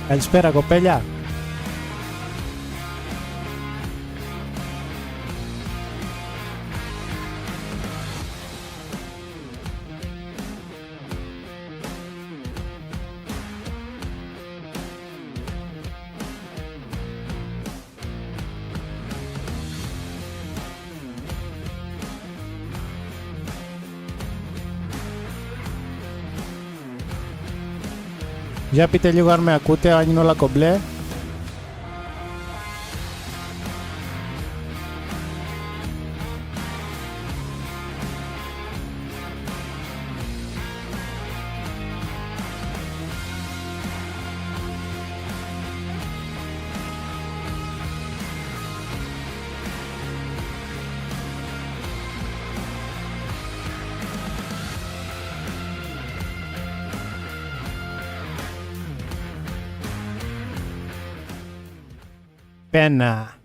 Καλησπέρα κοπέλια. Για πείτε λίγο αν με ακούτε, αν είναι όλα κομπλέ. Πένα.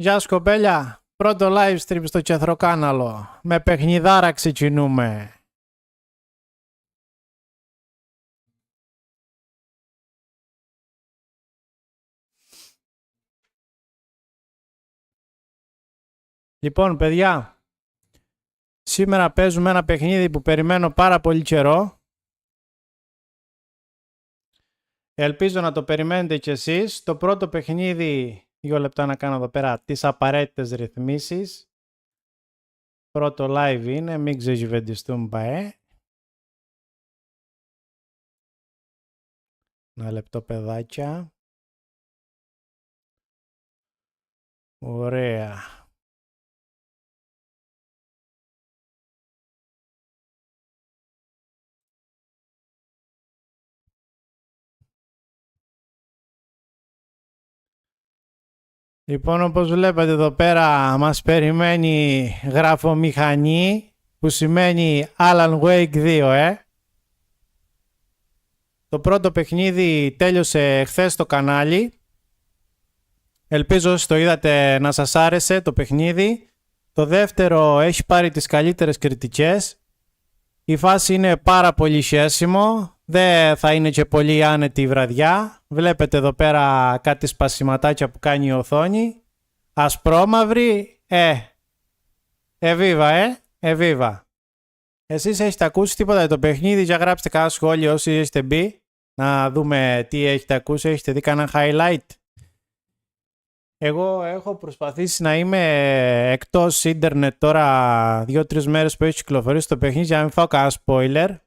Γεια σου κοπέλια, πρώτο live stream στο κεθροκάναλο. Με παιχνιδάρα ξεκινούμε. Λοιπόν παιδιά, σήμερα παίζουμε ένα παιχνίδι που περιμένω πάρα πολύ καιρό. Ελπίζω να το περιμένετε κι εσείς. Το πρώτο παιχνίδι... 2 λεπτά να κάνω εδώ πέρα τις απαραίτητες ρυθμίσεις. Πρώτο live είναι, μην ξεζιβεντιστούμε παέ. Ένα λεπτό παιδάκια. Ωραία. Λοιπόν, όπως βλέπετε εδώ πέρα μας περιμένει γραφομηχανή, που σημαίνει Alan Wake 2, Το πρώτο παιχνίδι τέλειωσε χθες στο κανάλι. Ελπίζω όσοι το είδατε να σας άρεσε το παιχνίδι. Το δεύτερο έχει πάρει τις καλύτερες κριτικές. Η φάση είναι πάρα πολύ χέσιμο. Δεν θα είναι και πολύ άνετη η βραδιά. Βλέπετε εδώ πέρα κάτι σπασιματάκια που κάνει η οθόνη. Ασπρόμαυρη. Εβίβα. Εσείς έχετε ακούσει τίποτα για το παιχνίδι? Για γράψτε κανένα σχόλιο όσοι έχετε μπει. Να δούμε τι έχετε ακούσει. Έχετε δει κανένα highlight? Εγώ έχω προσπαθήσει να είμαι εκτός ίντερνετ τώρα 2-3 μέρες που έχει κυκλοφορήσει το παιχνίδι για να μην φάω κανένα spoiler.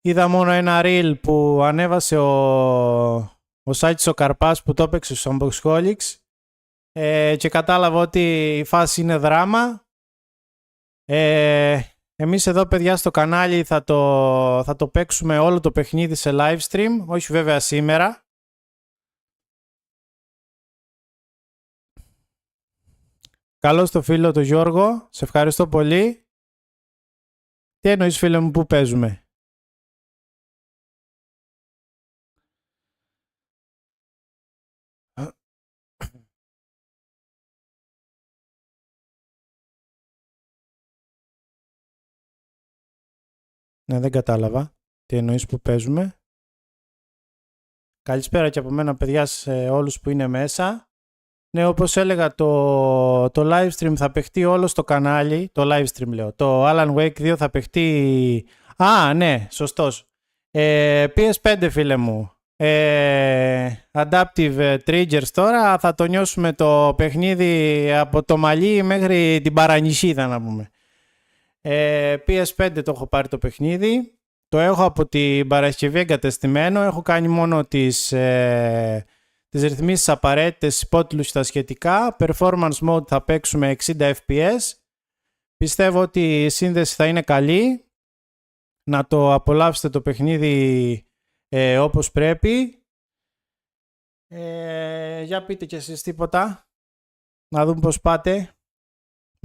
Είδα μόνο ένα reel που ανέβασε ο Σάκης ο Καρπάς που το έπαιξε στους Unboxholics και κατάλαβα ότι η φάση είναι δράμα. Εμείς εδώ παιδιά στο κανάλι θα το παίξουμε όλο το παιχνίδι σε live stream, όχι βέβαια σήμερα. Καλώς το φίλο το Γιώργο, σε ευχαριστώ πολύ. Τι εννοείς φίλε μου, που παίζουμε? Ναι, δεν κατάλαβα. Τι εννοείς που παίζουμε? Καλησπέρα και από μένα παιδιά σε όλους που είναι μέσα. Ναι, όπως έλεγα, το live stream θα παιχτεί όλο στο κανάλι. Το live stream λέω. Το Alan Wake 2 θα παιχτεί... ναι, σωστός. PS5 φίλε μου. Adaptive triggers τώρα. Θα το νιώσουμε το παιχνίδι από το μαλλί μέχρι την παρανησίδα να πούμε. PS5 το έχω πάρει το παιχνίδι. Το έχω από την Παρασκευή εγκατεστημένο. Έχω κάνει μόνο τις ρυθμίσεις απαραίτητες, υπότιτλους και τα σχετικά. Performance mode θα παίξουμε 60 fps. Πιστεύω ότι η σύνδεση θα είναι καλή. Να το απολαύσετε το παιχνίδι όπως πρέπει. Για πείτε κι εσείς τίποτα. Να δούμε πώς πάτε.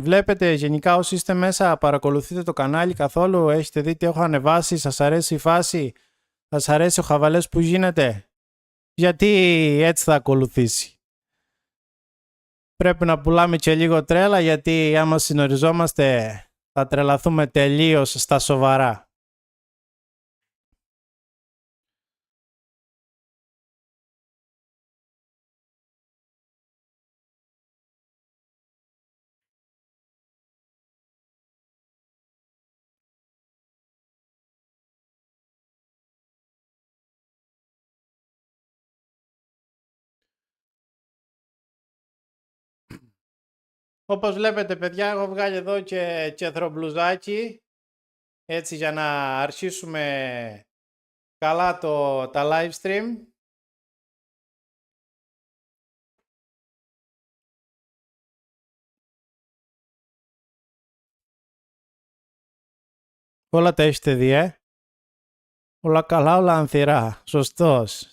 Βλέπετε γενικά όσοι είστε μέσα, παρακολουθείτε το κανάλι καθόλου? Έχετε δει τι έχω ανεβάσει? Σας αρέσει η φάση? Σας αρέσει ο χαβαλές που γίνεται? Γιατί έτσι θα ακολουθήσει. Πρέπει να πουλάμε και λίγο τρέλα, γιατί άμα συνοριζόμαστε θα τρελαθούμε τελείως στα σοβαρά. Όπως βλέπετε παιδιά, έχω βγάλει εδώ και τσεθρομπλουζάκι, έτσι για να αρχίσουμε καλά τα live stream. Όλα τα έχετε δει, όλα καλά, όλα ανθυρά, σωστός.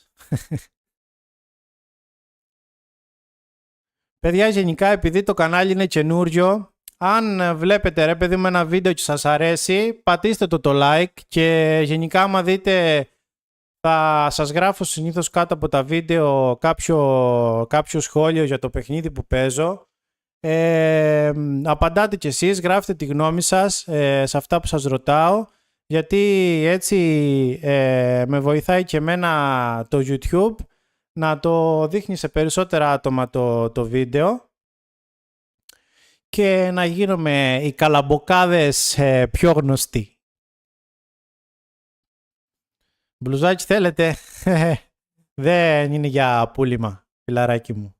Παιδιά, γενικά επειδή το κανάλι είναι καινούριο, αν βλέπετε ρε παιδί μου ένα βίντεο και σας αρέσει, πατήστε το like και γενικά άμα δείτε θα σας γράφω συνήθως κάτω από τα βίντεο κάποιο σχόλιο για το παιχνίδι που παίζω. Απαντάτε κι εσείς, γράφτε τη γνώμη σας σε αυτά που σας ρωτάω, γιατί έτσι με βοηθάει και εμένα το YouTube να το δείχνει σε περισσότερα άτομα το βίντεο και να γίνουμε οι καλαμποκάδες πιο γνωστοί. Μπλουζάκι θέλετε? Δεν είναι για πούλημα, φιλαράκι μου.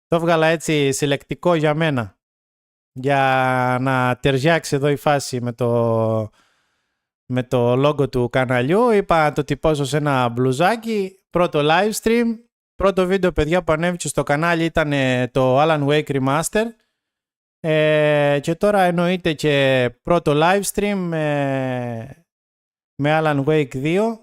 Το έβγαλα έτσι συλλεκτικό για μένα, για να ταιριάξει εδώ η φάση με το logo του καναλιού. Είπα να το τυπώσω σε ένα μπλουζάκι. Πρώτο live stream, πρώτο βίντεο παιδιά που ανέβηκε στο κανάλι ήταν το Alan Wake Remaster και τώρα εννοείται και πρώτο live stream με Alan Wake 2.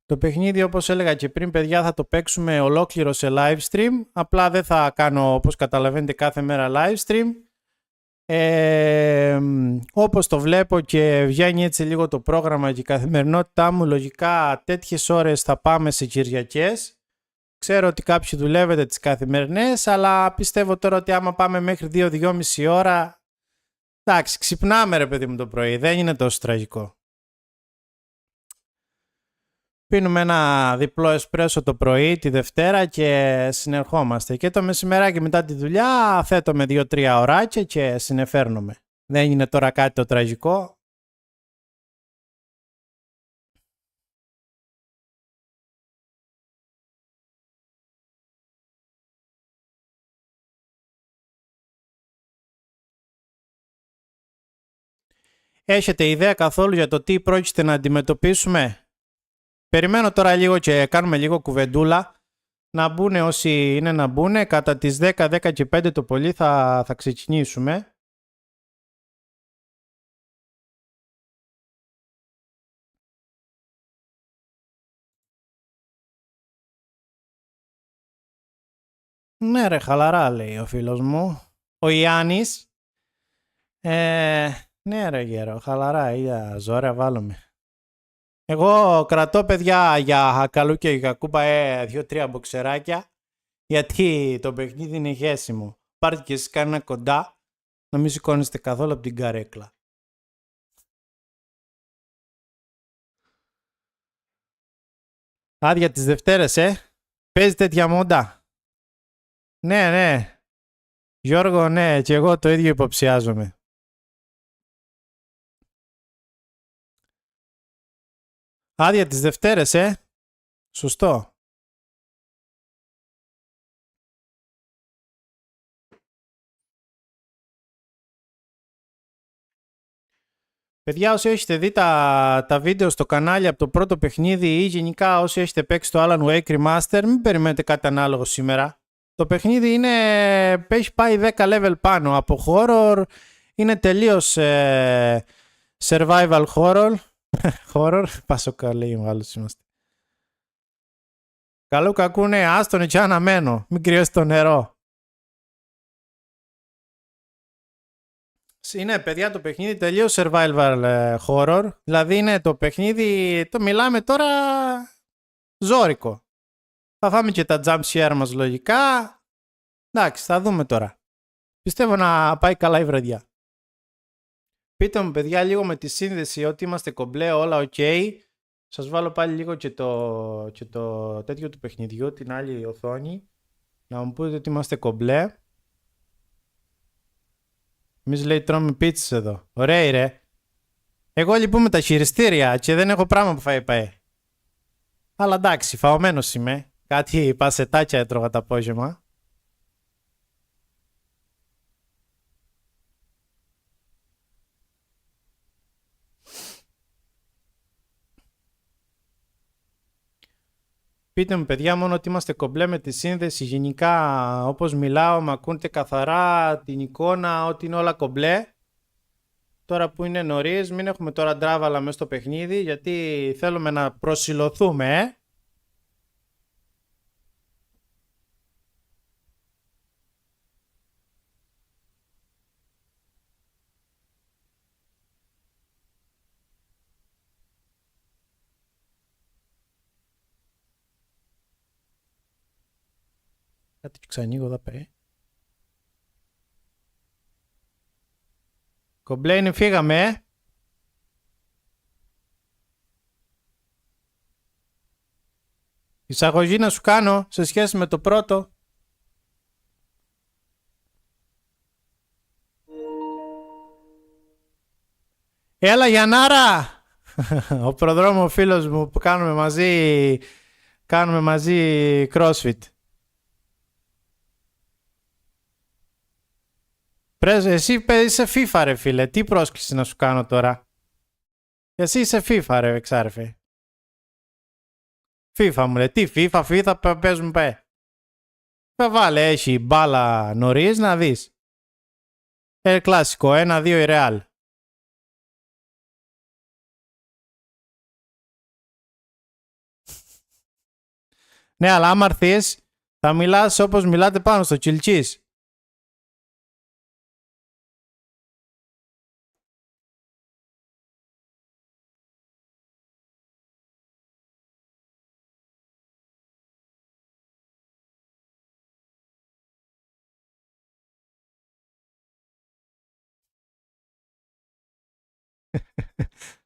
Το παιχνίδι, όπως έλεγα και πριν παιδιά, θα το παίξουμε ολόκληρο σε live stream, απλά δεν θα κάνω όπως καταλαβαίνετε κάθε μέρα live stream. Όπως το βλέπω και βγαίνει έτσι λίγο το πρόγραμμα και η καθημερινότητά μου, λογικά τέτοιες ώρες θα πάμε σε Κυριακές. Ξέρω ότι κάποιοι δουλεύετε τις καθημερινές, αλλά πιστεύω τώρα ότι άμα πάμε μέχρι 2-2,5 ώρα, εντάξει, ξυπνάμε ρε παιδί μου το πρωί, δεν είναι τόσο τραγικό. Πίνουμε ένα διπλό εσπρέσο το πρωί τη Δευτέρα και συνερχόμαστε. Και το μεσημεράκι μετά τη δουλειά θέτω 2-3 ωράκια και συνεφέρνομαι. Δεν είναι τώρα κάτι το τραγικό. Έχετε ιδέα καθόλου για το τι πρόκειται να αντιμετωπίσουμε? Περιμένω τώρα λίγο και κάνουμε λίγο κουβεντούλα. Να μπουν όσοι είναι να μπουν. Κατά τις 10 και 5 το πολύ θα ξεκινήσουμε. Ναι ρε, χαλαρά λέει ο φίλος μου. Ο Ιάννης. Ναι ρε γέρο, χαλαρά, είδα ζόρια βάλουμε. Εγώ κρατώ παιδιά για καλού και κακού 2-3 μποξεράκια, γιατί το παιχνίδι είναι χέσιμο. Πάρτε και εσείς κανένα κοντά, να μην σηκώνεστε καθόλου από την καρέκλα. Άδεια τις Δευτέρες, παίζει τέτοια μόντα? Ναι, ναι. Γιώργο, ναι, και εγώ το ίδιο υποψιάζομαι. Άδεια τις Δευτέρες, Σωστό. Παιδιά, όσοι έχετε δει τα βίντεο στο κανάλι από το πρώτο παιχνίδι ή γενικά όσοι έχετε παίξει το Alan Wake Remaster, μην περιμένετε κάτι ανάλογο σήμερα. Το παιχνίδι έχει πάει 10 level πάνω από horror, είναι τελείως survival horror. Horror, πάσο καλή, άλλος είμαστε. Καλό κακού, ναι, άστον και αναμένω, μην κρυώσει το νερό. Είναι παιδιά το παιχνίδι τελείως survival horror, δηλαδή είναι το παιχνίδι, το μιλάμε τώρα ζώρικο. Θα φάμε και τα jump share μας λογικά, εντάξει θα δούμε τώρα. Πιστεύω να πάει καλά η βραδιά. Πείτε μου παιδιά λίγο με τη σύνδεση ότι είμαστε κομπλέ, όλα ok. Σας βάλω πάλι λίγο και το τέτοιο του παιχνιδιού, την άλλη οθόνη, να μου πείτε ότι είμαστε κομπλέ. Εμείς λέει τρώμε πίτσες εδώ. Ωραία ρε. Εγώ λυπούμαι τα χειριστήρια και δεν έχω πράγμα που φάει. Αλλά εντάξει, φαωμένος είμαι. Κάτι πασετάκια έτρωγα το απόγευμα. Πείτε μου παιδιά μόνο ότι είμαστε κομπλέ με τη σύνδεση. Γενικά όπως μιλάω μ' ακούνε καθαρά την εικόνα, ότι είναι όλα κομπλέ. Τώρα που είναι νωρίς, μην έχουμε τώρα ντράβαλα μέσα στο παιχνίδι, γιατί θέλουμε να προσηλωθούμε, Κάτι και ξανοίγω εδώ πέρα. Κομπλέ είναι, φύγαμε, Εισαγωγή να σου κάνω σε σχέση με το πρώτο. Έλα Γιαννάρα! Ο προδρόμο φίλος μου που κάνουμε μαζί CrossFit. Εσύ είσαι FIFA ρε φίλε, τι πρόσκληση να σου κάνω τώρα? Εσύ είσαι FIFA ρε εξάρφε. FIFA μου λέει, τι FIFA παίζουμε πέ. Βάλε, έχει μπάλα νωρίς να δεις. Κλασικό, 1-2 η Real. Ναι, αλλά άμα έρθεις, θα μιλάς όπως μιλάτε πάνω στο Κιλτσίς.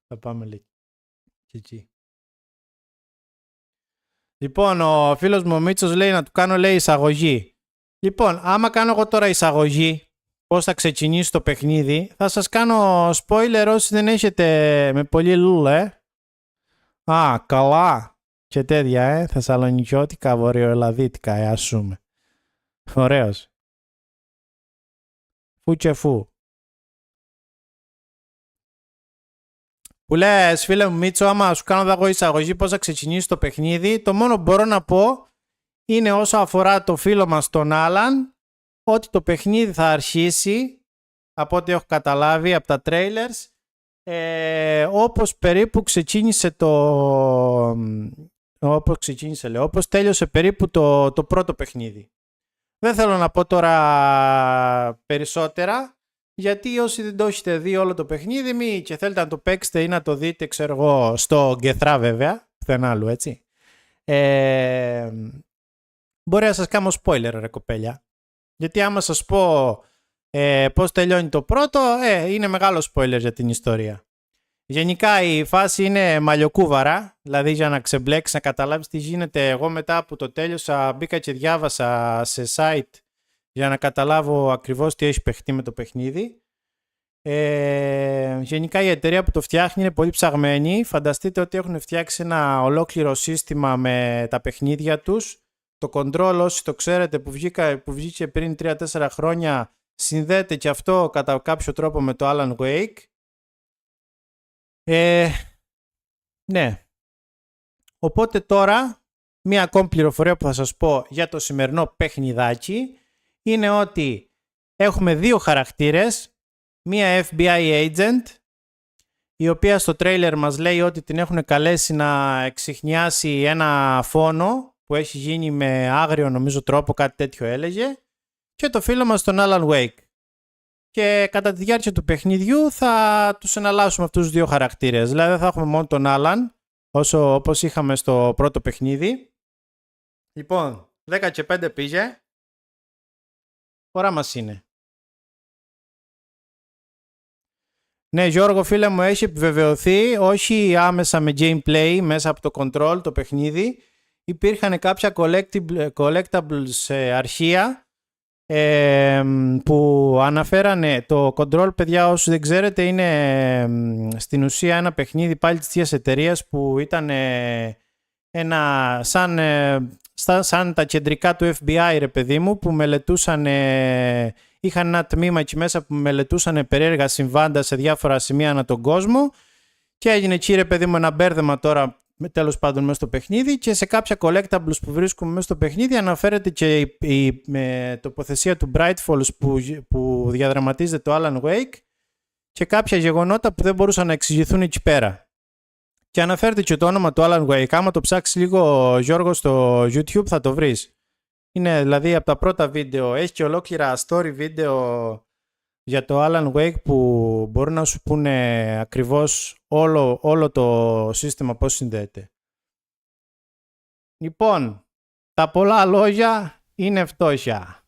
Θα πάμε λίγο και εκεί. Λοιπόν, ο φίλος μου ο Μίτσος λέει να του κάνω, λέει, εισαγωγή. Λοιπόν, άμα κάνω εγώ τώρα εισαγωγή, πώς θα ξεκινήσει το παιχνίδι, θα σας κάνω spoiler όσοι δεν έχετε με πολύ λούλα, Α, καλά. Και τέτοια, Θεσσαλονικιώτικα, βορειοελλαδίτικα, ας πούμε. Ωραίος. Φου και φου. Που λες, φίλε μου Μίτσο, άμα σου κάνω εγώ εισαγωγή πώς θα ξεκινήσει το παιχνίδι, το μόνο που μπορώ να πω είναι όσο αφορά το φίλο μας τον Άλαν, ότι το παιχνίδι θα αρχίσει, από ό,τι έχω καταλάβει από τα trailers, όπως περίπου ξεκίνησε όπως τέλειωσε περίπου το πρώτο παιχνίδι. Δεν θέλω να πω τώρα περισσότερα, γιατί όσοι δεν το έχετε δει όλο το παιχνίδι και θέλετε να το παίξετε ή να το δείτε, ξέρω εγώ, στο Kethras βέβαια, πουθενά άλλου, έτσι. Μπορεί να σας κάνω spoiler, ρε κοπέλια. Γιατί άμα σας πω πώς τελειώνει το πρώτο, είναι μεγάλο spoiler για την ιστορία. Γενικά η φάση είναι μαλλιοκούβαρα, δηλαδή για να ξεμπλέξεις, να καταλάβεις τι γίνεται. Εγώ μετά που το τέλειωσα μπήκα και διάβασα σε site για να καταλάβω ακριβώς τι έχει παιχτεί με το παιχνίδι. Γενικά η εταιρεία που το φτιάχνει είναι πολύ ψαγμένη. Φανταστείτε ότι έχουν φτιάξει ένα ολόκληρο σύστημα με τα παιχνίδια τους. Το control, όσοι το ξέρετε, που βγήκε πριν 3-4 χρόνια, συνδέεται και αυτό κατά κάποιο τρόπο με το Alan Wake. Ναι. Οπότε τώρα, μία ακόμη πληροφορία που θα σας πω για το σημερινό παιχνιδάκι είναι ότι έχουμε δύο χαρακτήρες. Μία FBI agent, η οποία στο τρέιλερ μας λέει ότι την έχουν καλέσει να εξιχνιάσει ένα φόνο που έχει γίνει με άγριο νομίζω τρόπο, κάτι τέτοιο έλεγε, και το φίλο μας τον Alan Wake. Και κατά τη διάρκεια του παιχνιδιού θα τους εναλλάσσουμε αυτούς τους δύο χαρακτήρες. Δηλαδή δεν θα έχουμε μόνο τον Alan, όπως είχαμε στο πρώτο παιχνίδι. Λοιπόν, 10 και 5 πήγε. Ώρα μας είναι. Ναι, Γιώργο, φίλε μου, έχει επιβεβαιωθεί, όχι άμεσα με gameplay μέσα από το control, το παιχνίδι. Υπήρχαν κάποια collectables αρχεία που αναφέρανε το control, παιδιά, όσοι δεν ξέρετε, είναι στην ουσία ένα παιχνίδι πάλι της ίδιας εταιρείας που ήταν ένα σαν τα κεντρικά του FBI, ρε παιδί μου, που μελετούσαν, είχαν ένα τμήμα εκεί μέσα που μελετούσαν περίεργα συμβάντα σε διάφορα σημεία ανά τον κόσμο και έγινε εκεί, ρε παιδί μου, ένα μπέρδεμα τώρα τέλος πάντων μέσα στο παιχνίδι, και σε κάποια collectables που βρίσκουμε μέσα στο παιχνίδι αναφέρεται και η τοποθεσία του Bright Falls που διαδραματίζεται το Alan Wake και κάποια γεγονότα που δεν μπορούσαν να εξηγηθούν εκεί πέρα. Και αναφέρεται και το όνομα του Alan Wake. Άμα το ψάξεις λίγο, Γιώργο, στο YouTube θα το βρεις. Είναι δηλαδή από τα πρώτα βίντεο. Έχει και ολόκληρα story βίντεο για το Alan Wake που μπορούν να σου πούνε ακριβώς όλο το σύστημα πώς συνδέεται. Λοιπόν, τα πολλά λόγια είναι φτώχεια.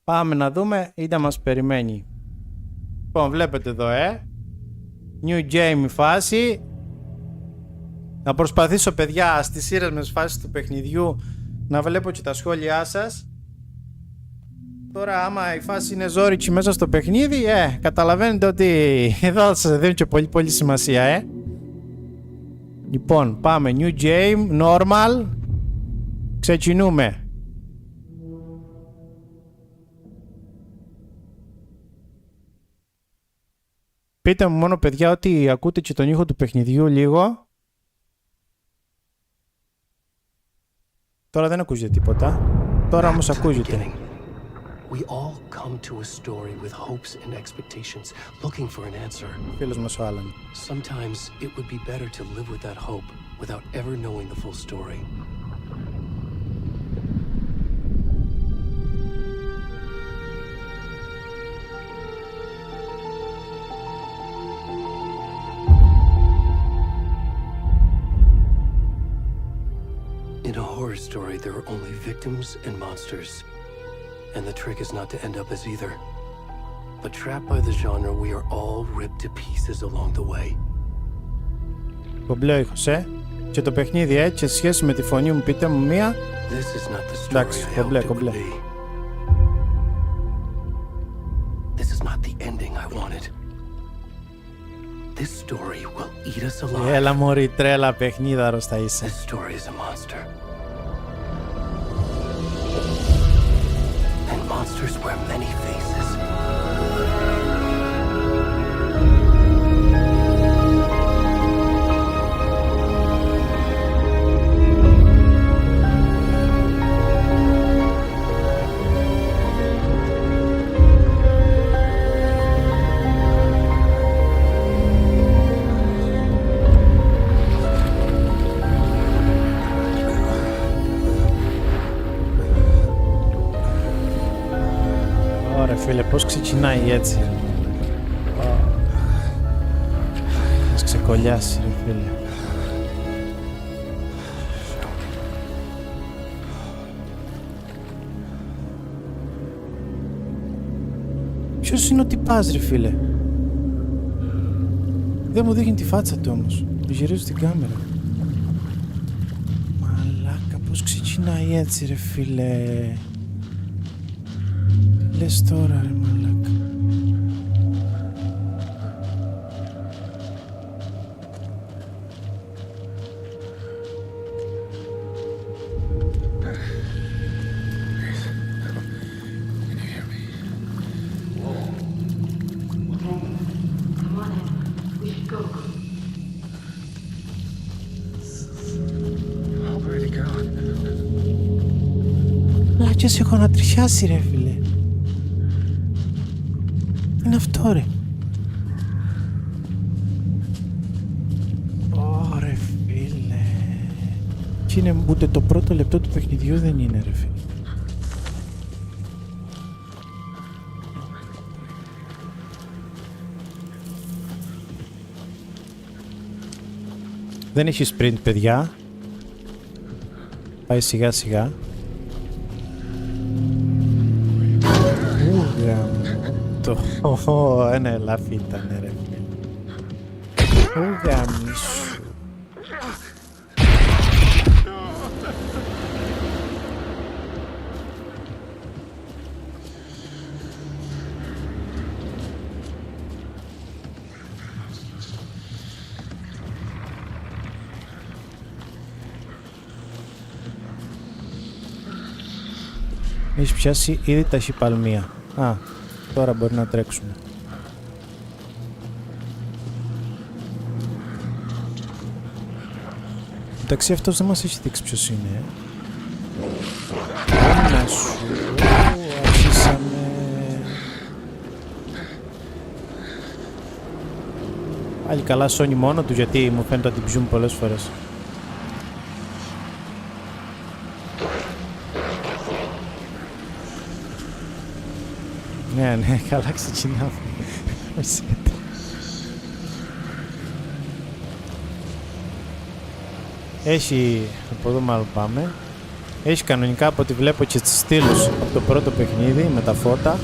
Πάμε να δούμε ή να μας περιμένει. Λοιπόν, βλέπετε εδώ, New Game η φάση. Να προσπαθήσω, παιδιά, στις σειρές με τις φάσεις του παιχνιδιού να βλέπω και τα σχόλιά σας. Τώρα άμα η φάση είναι ζόρικη μέσα στο παιχνίδι, καταλαβαίνετε ότι εδώ θα σας δίνω και πολύ πολύ σημασία, Λοιπόν, πάμε. New Game, Normal. Ξεκινούμε. Πείτε μου μόνο, παιδιά, ότι ακούτε και τον ήχο του παιχνιδιού λίγο. Τώρα δεν ακούγεται τίποτα. Τώρα όμως ακούγεται. We all come to a story with hopes and expectations, looking for an answer. Φίλος μας ο Άλαν. Sometimes it would be better to live with that hope without ever knowing the full story. In a horror story, there are only victims and monsters. And the trick is not to end up as either, But trapped by the genre, we are all ripped to pieces along the way. Κομπλέ ήχος, Και το παιχνίδι, και σε σχέση με τη φωνή μου, πείτε μου μία. Εντάξει, κομπλέ, κομπλέ. This is not the ending I wanted. This story will eat us alive. Έλα μωρή τρέλα παιχνίδαρος θα είσαι. This story is a monster. And monsters wear many faces. Φίλε, πώς ξεκινάει έτσι. Μας ξεκολλιάσει, ρε φίλε. Ποιος είναι ο τυπάς, ρε φίλε. Δεν μου δείχνει τη φάτσα του όμως. Γυρίζω στην κάμερα. Μαλάκα, πώς ξεκινάει έτσι, ρε φίλε. Λες τώρα, ρε μαλάκα. Λάκες έχω ανατριχιάσει, ρε φίλε. Είναι αυτό, ρε. Ωρε φίλε. Και είναι ούτε το πρώτο λεπτό του παιχνιδιού δεν είναι, ρε φίλε. Δεν έχει sprint, παιδιά. Πάει σιγά σιγά. Ένα ελάφι ήταν, ρε φίλε. Ου γαμίσου. Έχεις πιάσει ήδη ταχυπαλμία. Τώρα μπορεί να τρέξουμε. Εντάξει, αυτός δεν μας έχει δείξει ποιος είναι. Να σου. Αρχίσαμε. Πάλι καλά σώνει μόνο του, γιατί μου φαίνεται ότι την ψούμε πολλές φορές. Ναι, καλά ξεκινάμε. Έχει, από εδώ μάλλον πάμε. Έχει κανονικά από ό,τι βλέπω και τις στήλους από το πρώτο παιχνίδι με τα φώτα.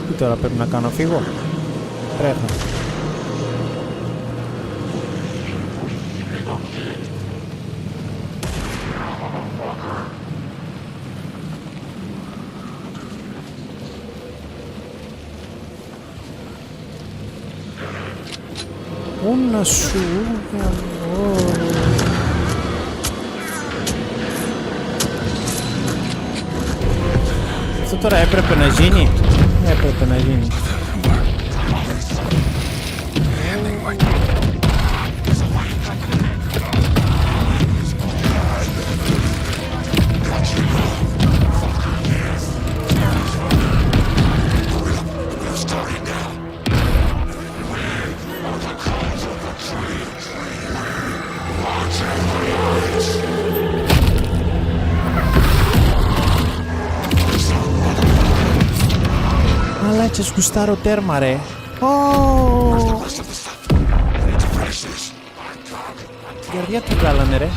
Τι τώρα πρέπει να κάνω, φύγω? Τρέχω. Να σου αυτό τώρα έπρεπε να γίνει. Έπρεπε να γίνει. Μαλάκες, γουστάρω τέρμα, ρε. Την καρδιά του βγάλανε, ρε.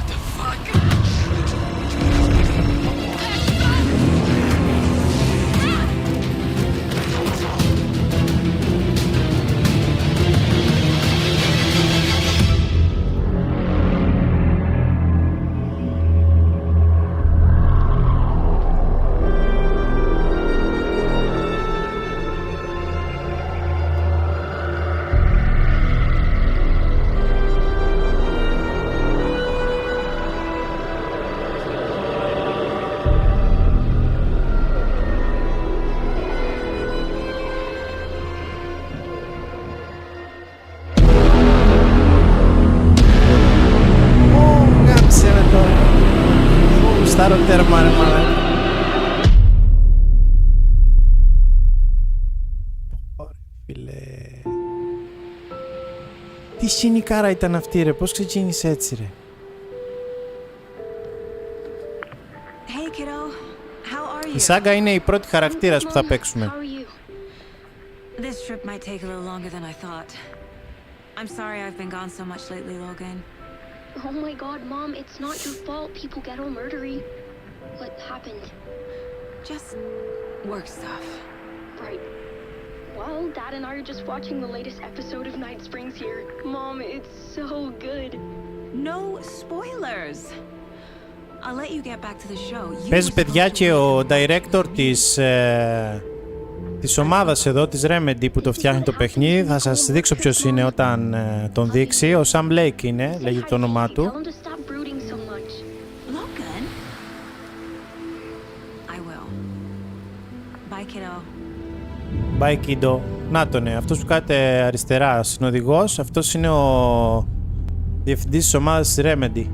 τέρμα ρε μαλάκα. Ωραία φίλε. Τι σινικάρα ήταν αυτή ρε, πώς ξεκίνησε έτσι ρε. Hey kiddo, how are you? Η Saga είναι η πρώτη χαρακτήρας που θα παίξουμε. This trip might take a little longer than I thought. I'm sorry I've been gone so much lately, Logan. Oh my god, Mom, it's not your fault people get all murdery. What happened? Just work stuff. Right. Well, Dad and I are just watching the latest episode of Night Springs here. Mom, it's so good. No spoilers. I'll let you get back to the show. Παίζει παιδιά και ο director της ομάδας εδώ, της Remedy που το φτιάχνει το παιχνίδι. Θα σας δείξω ποιος είναι όταν τον δείξει. Ο Sam Lake είναι, λέγεται το όνομά του. Tell him to stop brooding so much. Logan. I will. Bye, kiddo. Bye kiddo. Να τον αυτός που κάθεται αριστερά, συνοδηγός. Αυτός είναι ο διευθυντής της ομάδας της Remedy.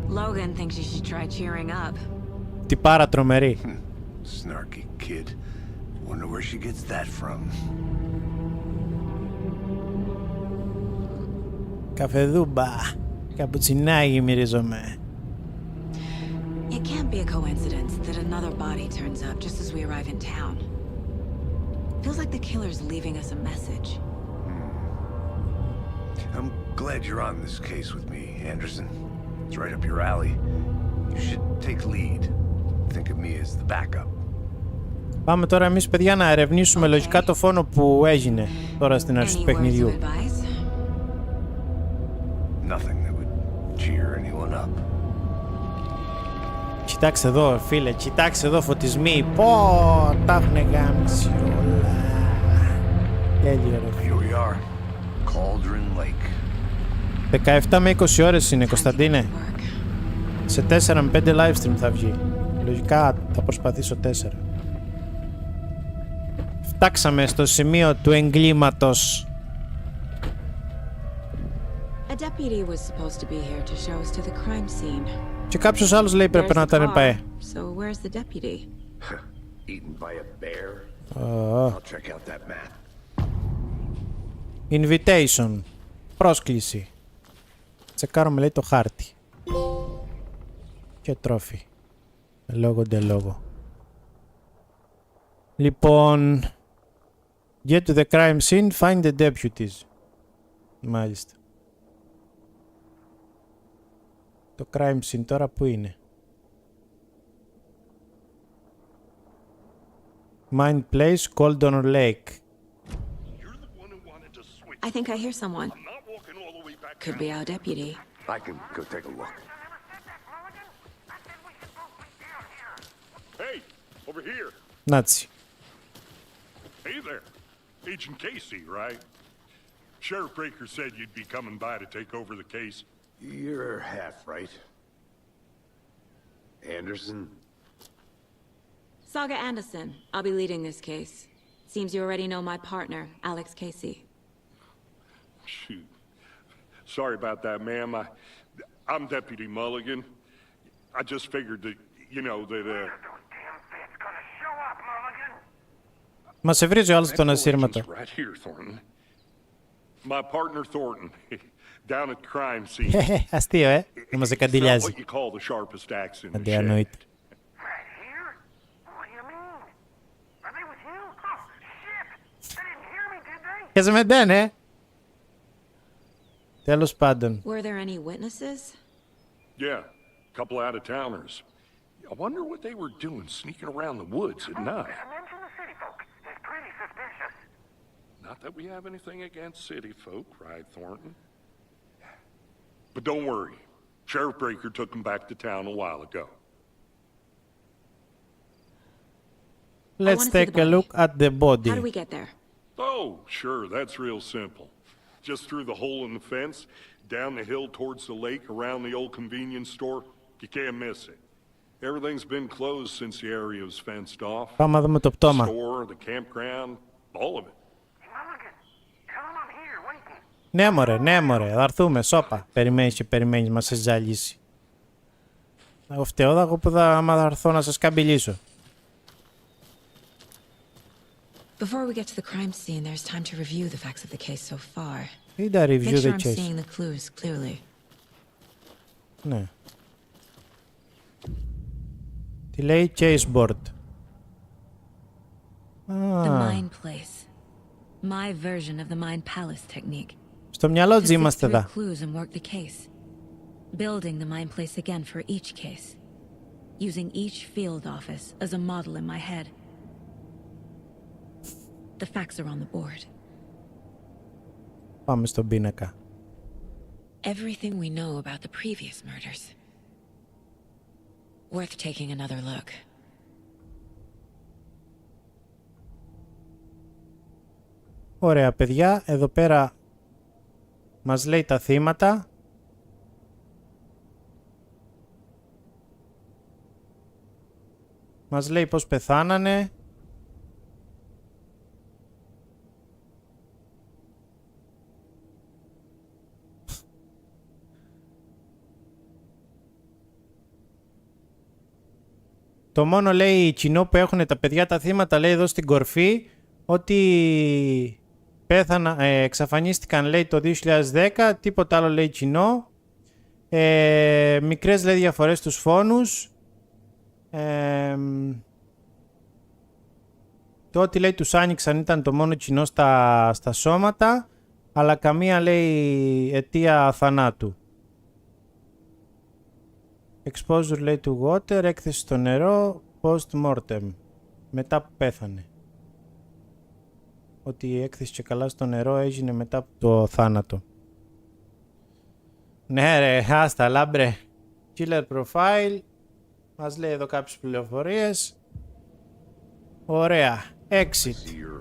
Logan thinks you should try cheering up. Τι πάρα τρομερή. Snarky kid. Wonder where she gets that from. Καφεδούμπα. Καπουτσινάκι μυρίζομαι. It can't be a coincidence that another body turns up just as we arrive in town. Feels like the killer's leaving us a message. I'm glad you're on this case with me, Anderson. It's right up your alley. You should take lead. Think of me as the backup. Πάμε τώρα εμείς παιδιά να ερευνήσουμε λογικά το φόνο που έγινε τώρα στην αρχή του παιχνιδιού. Nothing that would cheer anyone up. Κοιτάξτε εδώ φίλε, κοιτάξτε εδώ φωτισμοί. Πω, τα έχουνε γάμψει όλα. Τέλειο ρε. Here we are. Cauldron Lake. 17 με 20 ώρες είναι Κωνσταντίνε. Σε 4 με 5 live stream θα βγει. Λογικά θα προσπαθήσω 4. Φτάξαμε στο σημείο του εγκλήματος. A deputy was supposed to be here to show us to the crime scene. Και κάποιος άλλος λέει πρέπει να ήταν πάει. So where's the deputy? Eaten by a bear. Oh. I'll check out that map. Invitation. Πρόσκληση. Τσεκάρουμε λέει το χάρτη. Και τρόφι. Λόγω ντε λόγω. Λοιπόν. Get to the crime scene, find the deputies. Μάλιστα. Το crime scene τώρα που είναι? Mind Place, Cauldron Lake. I think I hear someone. Could be our deputy. I can go take a look. Hey, over here. Νάτσι. Hey there. Agent Casey, right? Sheriff Breaker said you'd be coming by to take over the case. You're half right. Anderson? Saga Anderson. I'll be leading this case. Seems you already know my partner, Alex Casey. Shoot. Sorry about that, ma'am. I'm Deputy Mulligan. I just figured that, you know, that, Μας ευρίζει ο άλλος τον ασύρματο. Right here, Thornton. My partner Thornton, down at the crime scene. Αστείο, να μας εκαντιλιάζει. What you call the sharpest axe in the shed. Αντιανοείται. Χεσμεντέν, Τέλος πάντων. Were there any witnesses? Yeah, a couple out-of-towners. I wonder what they were doing sneaking around the woods at night. Not that we have anything against city folk, cried Thornton. But don't worry. Sheriff Breaker took them back to town a while ago. Let's take a look at the body. How do we get there? Oh, sure, that's real simple. Just through the hole in the fence, down the hill towards the lake, around the old convenience store. You can't miss it. Everything's been closed since the area was fenced off. Πάμε να δούμε το The πτώμα. store, the campground, all of it. Ναι μωρέ, θα έρθουμε, σώπα. Περιμένεις και περιμένεις, μας έχει ζαλίσει. Εγώ φταίω εγώ που άμα θα έρθω να σας καμπυλήσω. Before we get to the crime scene, there's time to review the facts of the case so far. Ή τα review Make sure the I'm case. seeing the clues clearly. Ναι. Τι λέει case board. The mind place. My version of the mind palace technique. Στο μυαλό To της sift είμαστε through εδώ. clues and work the case. Building the mind place again for each case. Using each field office as a model in my head. The facts are on the board. Πάμε στον πίνακα. Everything we know about the previous murders. Worth taking another look. Ωραία παιδιά, εδώ πέρα μας λέει τα θύματα. Μας λέει πως πεθάνανε. Το μόνο λέει κοινό που έχουν τα παιδιά τα θύματα λέει εδώ στην κορφή ότι εξαφανίστηκαν λέει το 2010, τίποτα άλλο λέει κοινό. Μικρές λέει διαφορές στους φόνους. Το ότι λέει τους άνοιξαν ήταν το μόνο κοινό στα σώματα, αλλά καμία λέει αιτία θανάτου. Exposure λέει to water, έκθεση στο νερό, post-mortem, μετά που πέθανε. Ότι η έκθεση και καλά στο νερό έγινε μετά από το θάνατο. Ναι ρε, άστα λάμπρε. Killer profile. Μας λέει εδώ κάποιες πληροφορίες. Ωραία. Exit.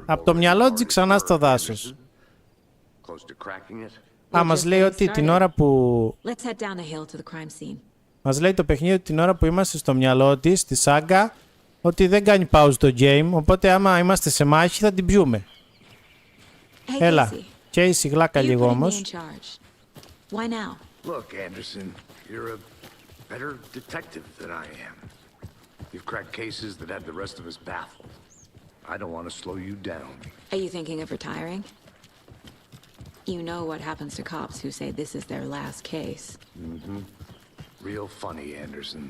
Από το μυαλό της ξανά στο δάσος. Μας λέει ότι την ώρα που... Let's head down the hill to the crime scene. Μας λέει το παιχνίδι την ώρα που είμαστε στο μυαλό της, στη Saga, ότι δεν κάνει pause το game, οπότε άμα είμαστε σε μάχη θα την πιούμε. Έλα. Casey, γλάκα λίγο όμως. Why now? Look, Anderson, you're a better detective than I am. You've cracked cases that had the rest of us baffled. I don't want to slow you down. Are you thinking of retiring? You know what happens to cops who say this is their last case. Mm-hmm. Real funny, Anderson.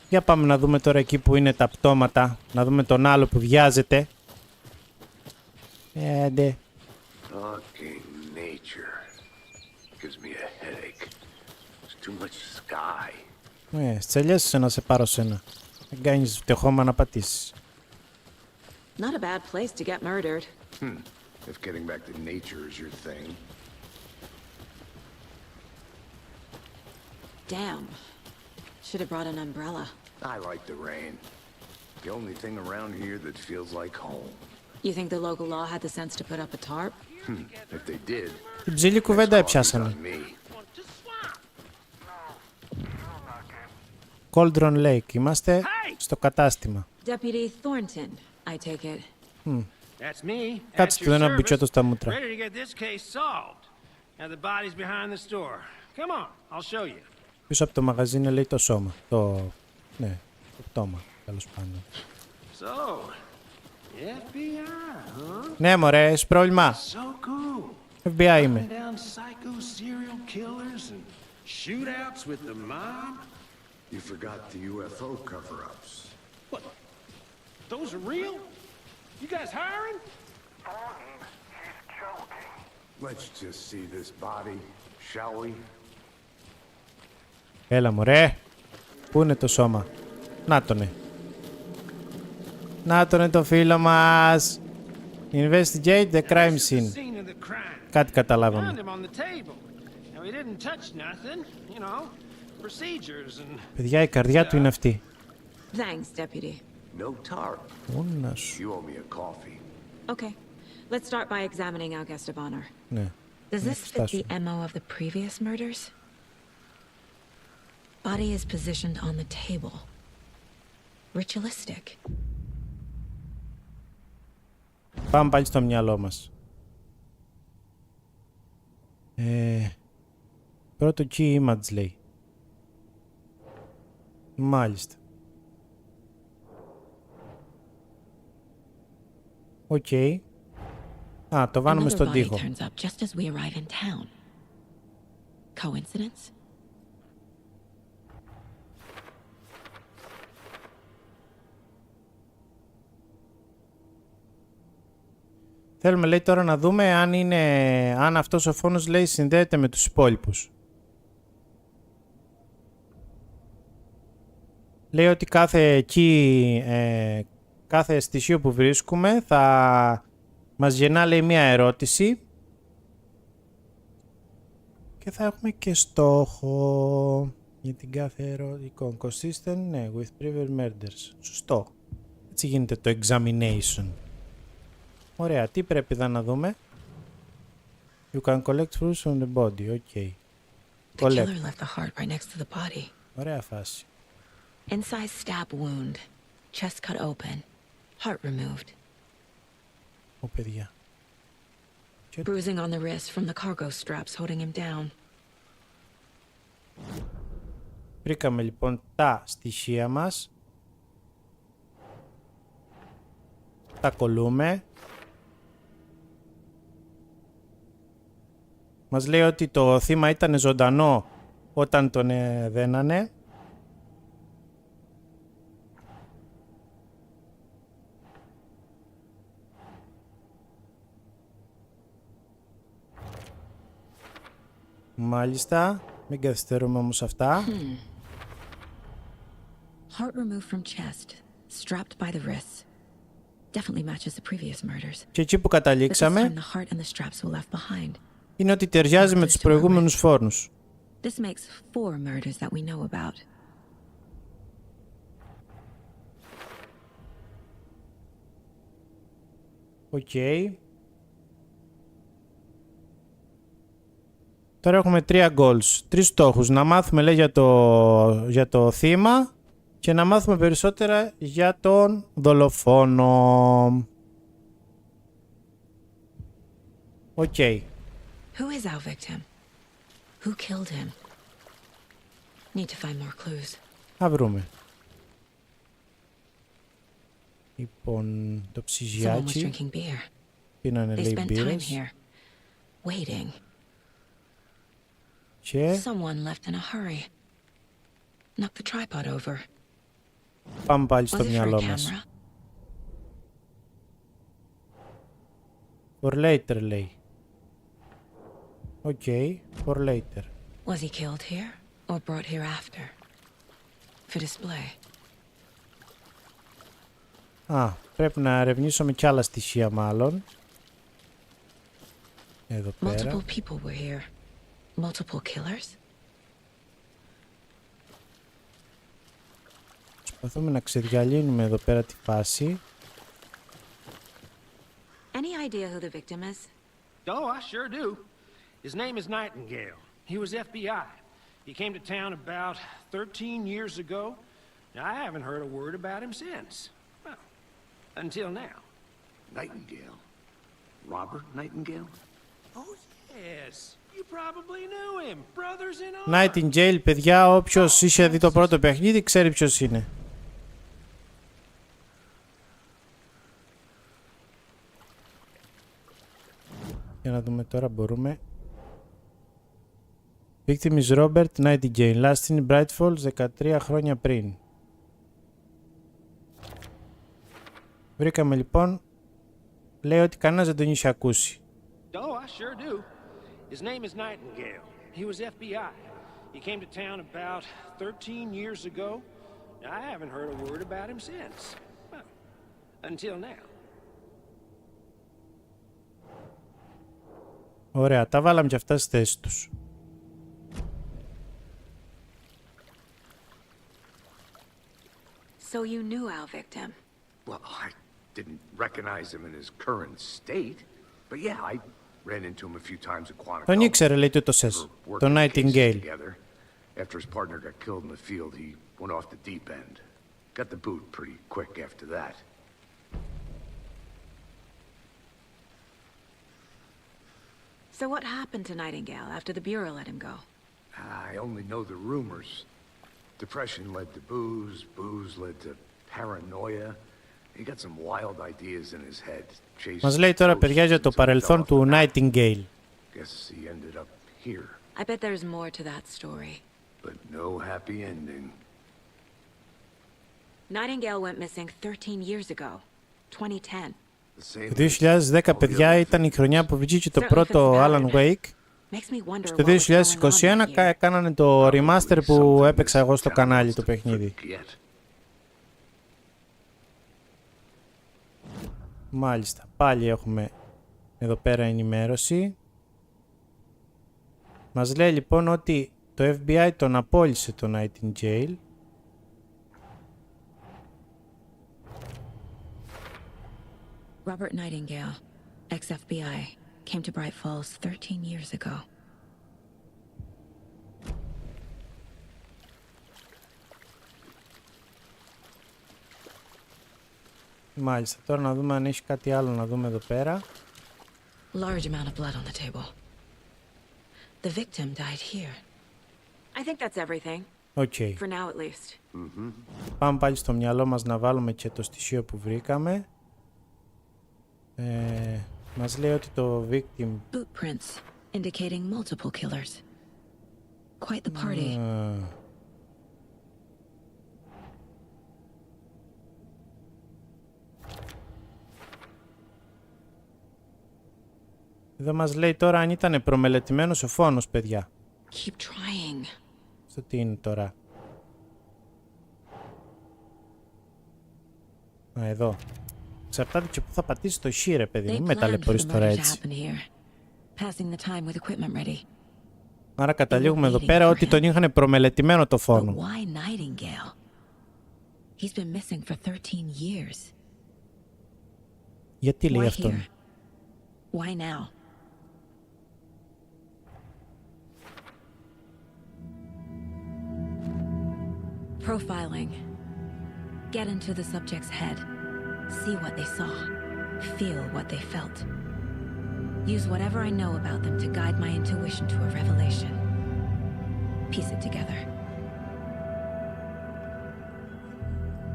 Για πάμε να δούμε τώρα εκεί που είναι τα πτώματα. Να δούμε τον άλλο που βιάζεται. Έντε. Fucking nature. Gives me a headache. There's too much sky. Στελιέσαι να σε πάρω σένα. Δεν κάνεις φτεχόμα να πατήσεις. Not a bad place to get murdered. If getting back to nature is your thing. Damn. Should have brought an umbrella. I like the rain. The only thing around here that feels like home. You think the local law had the sense to put up a tarp? If they did, Την ψήλη κουβέντα έπιασανε. on me. Cauldron Lake. Είμαστε στο κατάστημα. Deputy Thornton, I take it. That's me. Κάτσε το ένα μπιτσότο στα μούτρα. Ready to get this case solved. Now the body's behind the store. Come on, I'll show you. Πίσω από το μαγαζίνο λέει το σώμα. Ναι, το πτώμα. Τέλος πάντων. So, FBI, huh? Ναι μωρέ, έχεις πρόβλημα. So cool. FBI είμαι. Hunting down psycho serial killers and shootouts with the mob. You forgot the UFO cover-ups. What? Those are real? You guys hiring? Let's just see this body, shall we? Έλα μωρέ. Πού είναι το σώμα. Νάτονε. Νάτονε το φίλο μας. Investigate the crime scene. Scene of the crime. Κάτι Found καταλάβαμε. him on the table. Now he didn't touch nothing, you know. Procedures and Παιδιά, η καρδιά του είναι αυτή. Thanks, Deputy. No tarp. Ούνα σου. You owe me a coffee. Okay. Let's start by examining our guest of honor. Ναι. Does this fit the φτάσουμε. MO of the previous murders? Body is positioned on the table. Ritualistic. Πάμε πάλι στο μυαλό μας. Πρώτο key image λέει. Μάλιστα. Οκ. Α, το βάνουμε Another στον body τοίχο. turns up just as we arrive in town. Coincidence? Θέλουμε, λέει, τώρα να δούμε αν αυτός ο φόνος, λέει, συνδέεται με τους υπόλοιπους. Λέει ότι κάθε στοιχείο που βρίσκουμε θα μας γεννά, λέει, μία ερώτηση και θα έχουμε και στόχο για την κάθε ερώτηση. Consistent, ναι, with previous murders. Σωστό. Έτσι γίνεται το examination. Ωραία, τι πρέπει να δούμε? You can collect fruits from the body, ok. The Collect. killer left the heart right next to the body. Ωραία φάση. Inside stab wound. Chest cut open. Heart removed. Ω, παιδιά. Bruising on the wrist from the cargo straps holding him down. Βρήκαμε λοιπόν τα στοιχεία μας. Τα κολλούμε. Μας λέει ότι το θύμα ήταν ζωντανό όταν τον δένανε. Μάλιστα. Μην καθυστερούμε όμως αυτά. Heart removed from chest. Strapped by the wrists. Definitely matches the previous murders. Και εκεί που But this time καταλήξαμε the heart and the straps were left behind. είναι ότι ταιριάζει με τους προηγούμενους φόρνους. This makes 4 murders that we know about. Οκ. Τώρα έχουμε 3 goals, 3 στόχους. Να μάθουμε, λέει, για το θύμα και να μάθουμε περισσότερα για τον δολοφόνο. Οκ. Who is our victim? Who killed him? Need to find more clues. Θα βρούμε. Λοιπόν, το Someone was ψυγιάκι. drinking beer. Πίνανε, They λέει, spent time μπύρες. here, waiting. Και Someone left in a hurry. Knocked the tripod over. πάμε πάλι Was στο it for a μυαλό μας. camera? For later, λέει. Οκ, for later. Was he killed here or brought here after? For display. Α, πρέπει να ερευνήσουμε κι άλλα στοιχεία μάλλον. Εδώ πέρα. Multiple people were here. Multiple killers? Προσπαθούμε να ξεδιαλύνουμε εδώ πέρα τη φάση. Any idea who the victim is? Oh, I sure do. His name is Nightingale. He was FBI. He came to town about 13 years ago. I haven't heard a word about him since. Well, until now. Nightingale? Robert Nightingale? Oh, yes. You probably knew him. Brothers in arms. Nightingale, παιδιά, όποιος είχε δει το πρώτο παιχνίδι ξέρει ποιος είναι. Για να δούμε τώρα, μπορούμε. Victim is Robert Nightingale, last in Bright Falls 13 χρόνια πριν. Βρήκαμε λοιπόν, λέει ότι κανένας δεν τον είχε ακούσει. Oh, I sure do. His name is Nightingale. He was FBI. He came to town about 13 years ago. I haven't heard a word about him since. Well, until now. Ωραία, τα βάλαμε και αυτά στις θέσεις τους. So you knew our victim. Well, I didn't recognize him in his current state. But yeah, I ran into him a few times at Quantico. Τον ήξερε, λέει, το σες, το Nightingale. After his partner got killed in the field, he went off the deep end. Got the boot pretty quick after that. So what happened to Nightingale after the Bureau let him go? I only know the rumors. Depression led to booze, booze led to paranoia. He got some wild ideas in his head. Μας λέει τώρα, παιδιά, για το παρελθόν του Nightingale. Guess he ended up here. I bet there's more to that story. But no happy ending. Nightingale went missing 13 years ago, 2010. Το 2010, παιδιά, ήταν η χρονιά που βγήκε το πρώτο Alan Wake. Στο 2021 έκαναν το remaster που έπαιξα εγώ στο κανάλι το παιχνίδι. Μάλιστα, πάλι έχουμε εδώ πέρα ενημέρωση. Μας λέει λοιπόν ότι το FBI τον απόλυσε το Nightingale. Robert Nightingale, ex-FBI, came to Bright Falls 13 years ago. Μάλιστα, τώρα να δούμε αν έχει κάτι άλλο να δούμε εδώ πέρα. Large amount of blood on the table. The victim died here. I think that's everything. Okay. For now at least. Πάμε πάλι στο μυαλό μας να βάλουμε και το στοιχείο που βρήκαμε. Μας λέει ότι το victim... Boot prints indicating multiple killers. Quite the party. Εδώ μας λέει τώρα αν ήταν προμελετημένος ο φόνος, παιδιά. Keep trying. Στο τι είναι τώρα. Α, εδώ. Εξαρτάται και πού θα πατήσει το χ, ρε παιδί μου. Με ταλαιπωρείς τώρα έτσι. Άρα καταλήγουμε εδώ πέρα ότι τον είχαν προμελετημένο το φόνο. Γιατί λέει αυτόν? Why now? Profiling. Get into the subject's head. See what they saw. Feel what they felt. Use whatever I know about them to guide my intuition to a revelation. Piece it together.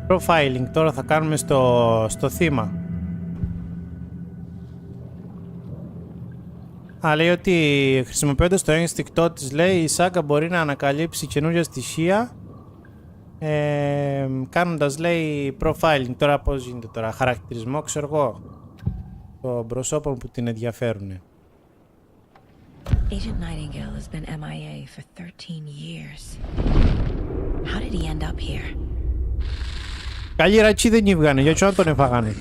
Profiling. Τώρα θα κάνουμε στο θύμα. Λέει ότι χρησιμοποιώντας το ένστικτό της, λέει, η Saga μπορεί να ανακαλύψει καινούργια στοιχεία κάνοντας, λέει, profiling. Τώρα πώς γίνεται τώρα? Χαρακτηρισμό, ξέρω εγώ, των προσώπων που την ενδιαφέρουν. Agent Nightingale has been MIA for 13 years. How did he end up here? Καλή ρατσί δεν ήβγανε, για να τον εφάγανε.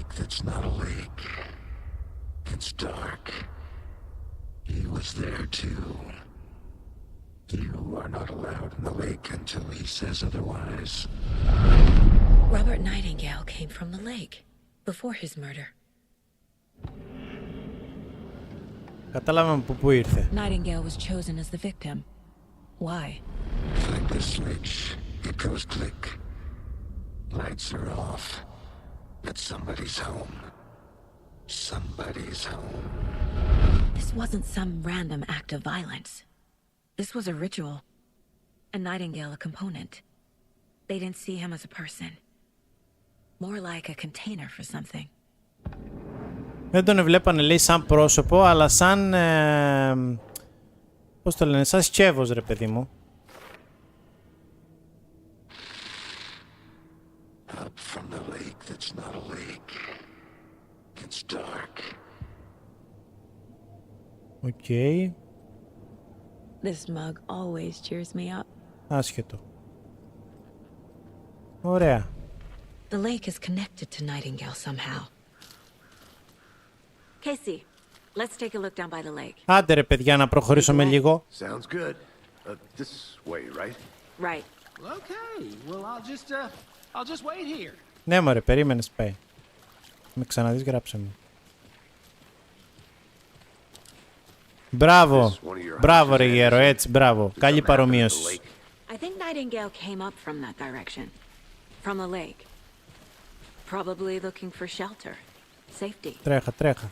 He was there too. You are not allowed in the lake until he says otherwise. Robert Nightingale came from the lake before his murder. Κατάλαβαμε από πού ήρθε. Nightingale was chosen as the victim. Why? Flick the switch. It goes click. Lights are off. But somebody's home. Somebody's home. This wasn't some random act of violence. This was a ritual. A Nightingale a component. They didn't see him as a person. More like a container for something. Δεν τον βλέπανε, λέει, σαν πρόσωπο, αλλά σαν... πώς το λένε, σαν σκεύος, ρε παιδί μου. Up from the lake that's not a lake. It's dark. Okay. This mug always cheers me up. Άσχετο. Ωραία. The lake is connected to Nightingale somehow. Casey, let's take a look down by the lake. Άντε ρε παιδιά, να προχωρήσουμε λίγο. Sounds good. This way, right? Right. Okay, well I'll just wait here. Ναι μωρέ, περίμενες, πάει. Με ξαναδείς, γράψε μου. Μπράβο, μπράβο ρε γέρο, έτσι, μπράβο. Καλή παρομοίωση. I think Nightingale came up from that direction. From the lake. Probably looking for shelter. Safety. Τρέχα, τρέχα.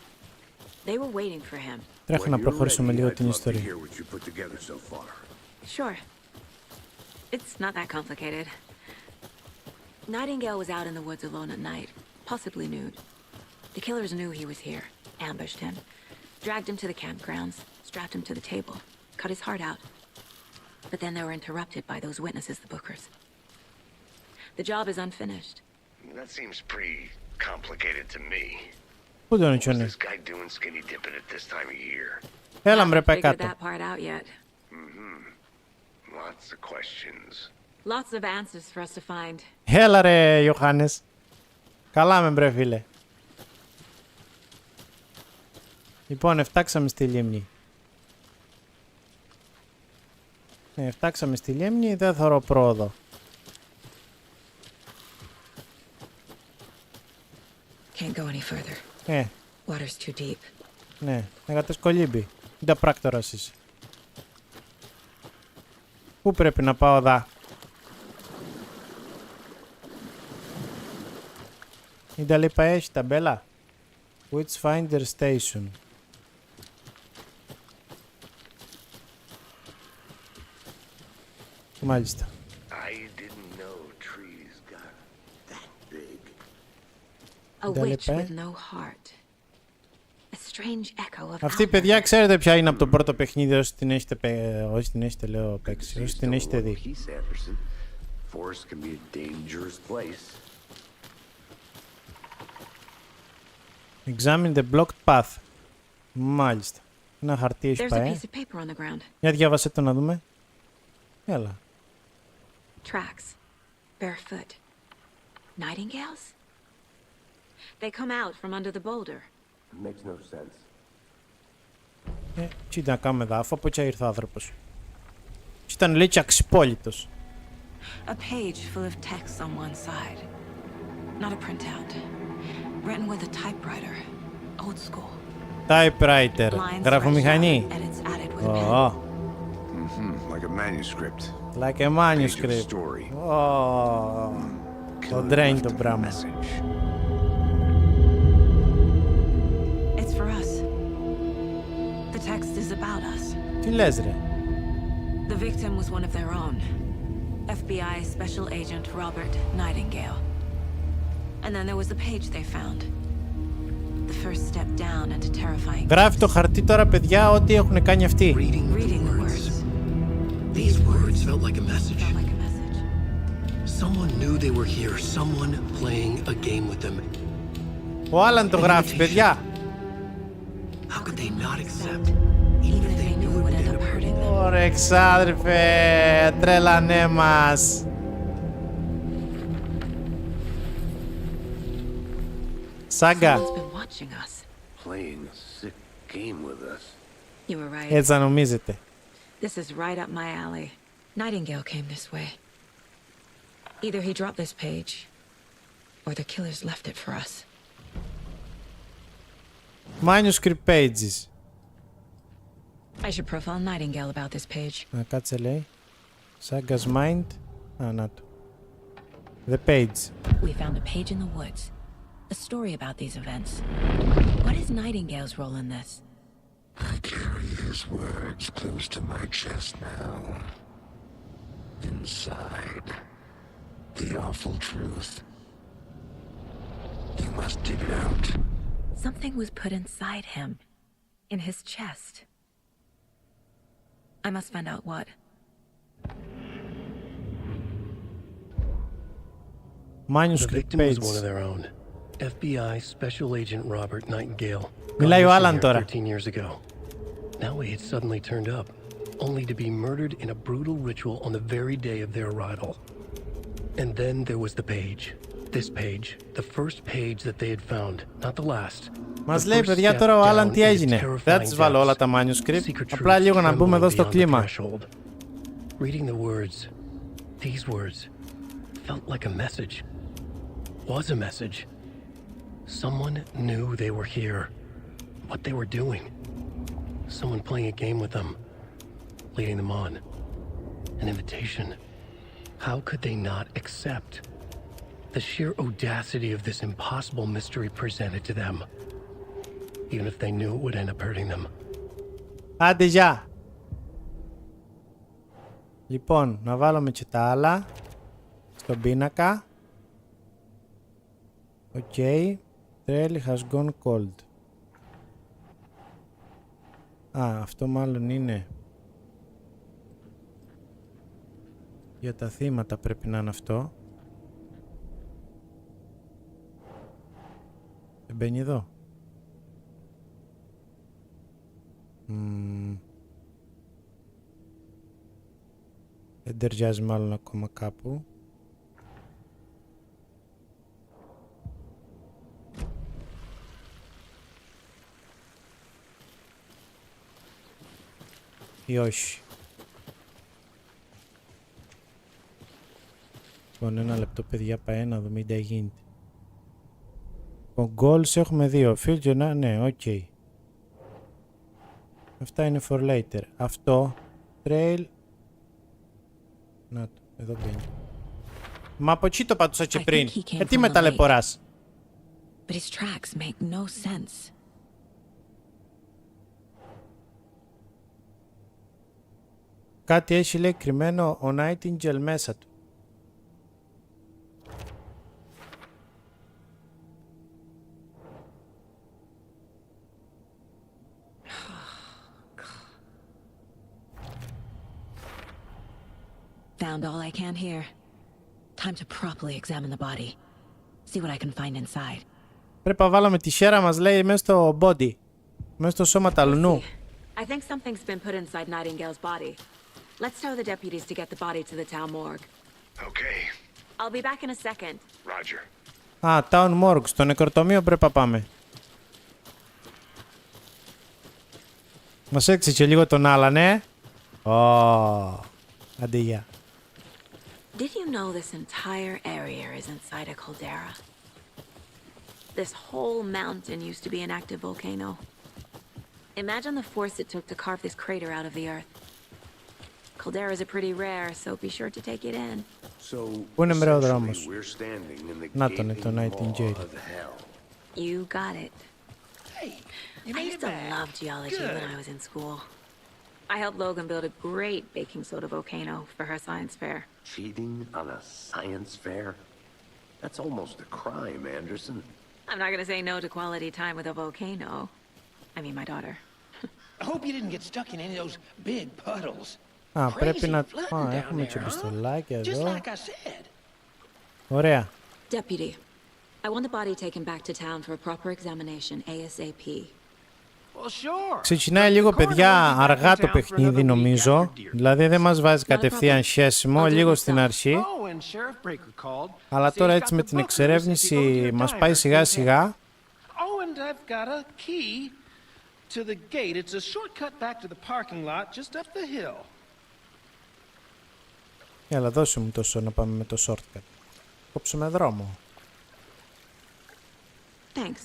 They were waiting for him. Τρέχω να προχωρήσουμε λίγο την I'd love to ιστορία. hear what you put together so far. Sure. It's not that complicated. Nightingale was out in the woods alone at night, possibly nude. The killers knew he was here, ambushed him, dragged him to the campgrounds, strapped him to the table, cut his heart out. But then they were interrupted by those witnesses, the Bookers. The job is unfinished. That seems pretty complicated to me. Πού τον What's ήξερε? this guy doing skinny dipping at this time of year? Έλα μπρε, πάει Figured κάτω. that part out yet. Lots of questions. Lots of answers for us to find. Έλα ρε Ιωάννης. Καλά με μπρε φίλε. Λοιπόν, φτάξαμε στη λίμνη. Φτάξαμε στη λίμνη, δεν θωρώ πρόοδο. Can't go any further. Water's too deep. Ναι, έγατες κολύμπι. Δεν πράκτορας είσαι. Πού πρέπει να πάω δά? Είδα λέει πάει έχει ταμπέλα. Which finder station. Μάλιστα. I didn't know trees got that big. A Dale witch pe. with no heart. A strange echo of Αυτή παιδιά ξέρετε ποια είναι από το πρώτο παιχνίδι όσοι την έχετε, όσοι την έχετε λέω παίξει, όσοι την έχετε δει. Forest can be a dangerous place. Examine the blocked path. Μάλιστα. Ένα χαρτί έχει There's a πάει. piece of paper on the ground. Για διάβασε το να δούμε. Έλα. Tracks. Barefoot. Nightingales? They come out from under the boulder. Makes no sense. Τι να κάνουμε δάφο, από τσιά ήρθε ο άνθρωπος. Και ήταν λέει και αξιπόλυτος. A page full of text on one side. Not a printout. Written with a typewriter. Old school. Typewriter. Lines Γραφομηχανή. scratched out, edits added with a pen. Like a manuscript. Like a Page of manuscript. story. Το drain το πράγμα. Message. It's for us. The text is about us. Τι λες ρε. The victim was one of their own. FBI Special Agent Robert Nightingale. And then there was the page they found. The first step down into terrifying. Γράφει το χαρτί τώρα παιδιά ό,τι έχουν κάνει αυτοί. Reading the words. These words felt like a message. Felt like a message. Someone knew they were here, someone playing a game with them. Ο Άλαν το γράφει παιδιά. How could they not accept? Even if they knew it would end up hurting them. Ωραία εξάδερφε, τρέλανέ μας. Saga. Someone's been watching us. Playing a sick game with us. You were right. Έτσι θα νομίζετε. This is right up my alley. Nightingale came this way. Either he dropped this page, or the killers left it for us. Manuscript pages. I should profile Nightingale about this page. Να κάτσε λέει. Saga's mind. Α, να το. The page. We found a page in the woods. A story about these events. What is Nightingale's role in this? I carry his words close to my chest now. Inside, the awful truth. You must dig it out. Something was put inside him. In his chest. I must find out what. The Manuscript victim was page. one of their own. FBI Special Agent Robert Nightingale. Μιλάει ο Gone Άλαν missing τώρα. here 13 years ago. Now he had suddenly turned up, only to be murdered in a brutal ritual on the very day of their arrival. And then there was the page. This page, the first page that they had found, not the last. Μας λέει παιδιά τώρα ο Άλαν τι έγινε. Δεν θα τις βάλω όλα τα manuscript. Απλά λίγο να μπούμε εδώ στο κλίμα. Reading the words, these words, felt like a message. Was a message. Someone knew they were here. What they were doing. Someone playing a game with them. Leading them on. An invitation. How could they not accept? The sheer audacity of this impossible mystery presented to them. even if they knew it would end up hurting them. Άντε, γεια! Λοιπόν, να βάλουμε και τα άλλα στον πίνακα. Okay. Trail has gone cold. Α, αυτό μάλλον είναι για τα θύματα, πρέπει να είναι αυτό. Δεν μπαίνει εδώ. Δεν ταιριάζει μάλλον ακόμα κάπου. Ή όχι. Λοιπόν, ένα λεπτό παιδιά, πάει να δούμε τι γίνεται. Ο goals έχουμε δύο. Filter, ναι, ok. Αυτά είναι for later. Αυτό, trail. Να το, εδώ μπαίνει. Μα από εκεί το πατούσα και πριν. Τι με ταλαιπωράς. But his tracks make no sense. Κάτι έχει λέει κρυμμένο ο Nightingale μέσα του. Found all I can here. Time to properly examine the body. See what I can find inside. Πρέπει να βάλαμε τη χέρα μας λέει μέσα στο body. Μέσα στο σώμα ταλουνού. I think something's been put inside Nightingale's body. Let's tell the deputies to get the body to the town morgue. Okay. I'll be back in a second. Roger. Α, town morgue. Στο νεκροτομείο πρέπει να πάμε. Μας έξι και λίγο τον άλλανε. Άντε γεια. Did you know this entire area is inside a caldera? This whole mountain used to be an active volcano. Imagine the force it took to carve this crater out of the earth. Calderas are pretty rare, so be sure to take it in. So, Πού είναι μερό δρόμος. we're standing in the Να τον, το Nightingale. of hell. You got it. Hey, you I made used it to back. love geology when I was in school. I helped Logan build a great baking soda volcano for her science fair. Cheating on a science fair? That's almost a crime, Anderson. I'm not gonna say no to quality time with a volcano. I mean, my daughter. I hope you didn't get stuck in any of those big puddles. Α, πρέπει Crazy να... flooding Α, down έχουμε there, και huh? πιστολάκια Just εδώ. like I said. Ωραία. Deputy, I want the body taken back to town for a proper examination ASAP. Well, sure. Ξεκινάει λίγο παιδιά αργά το παιχνίδι νομίζω. Δηλαδή δεν μας βάζει κατευθείαν χέσιμο, λίγο στην αρχή. Oh, and Sheriff Breaker called. Αλλά τώρα έτσι με την εξερεύνηση μας πάει σιγά σιγά. Oh, and I've got a key to the gate. It's a shortcut back to the parking lot just up the hill. Έλα δώσε μου τόσο να πάμε με το shortcut. Κόψουμε δρόμο. Thanks.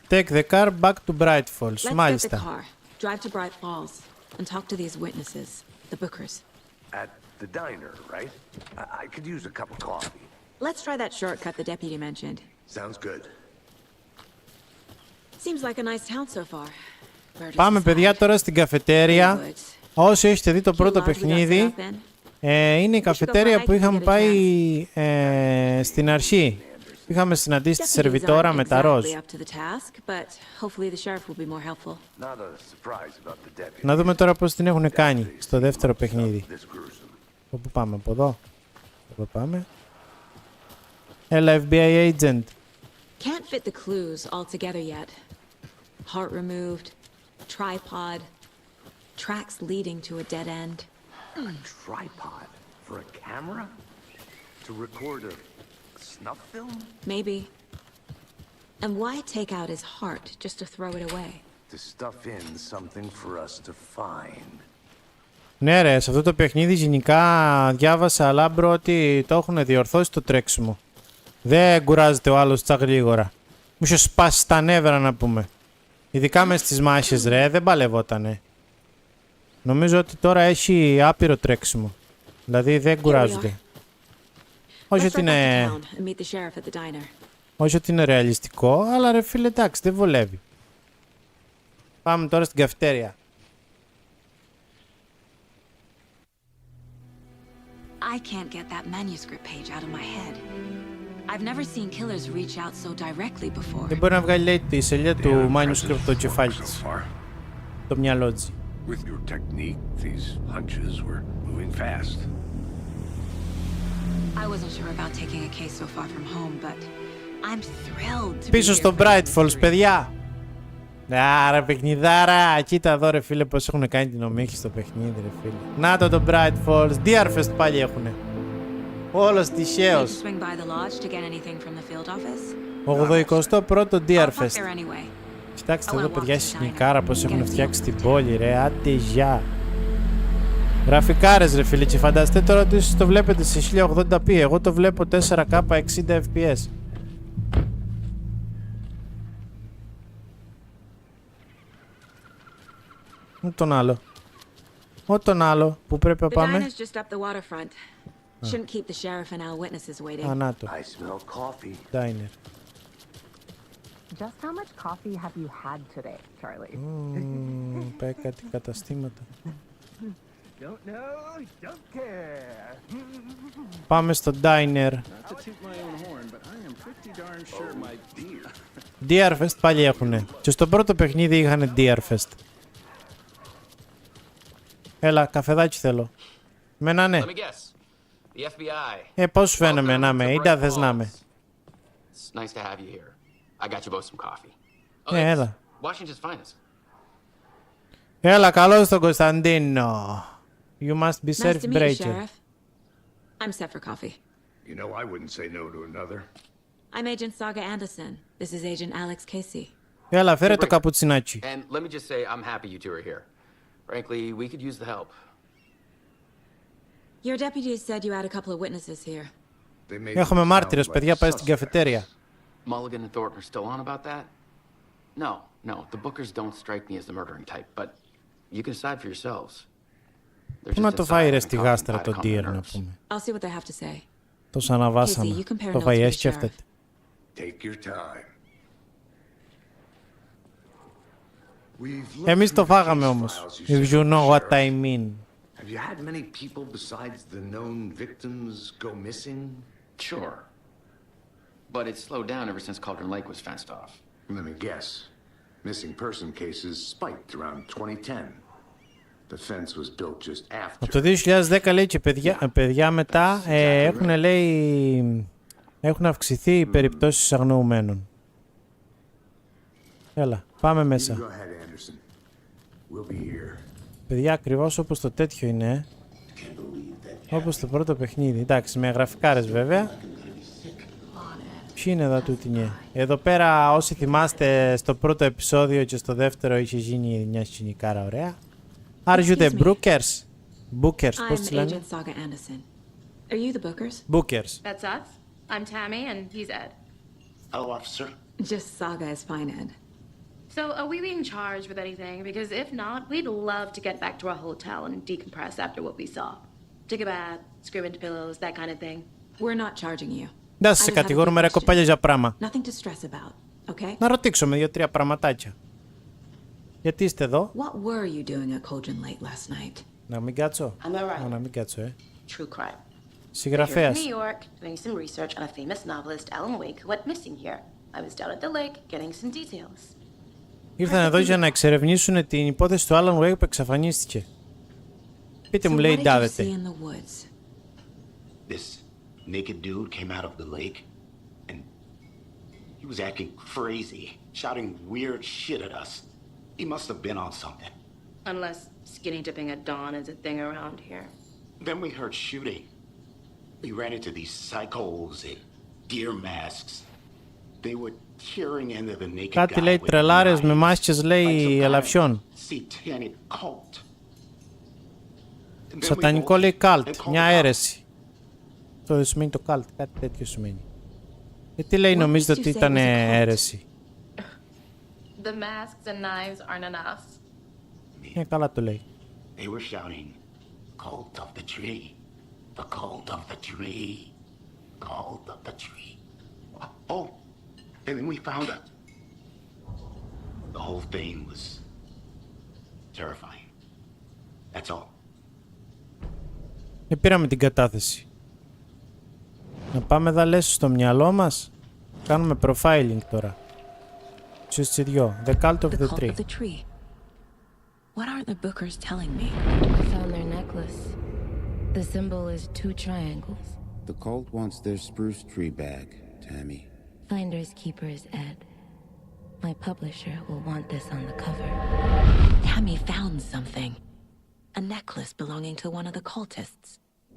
Take the car back to Bright Falls. Let's get the Μάλιστα. car, drive to Bright Falls, and talk to these witnesses, the Bookers. At the diner, right? I could use a cup of coffee. Let's try that shortcut the deputy mentioned. Sounds good. Seems like a nice town so far. Πάμε παιδιά τώρα στην καφετέρια. Όσοι έχετε δει το πρώτο παιχνίδι, είναι η καφετέρια που είχαμε πάει στην αρχή. Είχαμε συναντήσει τη σερβιτόρα με τα ροζ. Να δούμε τώρα πώς την έχουν κάνει στο δεύτερο παιχνίδι. Πού πάμε, από εδώ. Εδώ πάμε. Έλα, FBI agent. Can't fit the clues all together yet. Heart removed, tripod, tracks leading to a dead end. A tripod for a camera? To record a snuff film? Maybe. And why take out his heart just to throw it away? To stuff in something for us to find. Ναι ρε, σε αυτό το παιχνίδι γενικά διάβασα αλάμπρο ότι το έχουν διορθώσει το τρέξιμο. Δεν κουράζεται ο άλλος τσα γρήγορα. Μου είχε σπάσει τα νεύρα να πούμε. Ειδικά μες στις μάχες ρε, δεν παλευότανε. Νομίζω ότι τώρα έχει άπειρο τρέξιμο. Δηλαδή δεν κουράζονται. Όχι ότι είναι... Όχι ότι είναι ρεαλιστικό, αλλά ρε φίλε, εντάξει, δεν βολεύει. Πάμε τώρα στην καυτέρια. I can't get that manuscript page out of my head. I've never seen killers reach out so directly before. Δεν μπορεί να βγάλει, λέει, τη σελίδα του manuscript το κεφάλι της. Το μυαλό της. With your technique, these hunches were moving fast. I wasn't sure about taking a case so far from home, but I'm thrilled to be Πίσω στο Bright Falls, παιδιά. Άρα, παιχνιδάρα. Κοίτα εδώ, ρε φίλε, πως έχουν κάνει την ομίχη στο παιχνίδι, ρε φίλε. Να το Bright Falls. Deerfest πάλι έχουνε. Όλος τυχαίος. 81ο Deerfest. Κοιτάξτε εδώ, παιδιά, συχνικάρα πως έχουν φτιάξει την πόλη, ρε. Άντε, γεια. Γραφικάρες, ρε φίλε, και φανταστείτε τώρα ότι εσείς το βλέπετε σε 1080p. Εγώ το βλέπω 4K 60 fps. Τον άλλο. Τον άλλο που πρέπει να πάμε. Α, να το. Diner. Just how much coffee have you had today, Charlie? Πάει κάτι καταστήματα. Don't know, don't care. Πάμε στο Diner. Deerfest πάλι έχουνε. Και στο πρώτο παιχνίδι είχανε Deerfest. Έλα, καφεδάκι θέλω. Μένα ναι. Πώς σου φαίνομαι να είμαι, ή τα θες να είμαι. Έλα. Έλα, καλώς τον Κωνσταντίνο. You must be served breaker. I'm set for coffee. You know, I wouldn't say no to another. I'm Agent Saga Anderson. This is Agent Alex Casey. Έλα, φέρε το καπουτσινάκι. And let me just say I'm happy you two are here. Frankly, we could use the help. Your deputies said you had a couple of witnesses here. Έχουμε μάρτυρες, παιδιά, πάει στην καφετέρια. Mulligan and Thornton are still on about that? No. The Bookers don't strike me as the murdering type, but you can decide for yourselves. Πού να το φάει ρε στη γάστρα το Deer, να πούμε. I'll see what they have to say. Τόσο αναβάσαμε. Το φάει, σκέφτεται. Εμείς το φάγαμε όμως. If you know what I mean. Have you had many people besides the known victims go missing? Sure. But it's slowed down ever since Cauldron Lake was fenced off. Let me guess. Missing person cases spiked around 2010. The fence was built just after. Από το 2010 λέει και παιδιά μετά έχουν αυξηθεί οι περιπτώσεις αγνοουμένων. Έλα, πάμε μέσα. Παιδιά, ακριβώς όπως το τέτοιο είναι. Όπως το πρώτο παιχνίδι. Εντάξει, με γραφικάρες βέβαια. Ποιοι είναι εδώ τούτοι? Εδώ πέρα, όσοι θυμάστε, στο πρώτο επεισόδιο και στο δεύτερο είχε γίνει μια σκηνικάρα ωραία. Are you the Bookers? Bookers, πώς τις λένε? I'm Agent Saga Anderson. Are you the Bookers? Bookers. That's us. I'm Tammy and he's Ed. Hello, officer. Just Saga is fine, Ed. So are we being charged with anything? Because if not, we'd love to get back to our hotel and decompress after what we saw. Take a bath, scream into pillows, that kind of thing. We're not charging you. Δεν σε κατηγορούμε ρε κοπέλια για πράγμα. Nothing to stress about, okay? Να ρωτήσουμε 2-3 πραγματάκια. Γιατί είστε εδώ? What were you doing at Cauldron Lake last night? Να μην κάτσω. I'm Να μην κάτσω, True crime. Συγγραφέας. New York, doing some research on a famous novelist, Alan Wake, who went missing here. I was down at the lake getting some details. Ήρθαν εδώ για να εξερευνήσουν την υπόθεση του Alan Wake που εξαφανίστηκε. Πείτε μου, λέει, ντάδετε. This naked dude came out of the lake, and he was acting crazy, shouting weird shit at us. He must have been on something. Unless skinny dipping at dawn is a thing around here. Then we heard shooting. We ran into these psychos in deer masks. They were tearing into the naked Κάτι guy λέει with τρελάρες με knives, μάσκες, λέει, like some kind of ελαφιών. satanic cult. And then we Σατανικό, both- λέει, they cult. called Μια the cops. αίρεση. Αυτό δεν σημαίνει το cult, κάτι τέτοιο σημαίνει. Τι λέει, νομίζετε ότι ήταν αίρεση? The masks and knives aren't enough. Καλά το λέει. They were shouting, "Cult of the tree, the cult of the tree, cult of the tree." Oh, And then we found her. The whole thing was terrifying. That's all. Πήραμε την κατάθεση. Να πάμε δαλές στο μυαλό μας. Κάνουμε profiling τώρα. Στις δυο. The Cult of the Tree. What are the bookers telling me? I found their necklace. The symbol is 2 triangles. The cult wants their spruce tree bag, Tammy. Finders keepers Ed. My publisher will want this on the cover. Tammy found something. A necklace belonging to one of the cultists.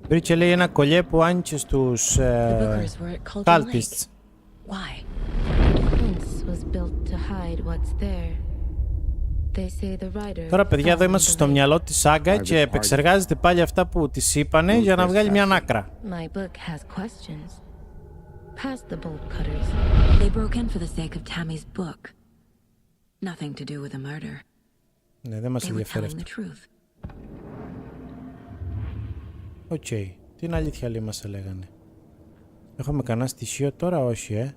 Βρήκε λέει ένα κολλιέ που άνοιξε στους cultists. Why? The fence was built to hide what's there. They say the writer. Τώρα παιδιά εδώ είμαστε στο μυαλό της Saga και επεξεργάζεται πάλι αυτά που της είπανε για να βγάλει μια άκρα. My book has questions. Past the bolt cutters. They broke in for the sake of Tammy's book. Nothing to do with the murder. Ναι, δεν μας ενδιαφέρει αυτό. Οκ. Την αλήθεια λέει μας έλεγανε. Έχουμε κανένα στοιχείο τώρα, όχι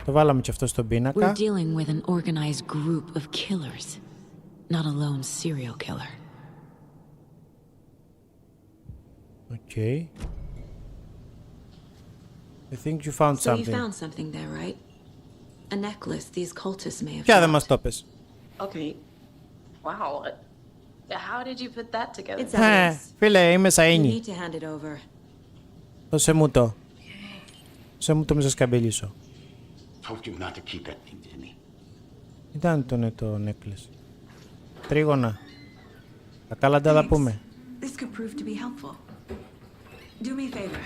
Το βάλαμε και αυτό στον πίνακα. We're dealing with an organized group of killers, not a lone serial killer. Okay. I think you found something. So you found something there, right? A necklace these cultists may have. Ποια δεν μας το πες? Okay. Wow. How did you put that together? It's evidence. Φίλε, είμαι You σαΐνι. need to hand it over. Δώσε μου το. Δώσε μου το μη σας καμπυλίσω. Told you not to keep that thing, didn't he? Ήταν το necklace. Τρίγωνα. Τα καλά τα πούμε. This could prove to be helpful. Do me a favor.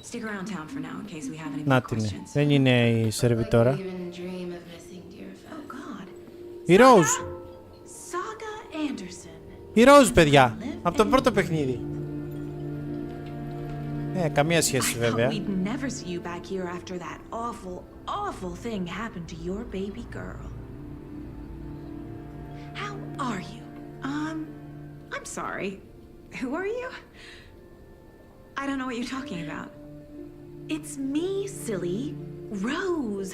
Stick around town for now in case we have any more Να την είναι. questions. Δεν είναι η σερβιτόρα. Even dream of missing dear Oh God. Η Rose. Saga Anderson. Η Rose, παιδιά. Από το πρώτο παιχνίδι. Καμία σχέση βέβαια. We'd never see you back here after that awful thing happened to your baby girl. How are you? I'm sorry. Who are you? I don't know what you're talking about. It's me, silly. Rose.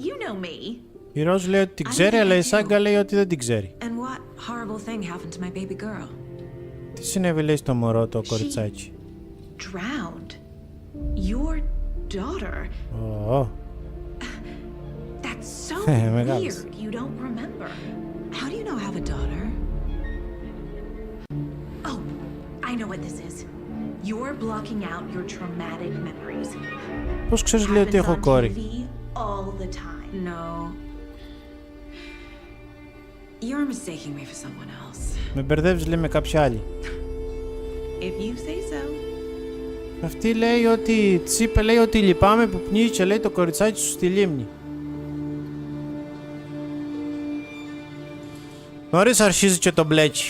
You know me. Η Rose λέει ότι την ξέρει, αλλά η Saga λέει ότι δεν την ξέρει. And what horrible thing happened to my baby girl? Τι συνέβη λέει στο μωρό το κοριτσάκι? Drowned. Your daughter. Oh. That's so weird. You don't remember. How do you know I have a daughter? Oh, I know what this is. You're blocking out your traumatic memories. Πώς ξέρεις λέει ότι έχω κόρη? All the time. No. You're mistaking me for someone else. Με μπερδεύεις λέει με κάποια άλλη. If you say so. Αυτή λέει ότι της είπε λέει ότι λυπάμαι που πνίγηκε λέει το κοριτσάκι σου στη λίμνη. Νωρίς αρχίζει και το μπλέκι.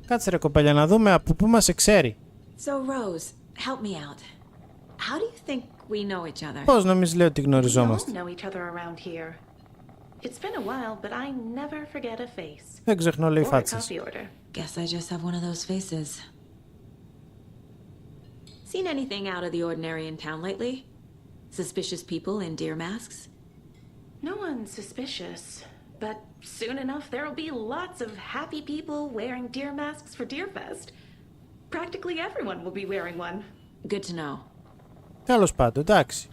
Κάτσε ρε κοπέλια να δούμε από πού μας εξέρει. So Rose, help me out. How do you think we know each other? Πώς νομίζεις λέει ότι γνωριζόμαστε? We all know each other around here. It's been a while, but I never forget a face. Δεν ξεχνώ λέει φάτσες. Guess I just have one of those faces. Seen anything out of the ordinary in town lately? Suspicious people in deer masks? No one's suspicious, but soon enough there'll be lots of happy people wearing deer masks for Deerfest. Practically everyone will be wearing one. Good to know. Τέλος πάντων, εντάξει.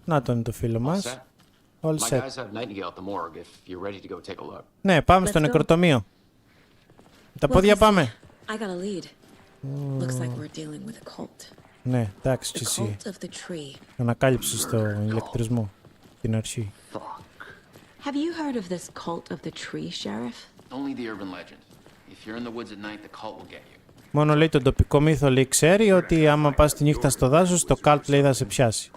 Να τον είναι το φίλο μας. All set. Ναι, πάμε στο νεκροτομείο. Τα πόδια πάμε. I got a lead. Looks like we're dealing with a cult. Ναι, εντάξει και εσύ. Ανακάλυψες το ηλεκτρισμό την αρχή. Have you heard of this cult of the tree, Sheriff? Only the urban legend. If you're in the woods at night, the cult will get you. Μόνο λέει τον τοπικό μύθο λέει ξέρει ότι άμα πας τη νύχτα στο δάσος το cult λέει θα σε πιάσει.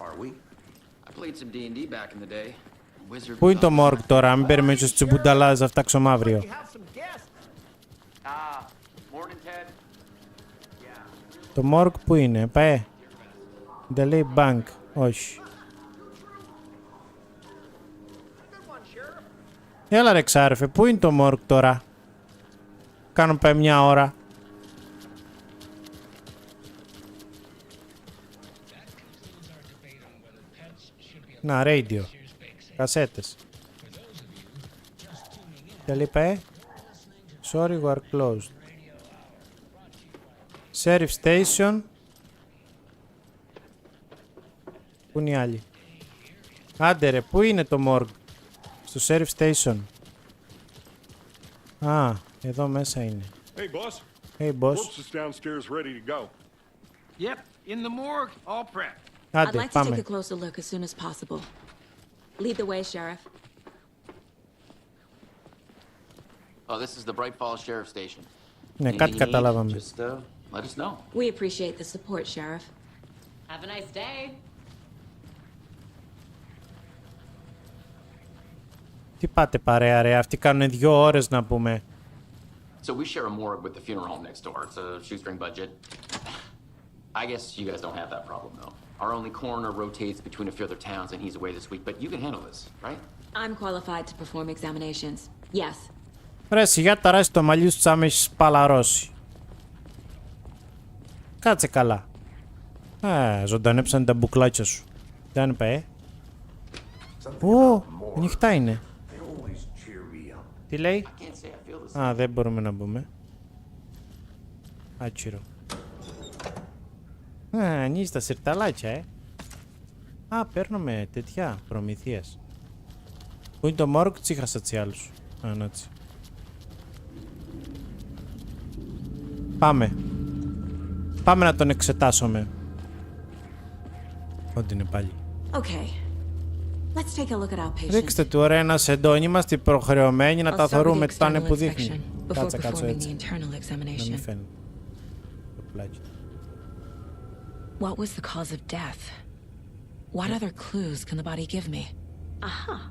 Πού είναι το μόργκ τώρα, μην περιμένεις στους τσιμπουνταλάδες να φτάξω αύριο. Το μόρκ που είναι, πάει. Δεν λέει bank, όχι. Έλα ρε ξάρεφε, πού είναι το μόρκ τώρα? Κάνω πάει μια ώρα. Να, radio. Κασέτες. Και λέει πάει. Sorry, we are closed. Sheriff station. Πού είναι οι άλλοι? Άντε ρε, πού είναι το morgue? Στο sheriff station. Α, εδώ μέσα είναι. Hey, boss. Hey, boss. Corpse is downstairs ready to go. Yep, in the morgue, all prepped. I'd Άντε, like to take πάμε. a closer look as soon as possible. Lead the way, Sheriff. Oh, this is the Bright Falls Sheriff Station. Ναι, Anything κάτι you need, καταλάβαμε. just let us know. We appreciate the support, Sheriff. Have a nice day. Τι πάτε παρέα ρε, αυτοί κάνουν 2 ώρες να πούμε. So we share a morgue with the funeral home next door. It's a shoestring budget. I guess you guys don't have that problem, though. Our only coroner rotates between a few other towns, and he's away this week. But you can handle this, right? I'm qualified to perform examinations. Yes. Ρε σιγά ταράσει το μαλλί σου, τσάμε έχεις σπαλαρώσει. Κάτσε καλά. Ζωντανέψανε τα μπουκλάκια σου. Δεν είπε, Ω, νυχτά είναι. Τι λέει? Α, δεν μπορούμε να μπούμε. Άτσιρο. Ανοίγει τα σιρταλάκια, Α, παίρνουμε τέτοια προμηθείας. Πού είναι το μόρκ, τσίχασα τσι άλλους. Ανάτσι. Πάμε. Πάμε να τον εξετάσουμε. Ό,τι είναι πάλι. Okay. Let's take a look at our patient. Ρίξτε του ωραία ένα σεντόνι, είμαστε υποχρεωμένοι να τα θωρούμε το τάνε που δείχνει. Κάτσε, κάτσε έτσι. Να μην φαίνεται. Το πλάκι. What was the cause of death? What other clues can the body give me? Aha.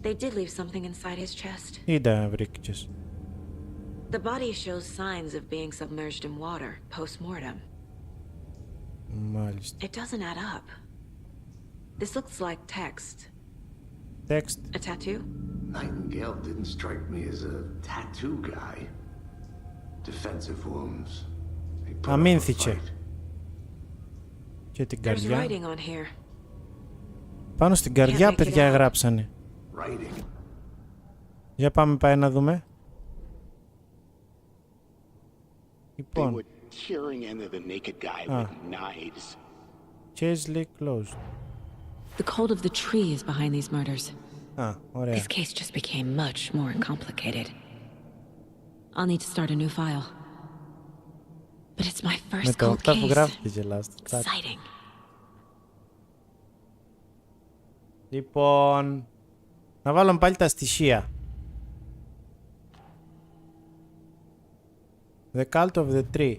They did leave something inside his chest. Είδα βρήκες. The body shows signs of being submerged in water post-mortem. Μάλιστα. It doesn't add up. This looks like text. Text. A tattoo? Nightingale didn't strike me as a tattoo guy. Defensive wounds. Αμήνθηκε. Και την There's καρδιά. writing on here. Πάνω στην καρδιά, παιδιά, γράψανε. Για πάμε πάει να δούμε. Λοιπόν. Chase Lake closed. The cult of the tree is behind these murders. Α, ωραία. This case just became much more complicated. I'll need to start a new file. But it's my first cold case. Exciting. Λοιπόν, να βάλουμε πάλι τα στοιχεία. The cult of the tree.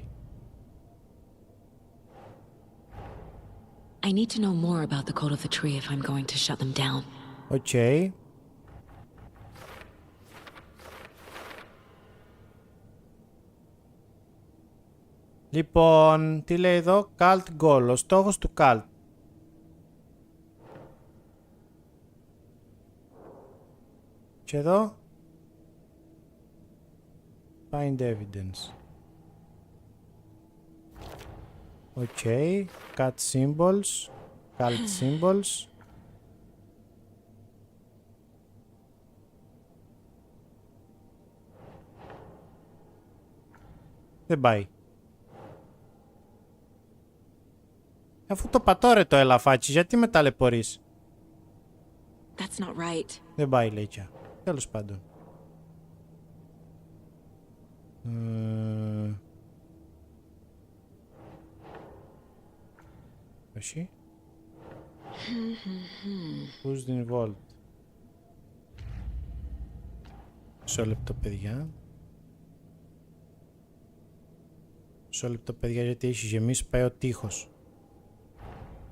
I need to know more about the cult of the tree if I'm going to shut them down. Okay. Λοιπόν, τι λέει εδώ? Cult goal, ο στόχος του cult. Και εδώ find evidence. Okay, cut symbols, cult symbols. Δεν πάει. Αφού το πατώ ρε το ελαφάτσι, γιατί με ταλαιπωρείς? That's not right. Δεν πάει λέει πια. Τέλος πάντων. Όχι. Who's involved? Μισό λεπτό παιδιά. Μισό λεπτό παιδιά γιατί έχει γεμίσει, πάει ο τείχος.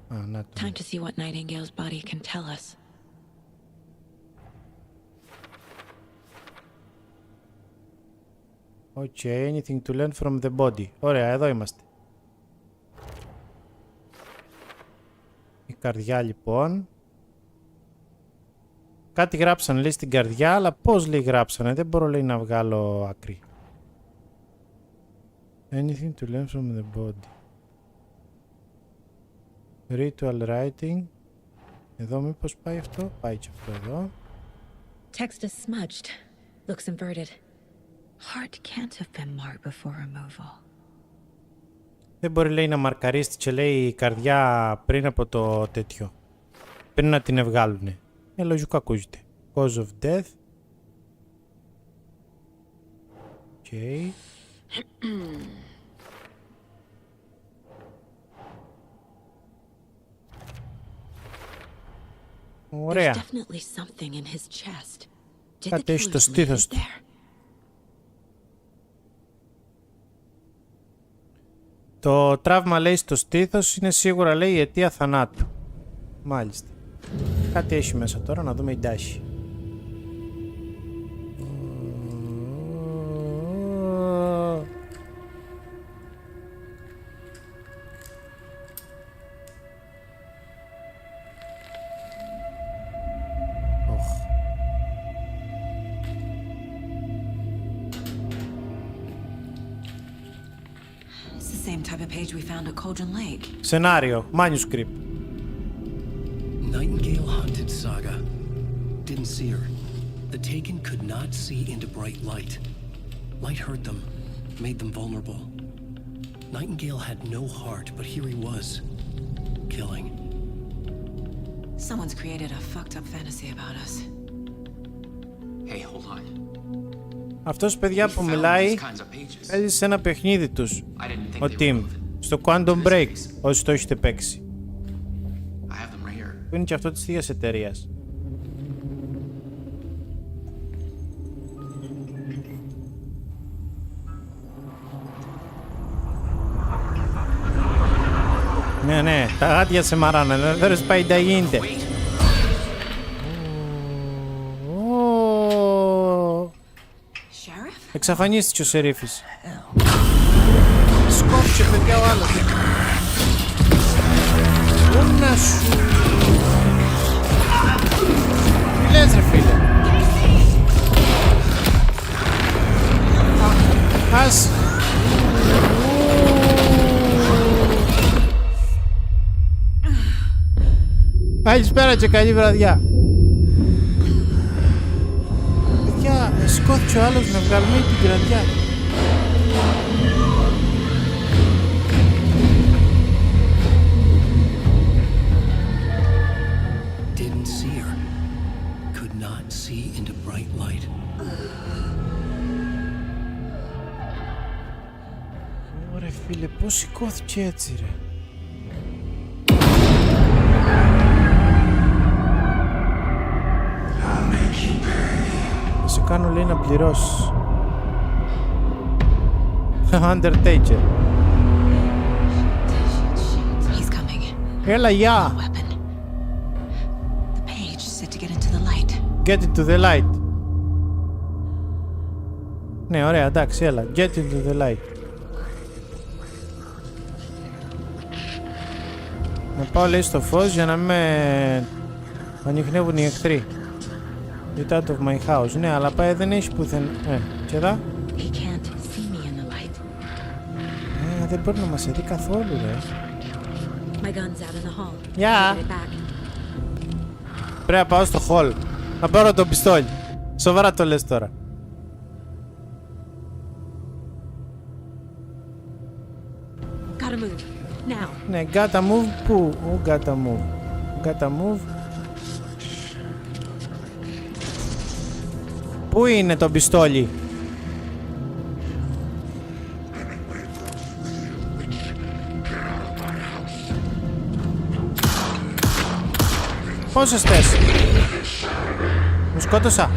Α, να το. Time to see what Nightingale's body can tell us. Okay, anything to learn from the body. Ωραία, εδώ είμαστε. καρδιά λοιπόν. Κάτι γράψανε λέει στην καρδιά, αλλά πώς λέει γράψανε, δεν μπορώ λέει να βγάλω άκρη. Anything to learn from the body. Ritual writing. Εδώ μήπως πάει αυτό, πάει και αυτό εδώ. Text is smudged. Looks inverted. Heart can't have been marked before removal. Δεν μπορεί λέει να μαρκαρίστηκε λέει η καρδιά πριν από το τέτοιο. Πριν να την βγάλουνε. Λογικό ακούγεται. Cause of death. Okay. Ωραία. Κάτι έχει στο στήθος του. Το τραύμα λέει στο στήθος είναι σίγουρα λέει η αιτία θανάτου. Μάλιστα. Κάτι έχει μέσα τώρα, να δούμε η τάση. Σενάριο, manuscript. Nightingale hunted Saga. Didn't see her. The Taken could not see into bright light. Light hurt them, made them vulnerable. Nightingale had no heart, but here he was, killing. Someone's created a fucked up fantasy about us. Hey, hold on. Αυτός παιδιά που μιλάει παίζει σε ένα παιχνίδι τους, ο Tim, στο Quantum Break, όσοι το έχετε παίξει. Που είναι και αυτό της ίδιας εταιρείας. Ναι, τα γάτια σε μαράνε, δεν θέλεις πάει τα γίνεται. Εξαφανίστηκε ο Σερίφης. Σκόψε παιδιά ο άλλος. Ούνα σου. Τι λες ρε φίλε. Ας. Καλησπέρα και καλή βραδιά. Παιδιά, σκόθηκε ο άλλος να βγάλουμε την κρατιά. Didn't see her. Could not see into bright light. Ωραία φίλε, πώς σηκώθηκε έτσι ρε. Θα σε κάνω λέει να πληρώσεις. Undertaker. Έλα, γεια! Get into the light. Ναι, ωραία, εντάξει, έλα. Get into the light. Να πάω λέει στο φως για να μην με ανοιχνεύουν οι εχθροί. Get out of my house. Ναι, αλλά πάει δεν έχει πουθεν... και εδώ. Δεν μπορεί να μας δει καθόλου, ρε. Γεια! Πρέπει να πάω στο hall. Να πάρω το πιστόλι. Σοβαρά το λες τώρα. Ναι, gotta move πού? Gotta move. Gotta move. Πού είναι το πιστόλι? Πόσες θες? Μου σκότωσα.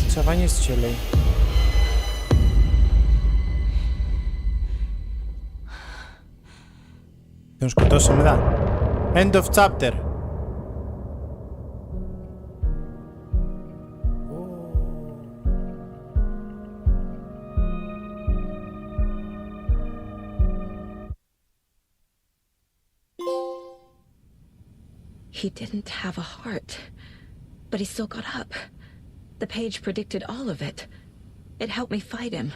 Εξαφανίστηκε λέει. Τον σκοτώσα μετά. End of chapter. He didn't have a heart, but he still got up. The page predicted all of it. It helped me fight him.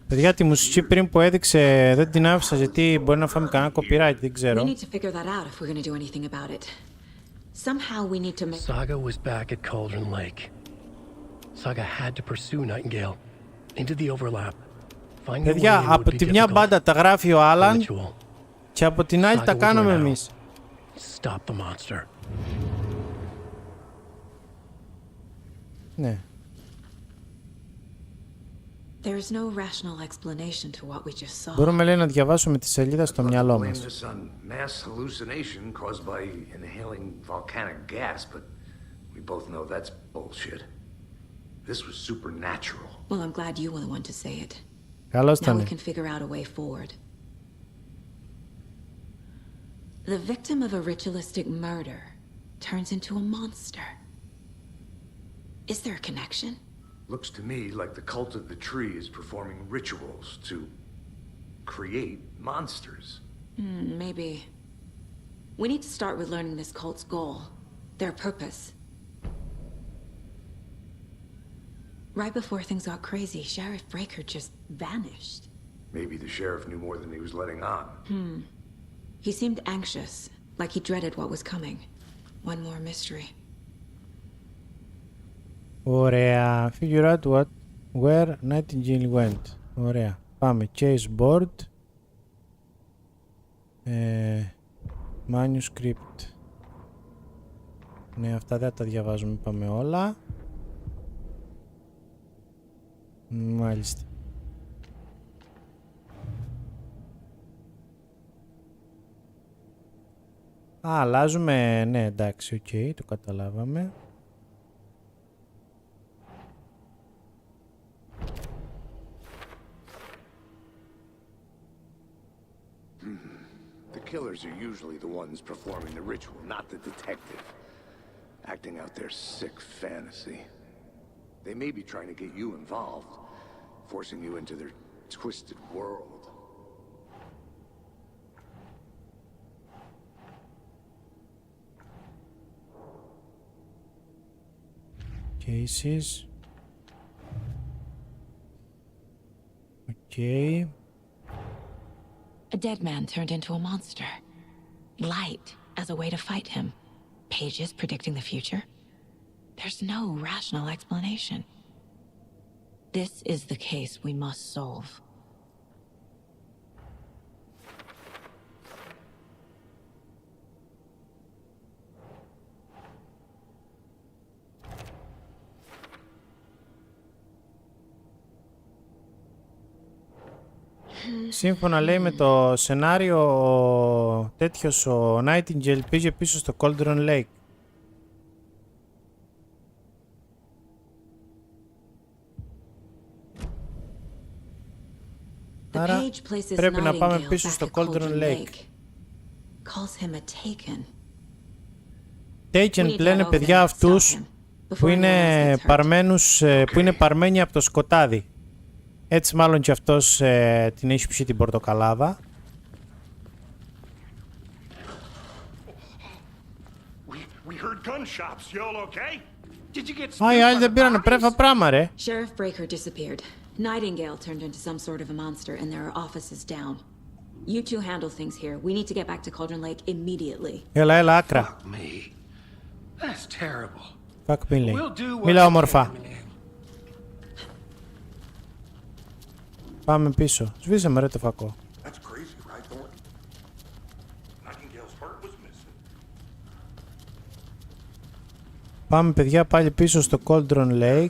Παιδιά, τη μουσική πριν που έδειξε δεν την άφησα γιατί μπορεί να φάμε κανένα copyright, δεν ξέρω. We need to figure that out if we're going to do anything about it. Somehow we need to make... Saga was back at Cauldron Lake. Saga had to pursue Nightingale into the overlap. Παιδιά, από τη μια μπάντα τα γράφει ο Άλαν και από την άλλη τα κάνουμε εμείς. Stop the monster. Ναι. There's no rational explanation to what we just saw. Μπορούμε, λέει, να διαβάσουμε τη σελίδα στο μυαλό μας. Mass hallucination caused by inhaling volcanic gas, but we both know that's bullshit. This was supernatural. Well, I'm glad you were the one to say it. Καλώς Now we ήταν. can figure out a way forward. The victim of a ritualistic murder turns into a monster. Is there a connection? Looks to me like the cult of the tree is performing rituals to create monsters. Maybe. We need to start with learning this cult's goal, their purpose. Right before things got crazy, Sheriff Breaker just vanished. Maybe the sheriff knew more than he was letting on. He seemed anxious, like he dreaded what was coming. One more mystery. Ωραία. Figure out where Nightingale went. Ωραία. Πάμε. Chase board. Manuscript. Ναι, αυτά δεν τα διαβάζουμε. Πάμε όλα. Μάλιστα. Α, αλλάζουμε. Ναι, εντάξει, οκ, το καταλάβαμε. The killers are usually the ones performing the ritual, not the detective. Acting out their sick fantasy. They may be trying to get you involved, forcing you into their twisted world. Cases. Okay. A dead man turned into a monster. Light as a way to fight him. Pages predicting the future. There's no rational explanation. This is the case we must solve. Σύμφωνα, λέει, με το σενάριο, τέτοιος ο Nightingale πήγε πίσω στο Cauldron Lake. Άρα πρέπει να πάμε πίσω στο Cauldron Lake. Taken πλένε, παιδιά, αυτούς που είναι παρμένοι από το σκοτάδι. Έτσι μάλλον και αυτός την έχει πιει την πορτοκαλάδα. Α, οι άλλοι δεν πήρανε πρέφα πράμα, ρε. Sheriff Breaker disappeared. Nightingale turned into some sort of a monster and there are offices down. You two handle things here. We need to get back to Cauldron Lake immediately. Έλα, άκρα. That's terrible. Fuck me, λέει. Μίλα όμορφα. Πάμε πίσω. Σβήσε με, ρε, το φακό. Πάμε, παιδιά, πάλι πίσω στο Cauldron Lake.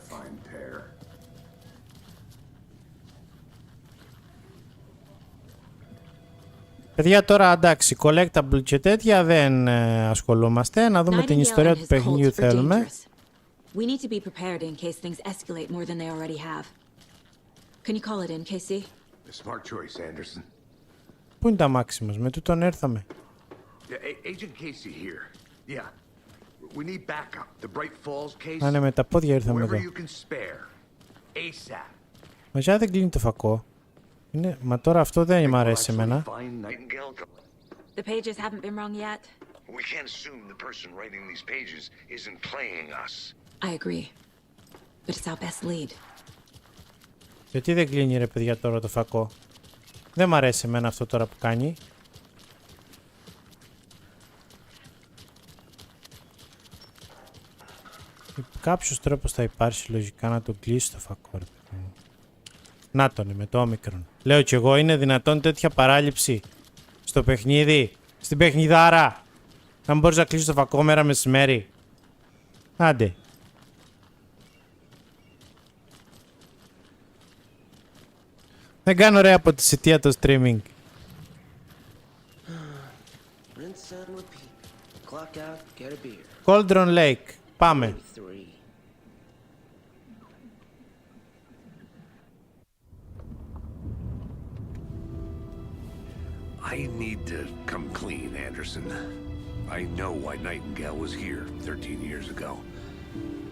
Παιδιά, τώρα εντάξει, collectible και τέτοια δεν ασχολούμαστε. Να δούμε την ιστορία του παιχνιδιού θέλουμε. We need to be prepared in case things escalate more than they already have. Can you call it in, Casey? A smart choice, Anderson. Πού είναι τα μάξιμος, με τούτον έρθαμε. Yeah, Agent Casey here. Yeah. We need backup. The Bright Falls case. Α, ναι, με τα πόδια ήρθαμε εδώ. You can spare. ASAP. Μαζιά δεν κλείνει το φακό. Είναι... Μα τώρα αυτό δεν μ' αρέσει εμένα. The pages haven't been wrong yet? We can't assume the person writing these pages isn't playing us. I agree. But it's our best lead. Γιατί δεν κλείνει ρε παιδιά τώρα το φακό? Δεν μ' αρέσει εμένα αυτό τώρα που κάνει. Κάποιος τρόπος θα υπάρξει λογικά να το κλείσει το φακό ρε παιδί μου. Να τον με το όμικρον. Λέω κι εγώ, είναι δυνατόν τέτοια παράληψη στο παιχνίδι, στην παιχνιδάρα, να μπορείς να κλείσεις το φακό μέρα μεσημέρι? Άντε. Δεν κάνω ωραία από τη σιτία το streaming. Cauldron Lake. Πάμε. I need to come clean, Anderson. I know why Nightingale was here 13 years ago.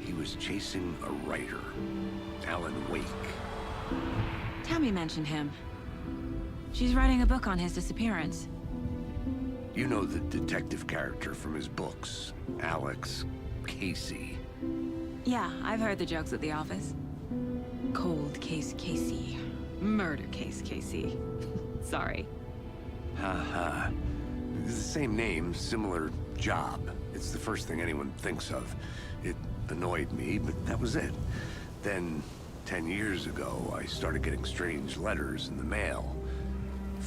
He was chasing a writer, Alan Wake. Tammy mentioned him. She's writing a book on his disappearance. You know the detective character from his books, Alex Casey. Yeah, I've heard the jokes at the office. Cold case Casey. Murder case Casey. Sorry. Ha. It's the same name, similar job. It's the first thing anyone thinks of. It annoyed me, but that was it. Then, 10 years ago, I started getting strange letters in the mail.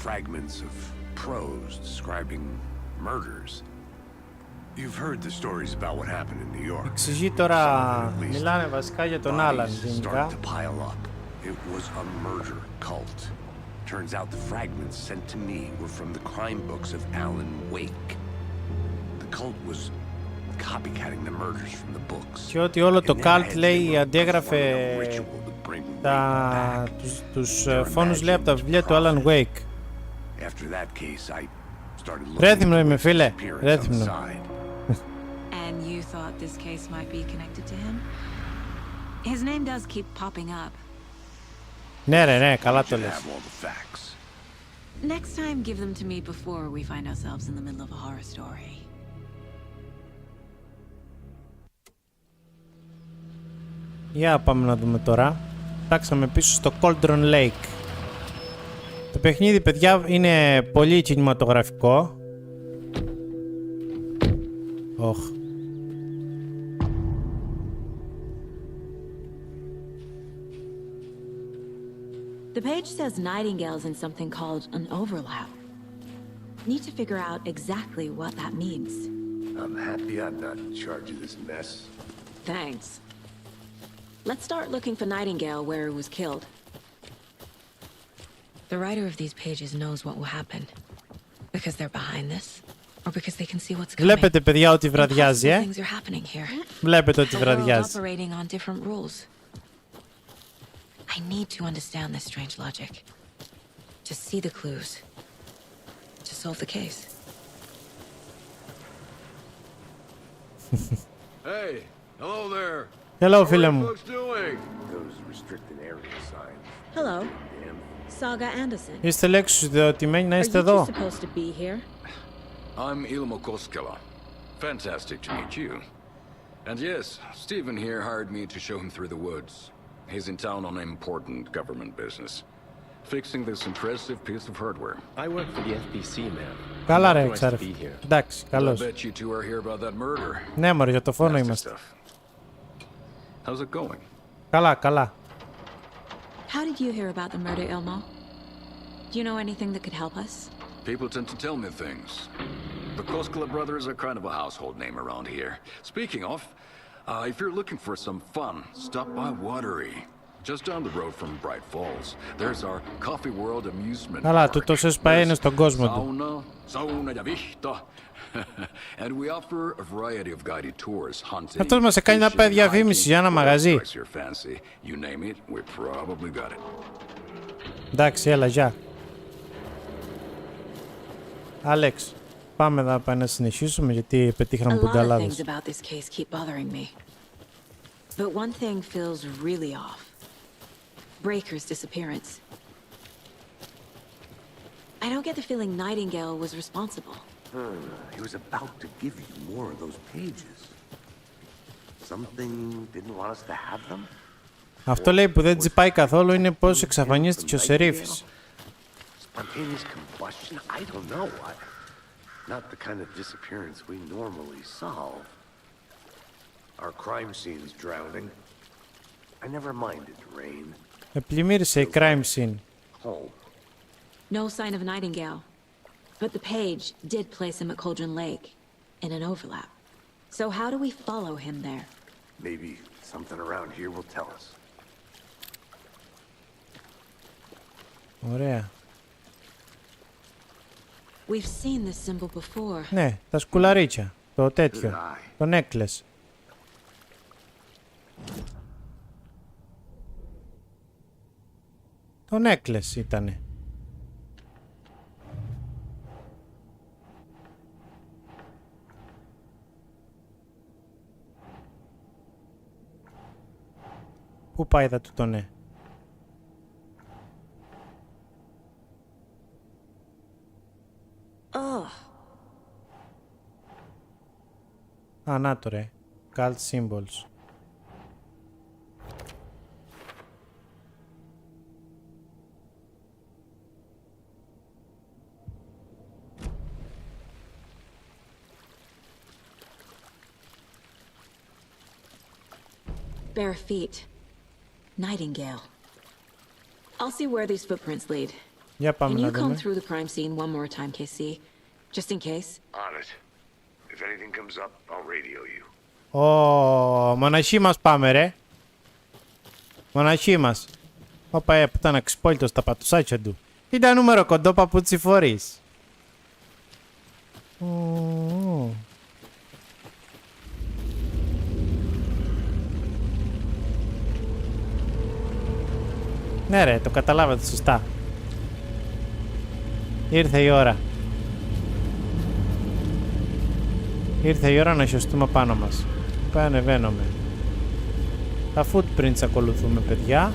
Fragments of prose describing murders. You've heard the stories about what happened in New York. Εξηγεί τώρα, μιλάνε βασικά για τον Άλαν γενικά. It was a murder cult. Turns out the fragments sent to me were from the crime books of Alan Wake. The cult was copycatting the murders from the books. Και ότι όλο το cult λέει αντέγραφε τους φόνους λέει από τα βιβλία του Alan Wake. Ρέθυμνο είμαι φίλε, ρέθυμνο. And you thought this case might be connected to him? His name does keep popping up. Ναι ρε, ναι, καλά το λες. Next time, give them to me before we find ourselves in the middle of a horror story. Για πάμε να δούμε τώρα. Φτάξαμε πίσω στο Cauldron Lake. Το παιχνίδι, παιδιά, είναι πολύ κινηματογραφικό. The page says Nightingale's in something called an overlap. Need to figure out exactly what that means. I'm happy I'm not in charge of this mess. Thanks. Let's start looking for Nightingale where he was killed. The writer of these pages knows what will happen. Because they're behind this, or because they can see what's coming. Βλέπετε, παιδιά, ότι βραδιάζει, Things are happening here. Βλέπετε ότι βραδιάζει. Operating on different rules. I need to understand this strange logic. To see the clues. To solve the case. Hey, hello there. Hello, φίλε μου. Hello. Saga Anderson. Είστε εξουσιοδοτημένοι να είστε εδώ. Supposed to be here? I'm Ilmo Koskela. Fantastic to meet you. And yes, Stephen here hired me to show him through the woods. He's in town on important government business. Fixing this impressive piece of hardware. I work for the FBC, man. Καλά ρε, εξάρεφ. Εντάξει, καλώς. I bet you two are here about that murder. Ναι, μωρέ, για το φόνο είμαστε. How's it going? Καλά, καλά. How did you hear about the murder, Ilmo? Do you know anything that could help us? People tend to tell me things. The Koskela brothers are kind of a household name around here. Speaking of, if you're looking for some fun, stop by Watery. Just down the road from Bright Falls. There's our Coffee World amusement Καλά, του τόσες πάει είναι στον κόσμο του. Sauna ja vihta. And we offer a variety of guided tours, hunting. Αυτός μας έκανε να πάει διαφήμιση για ένα μαγαζί. You name it, we probably got it. Εντάξει, έλα, γεια. Άλεξ, πάμε να συνεχίσουμε γιατί πετύχαμε πουνταλάδες. But one thing feels really off. Breaker's disappearance. I don't get the feeling Nightingale was responsible. He was about to give you more of those pages. Something didn't want us to have them? Αυτό λέει που δεν τσιπάει καθόλου είναι πως εξαφανίστηκε ο Σερίφης. Spontaneous combustion? I don't know. Not the kind of disappearance we normally solve. Our crime scene's drowning. I never minded rain. Επλημμύρισε η crime scene. Home. No sign of Nightingale. But the page did place him at Cauldron Lake, in an overlap. So how do we follow him there? Maybe something around here will tell us. Ωραία. We've seen this symbol before. Ναι, τα σκουλαρίτσια. Το τέτοιο. Το necklace. Το necklace ήτανε. Πού πάει δα του το ναι. Α, να το ρε. Cult symbols. Bare feet. Nightingale. I'll see where these footprints lead. Για πάμε Can να you comb δούμε. through the crime scene one more time, KC? Just in case? On it. If anything comes up, I'll radio you. Ω, μοναχή μας πάμε ρε. Μοναχή μας. Όπα, που ήταν αξιπόλυτος τα πατουσάκια του. Ήταν νούμερο κοντό παπούτσι φορείς. Ναι ρε, το καταλάβατε σωστά. Ήρθε η ώρα. Ήρθε η ώρα να χιωστούμε πάνω μας. Πάει ανεβαίνουμε. Τα footprints ακολουθούμε, παιδιά.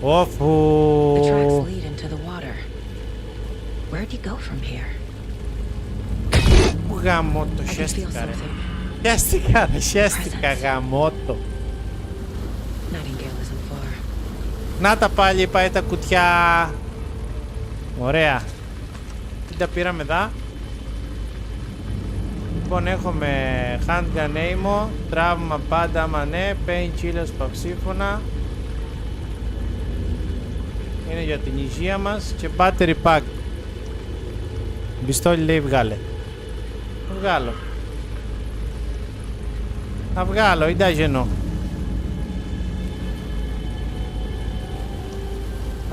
Όφου. The tracks lead into the water. Where'd you go from here? Γαμώτο, χέστηκα ρε. Χέστηκα ρε, χέστηκα, γαμώτο. Nightingale isn't far. Να τα πάλι, πάει τα κουτιά. Ωραία. Τι τα πήραμε εδώ. Λοιπόν, έχουμε handgun ammo, τραύμα πάντα άμα ναι, painkillers παυσίφωνα. Είναι για την υγεία μας και battery pack. Πιστόλι λέει βγάλε. Βγάλω. Να βγάλω, ή γεννώ.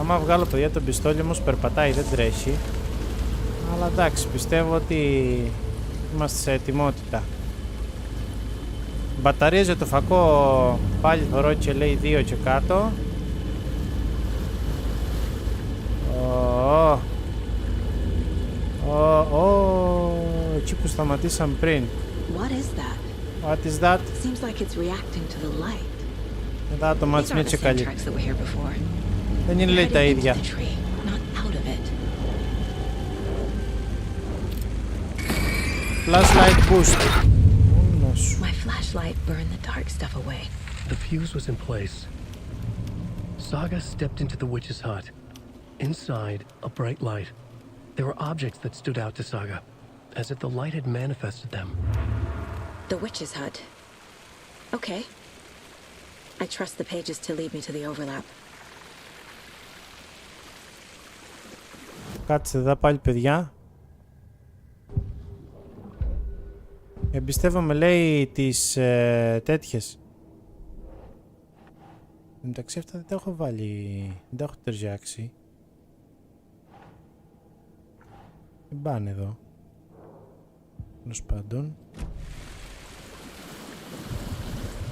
Άμα βγάλω, παιδιά, το πιστόλι όμως περπατάει, δεν τρέχει. Αλλά εντάξει, πιστεύω ότι είμαστε σε ετοιμότητα. Μπαταρίες για το φακό πάλι θωρώ και λέει 2 και κάτω. Εκεί που σταματήσαμε πριν. What is that? What is that? Seems like it's reacting to the light. Εδώ το μάτς είναι και καλή. Tracks that were here before. Δεν είναι λέει τα ίδια. Flashlight boost. My flashlight burned the dark stuff away. The fuse was in place. Saga stepped into the witch's hut. Inside, a bright light. There were objects that stood out to Saga, as if the light had manifested them. The witch's hut. Okay. I trust the pages to lead me to the overlap. Κάτσε εδώ πάλι, παιδιά. Εμπιστεύομαι, λέει, τις τέτοιες. Εντάξει, αυτά δεν τα έχω βάλει, δεν τα έχω ταιριάξει. Δεν πάνε εδώ. Τέλος πάντων.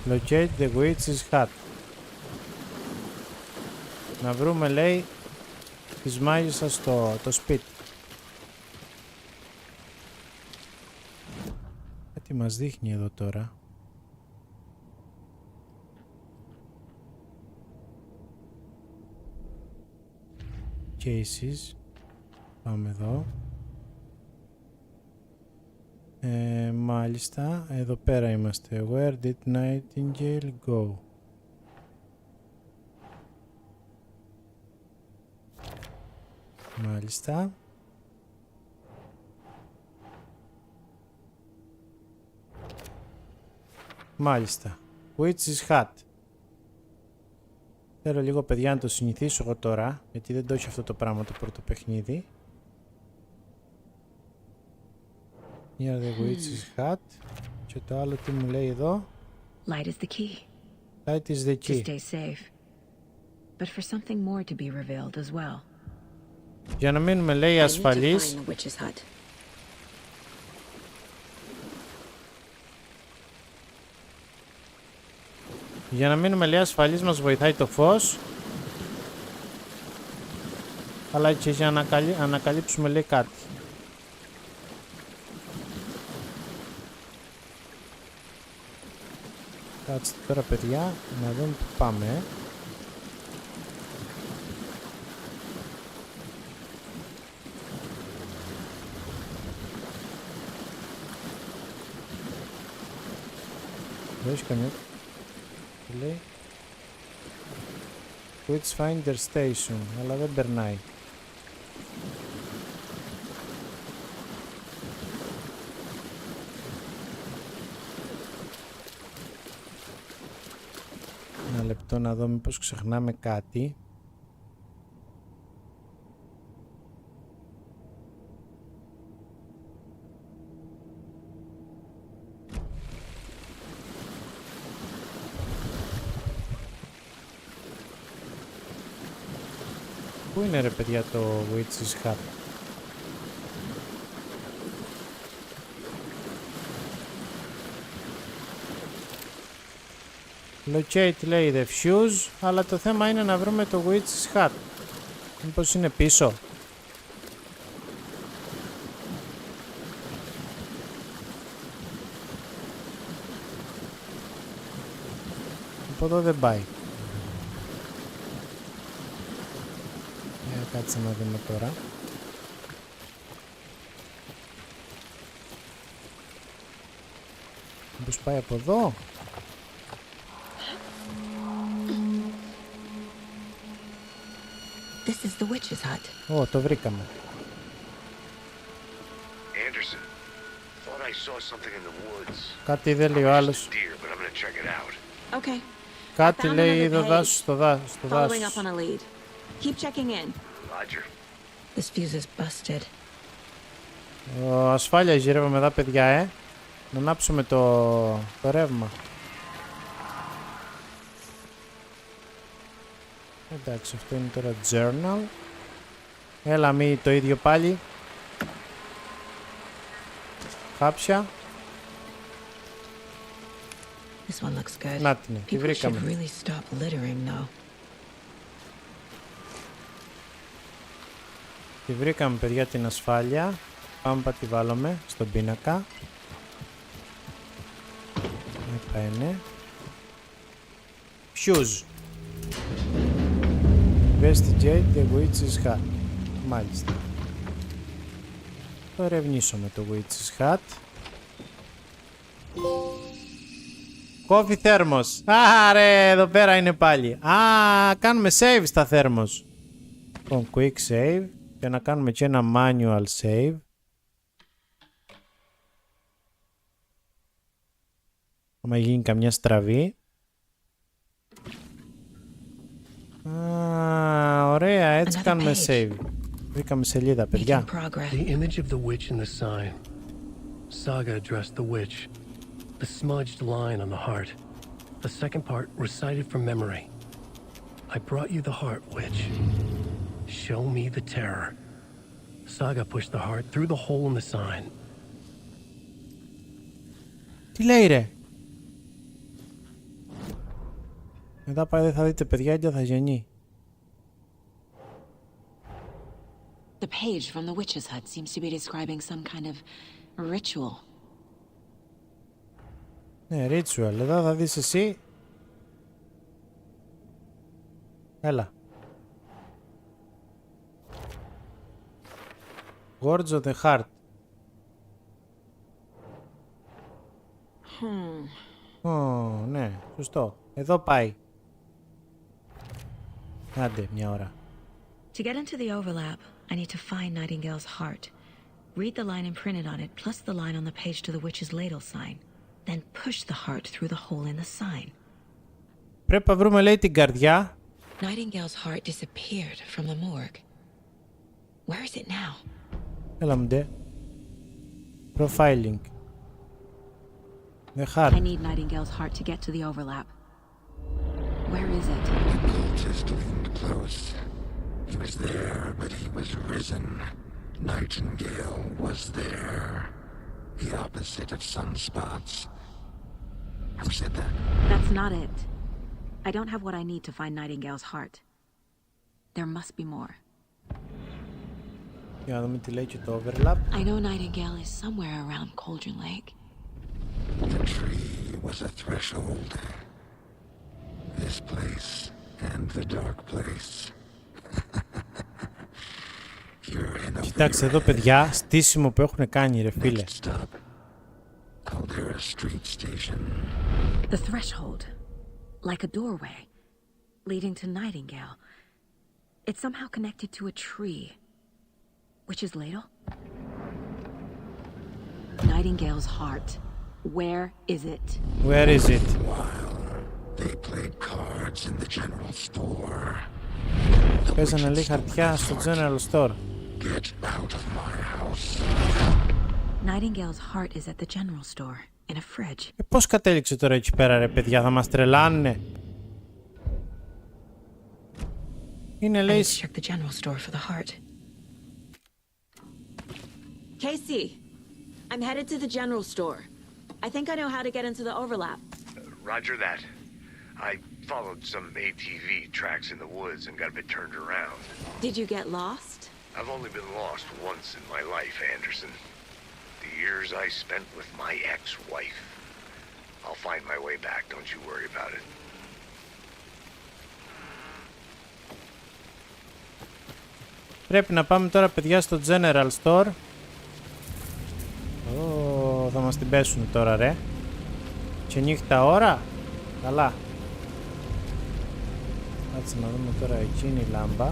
Locate the witch's hut. Να βρούμε, λέει, της μάγισσας το σπίτι. Τι μας δείχνει εδώ τώρα. Cases. Πάμε εδώ. Μάλιστα, εδώ πέρα είμαστε. Where did Nightingale go? Μάλιστα. Μάλιστα. Witch's hat. Θέλω λίγο, παιδιά, να το συνηθίσω εγώ τώρα, γιατί δεν το έχει αυτό το πράγμα το πρώτο παιχνίδι. Near the witch's hat. Και το άλλο τι μου λέει εδώ? Light is the key. Light is the key. To stay safe. But for something more to be revealed as well. Για να μείνουμε, λέει, ασφαλείς. Για να μείνουμε, λέει, ασφαλείς μας βοηθάει το φως. Αλλά και για να ανακαλύψουμε, λέει, κάτι. Κάτσε τώρα, παιδιά, να δούμε που πάμε. Δεν έχει καμία. Λέει Witch Finder Station, αλλά δεν περνάει. Ένα λεπτό να δω μήπως ξεχνάμε κάτι. Πού είναι, ρε παιδιά, το Witch's Hat? Locate, λέει, the fuse, αλλά το θέμα είναι να βρούμε το Witch's Hat. Μήπως είναι πίσω? Από εδώ δεν πάει. Κάτσε να δούμε τώρα. Μήπως πάει από εδώ? This is the witch's hut. Ω, το βρήκαμε. Anderson, thought I saw something in the woods. Κάτι δεν λέει ο άλλος. Deer, but I'm gonna check it out. Okay. Κάτι λέει εδώ δάσος, στο δάσος. Following up on a lead. Keep checking in. Roger. This fuse is busted. Ασφάλεια γυρεύουμε εδώ, παιδιά, να ανάψουμε το ρεύμα. Εντάξει, αυτό είναι τώρα journal. Έλα, μη το ίδιο πάλι. Κάψια. This one looks good. Να την, τη βρήκαμε. People should really stop littering, though. Τη βρήκαμε, παιδιά, την ασφάλεια. Πάμε να τη βάλουμε στον πίνακα. Έπα είναι. Fuse. Investigate the witch's hat. Μάλιστα. Το ερευνήσουμε το witch's hat. Coffee thermos. Άρε, εδώ πέρα είναι πάλι. Κάνουμε save στα thermos. Λοιπόν, quick save. Και να κάνουμε και ένα manual save. Άμα γίνει καμιά στραβή. Ωραία, έτσι κάνουμε save. Βρήκαμε σελίδα, παιδιά. The image of the witch in the sign. Saga addressed the witch. The smudged line on the heart. The second part recited from memory. I brought you the heart, witch. Show me the terror. Saga pushed the heart through the hole in the sign. Τι λέει, ρε? Μετά πάει, δεν θα δείτε, παιδιά, και θα γεννεί. The page from the witch's hut seems to be describing some kind of ritual. Ναι, ritual. Εδώ θα δεις εσύ. Έλα. Words of the Heart. Ναι, σωστό. Εδώ πάει. Άντε, μια ώρα. To get into the overlap, I need to find Nightingale's heart. Read the line imprinted on it, plus the line on the page to the witch's ladle sign. Then push the heart through the hole in the sign. Πρέπει να βρούμε, λέει, την καρδιά. Nightingale's heart disappeared from the morgue. Where is it now? Έλα μου ντε. Profiling. The heart. I need Nightingale's heart to get to the overlap. Where is it? The cultist leaned close. He was there, but he was risen. Nightingale was there. The opposite of sunspots. Who said that? That's not it. I don't have what I need to find Nightingale's heart. There must be more. Για να δούμε τι λέει και το overlap. I know Nightingale is somewhere around Cauldron Lake. The tree was a threshold. This place and the dark place. Κοιτάξτε εδώ, παιδιά, στήσιμο που έχουν κάνει, ρε φίλε. The threshold, like a doorway, leading to Nightingale. It's somehow connected to a tree. Witch's ladle? Nightingale's heart. Where is it? Where is it? While they played cards in the general store. Παίζανε λίγα χαρτιά στο general store. Get out of my house. Nightingale's heart is at the general store, in a fridge. Πώς κατέληξε τώρα εκεί πέρα, ρε παιδιά, θα μας τρελάνουνε. Είναι, λέει... Check the general store for the heart. Casey, I'm headed to the general store. I think I know how to get into the overlap. Roger that. I followed some ATV tracks in the woods and got a bit turned around. Did you get lost? I've only been lost once in my life, Anderson. The years I spent with my ex-wife. I'll find my way back, don't you worry about it. Πρέπει να πάμε τώρα, παιδιά, στο general store. Θα μας την πέσουν τώρα, ρε. Και νύχτα ώρα. Καλά. Κάτσε να δούμε τώρα, εκείνη η λάμπα.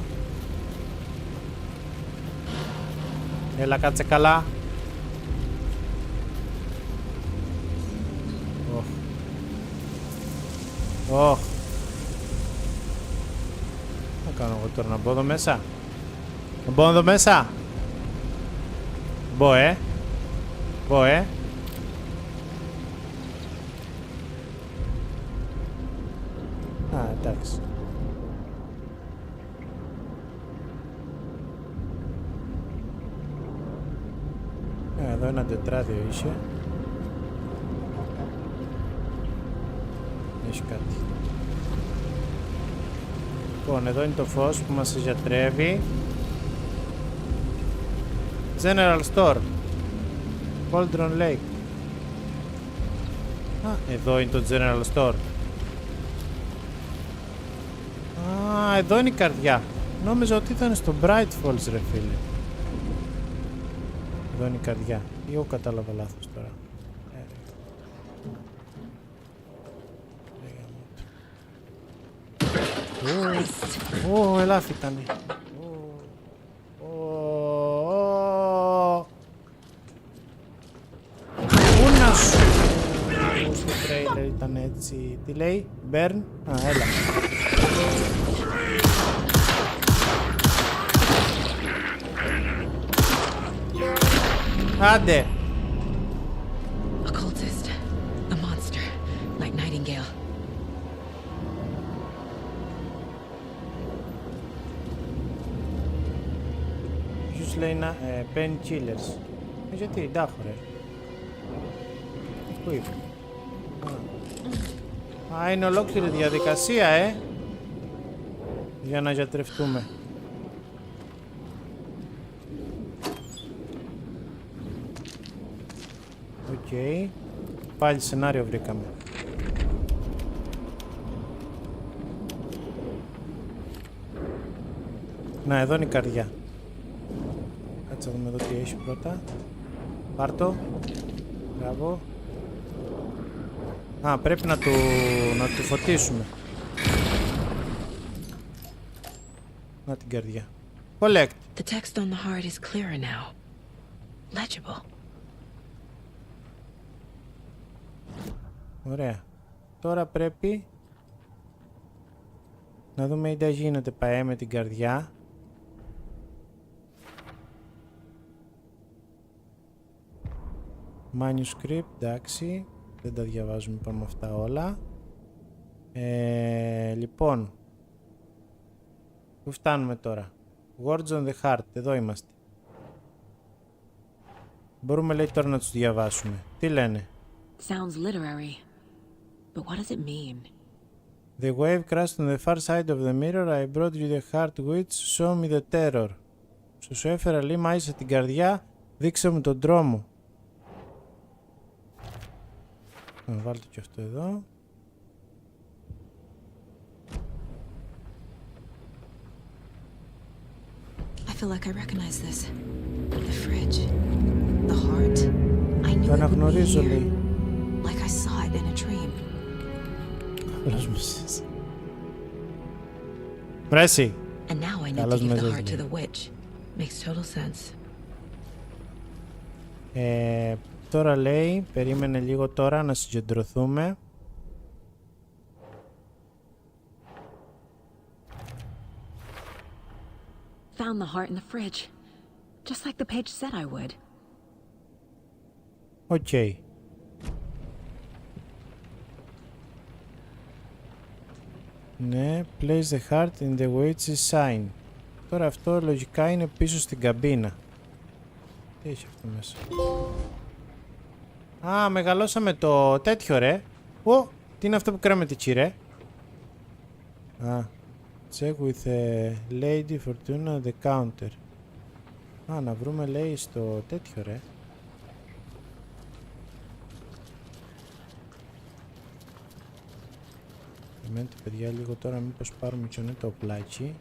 Έλα, κάτσε καλά. Τι κάνω εγώ τώρα, να μπω εδώ μέσα? Να μπω εδώ μέσα? Μπω, Μπω, Α, εντάξει. Εδώ ένα τετράδιο είσαι. Έχει κάτι. Λοιπόν, εδώ είναι το φως που μας γιατρεύει. General Store. Cauldron Lake. Α, εδώ είναι το General Store. Α, εδώ είναι η καρδιά. Νόμιζα ότι ήταν στο Bright Falls, ρε φίλε. Εδώ είναι η καρδιά. Ή εγώ κατάλαβα λάθος τώρα. Ελάφι ήτανε. Πού να σου. Στο τρέιλερ ήταν έτσι. Τι λέει? Burn. Α, έλα. Άντε. A cultist. A monster. Like Nightingale. Ποιος λέει να... Pain killers. Γιατί, τάχω ρε. Πού είπε? Α, είναι ολόκληρη διαδικασία, για να γιατρευτούμε. Οκ. Πάλι σενάριο βρήκαμε. Να, εδώ είναι η καρδιά. Κάτσε να δούμε εδώ τι έχει πρώτα. Πάρ' το. Μπράβο. Α, πρέπει να του φωτίσουμε. Να την καρδιά. Collect. The text on the heart is clearer now. Legible. Ωραία. Τώρα πρέπει να δούμε τι γίνεται ΠΑΕ με την καρδιά. Manuscript, εντάξει. Δεν τα διαβάζουμε, πάμε αυτά όλα. Λοιπόν. Πού φτάνουμε τώρα? Words on the heart, εδώ είμαστε. Μπορούμε, λέει, τώρα να τους διαβάσουμε. Τι λένε? Sounds literary. But what does it mean? The wave crashed on the far side of the mirror. I brought you the heart which show me the terror. Σου έφερα, λέει, μάγισσα την καρδιά, δείξε μου τον τρόμο. Να βάλτε και αυτό εδώ. I feel like I recognize this. The fridge. The heart. I knew it would be here. Like I saw it in a dream. Καλώς μεσές. Πρέσι. And now I need to give the heart to the witch. Makes total sense. Τώρα λέει, περίμενε λίγο τώρα να συγκεντρωθούμε. Found the heart in the fridge. Just like the page said I would. Οκ. Ναι, place the heart in the witch's sign. Τώρα αυτό λογικά είναι πίσω στην καμπίνα. Τι έχει αυτό μέσα? Α, μεγαλώσαμε το τέτοιο, ρε. Ω, τι είναι αυτό που κρέμεται εκεί, ρε? Α, check with a lady fortuna the counter. Α, να βρούμε, λέει, στο τέτοιο, ρε. Περιμένετε, παιδιά, λίγο τώρα, μήπως πάρουμε και το πλάκι.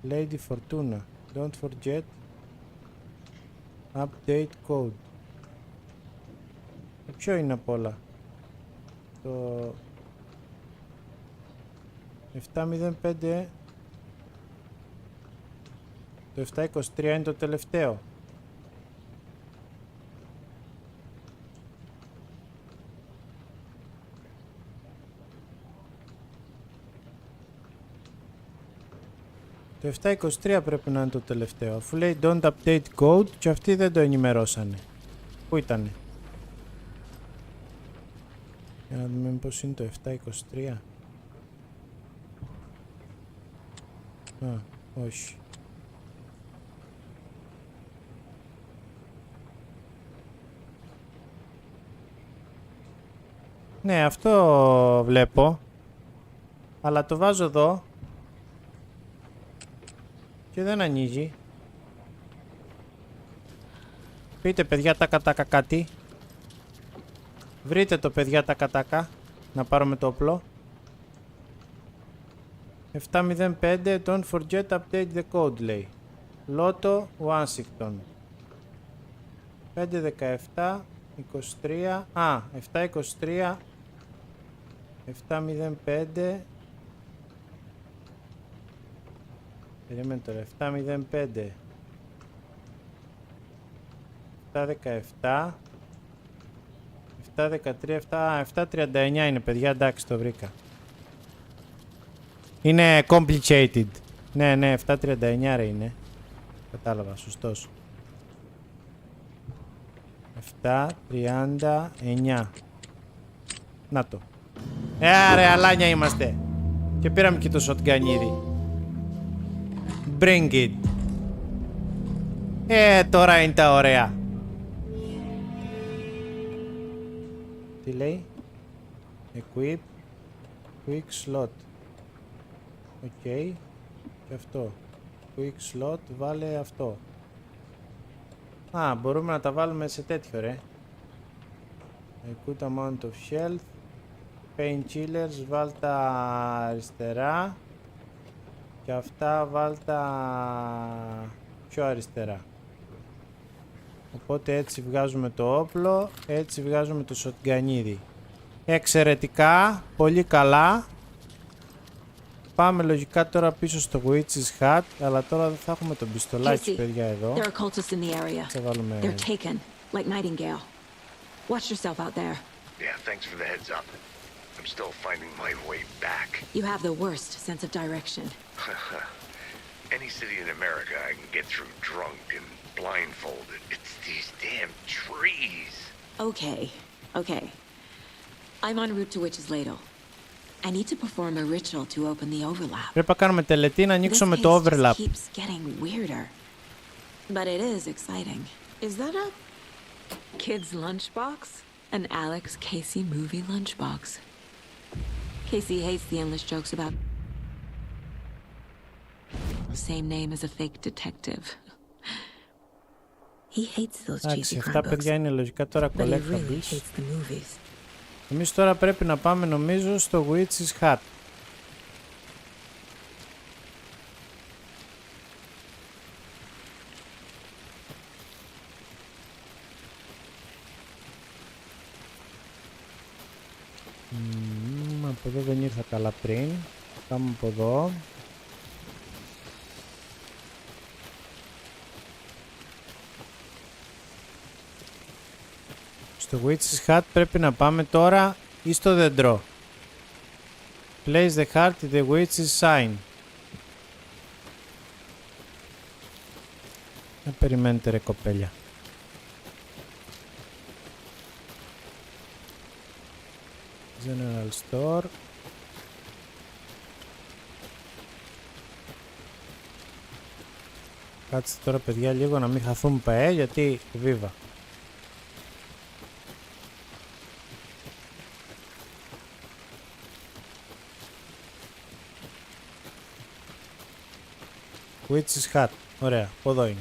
Lady Fortuna, don't forget update code. Ποιο είναι απ' όλα? Το 705. Το 723 είναι το τελευταίο. Το 723 πρέπει να είναι το τελευταίο. Αφού λέει don't update code και αυτοί δεν το ενημερώσανε. Πού ήτανε? Για να δούμε πως είναι το 723. Α, όχι. Ναι, αυτό βλέπω. Αλλά το βάζω εδώ. Και δεν ανοίγει. Πείτε, παιδιά, τάκα κάτι. Βρείτε το, παιδιά, τάκα. Να πάρουμε το όπλο. 705, don't forget update the code, λέει. Λότο, Washington. 517, 23. Α, 723. 705. Περίμενε τώρα, 705. 717. 713, 739 είναι, παιδιά, εντάξει, το βρήκα. Είναι complicated. Ναι, 739 ρε είναι. Κατάλαβα, σωστός. 739. Να το. Ρε, αλάνια είμαστε. Και πήραμε και το shotgun ήδη. Bring it. Τώρα είναι τα ωραία. Τι λέει? Equip. Quick slot. Οκ. Και αυτό. Quick slot, βάλε αυτό. Α, μπορούμε να τα βάλουμε σε τέτοιο, ρε. A good amount of health. Painkillers, βάλ τα αριστερά. Και αυτά βάλ τα πιο αριστερά. Οπότε έτσι βγάζουμε το όπλο, έτσι βγάζουμε το σοτγκανίδι. Εξαιρετικά, πολύ καλά. Πάμε λογικά τώρα πίσω στο Witch's Hat, αλλά τώρα δεν θα έχουμε τον πιστολάκι, παιδιά, εδώ. Θα βάλουμε... Like Nightingale. Watch yourself out there. Yeah, thanks for the heads up. I'm still finding my way back. You have the worst sense of direction. Any city in America I can get through drunk and blindfolded. It's these damn trees. Okay. I'm en route to Witch's Ladle. I need to perform a ritual to open the overlap. Πρέπει να κάνουμε τελετή να ανοίξουμε το overlap. This keeps getting weirder. But it is exciting. Is that a kid's lunchbox? An Alex Casey movie lunchbox. Casey hates the endless jokes about the same name as a fake detective. He hates those cheesy crime αυτά, παιδιά, είναι λογικά τώρα collectibles. Εμείς τώρα πρέπει να πάμε, νομίζω, στο Witch's Hat. Από εδώ δεν ήρθα καλά πριν. Πάμε από εδώ. Στο Witch's Hat πρέπει να πάμε τώρα ή στο δέντρο. Place the heart in the Witch's sign. Να περιμένετε, ρε κοπέλια. General Store. Κάτσε τώρα, παιδιά, λίγο να μην χαθούμε γιατί βίβα. Witch's Hat. Ωραία, από εδώ είναι.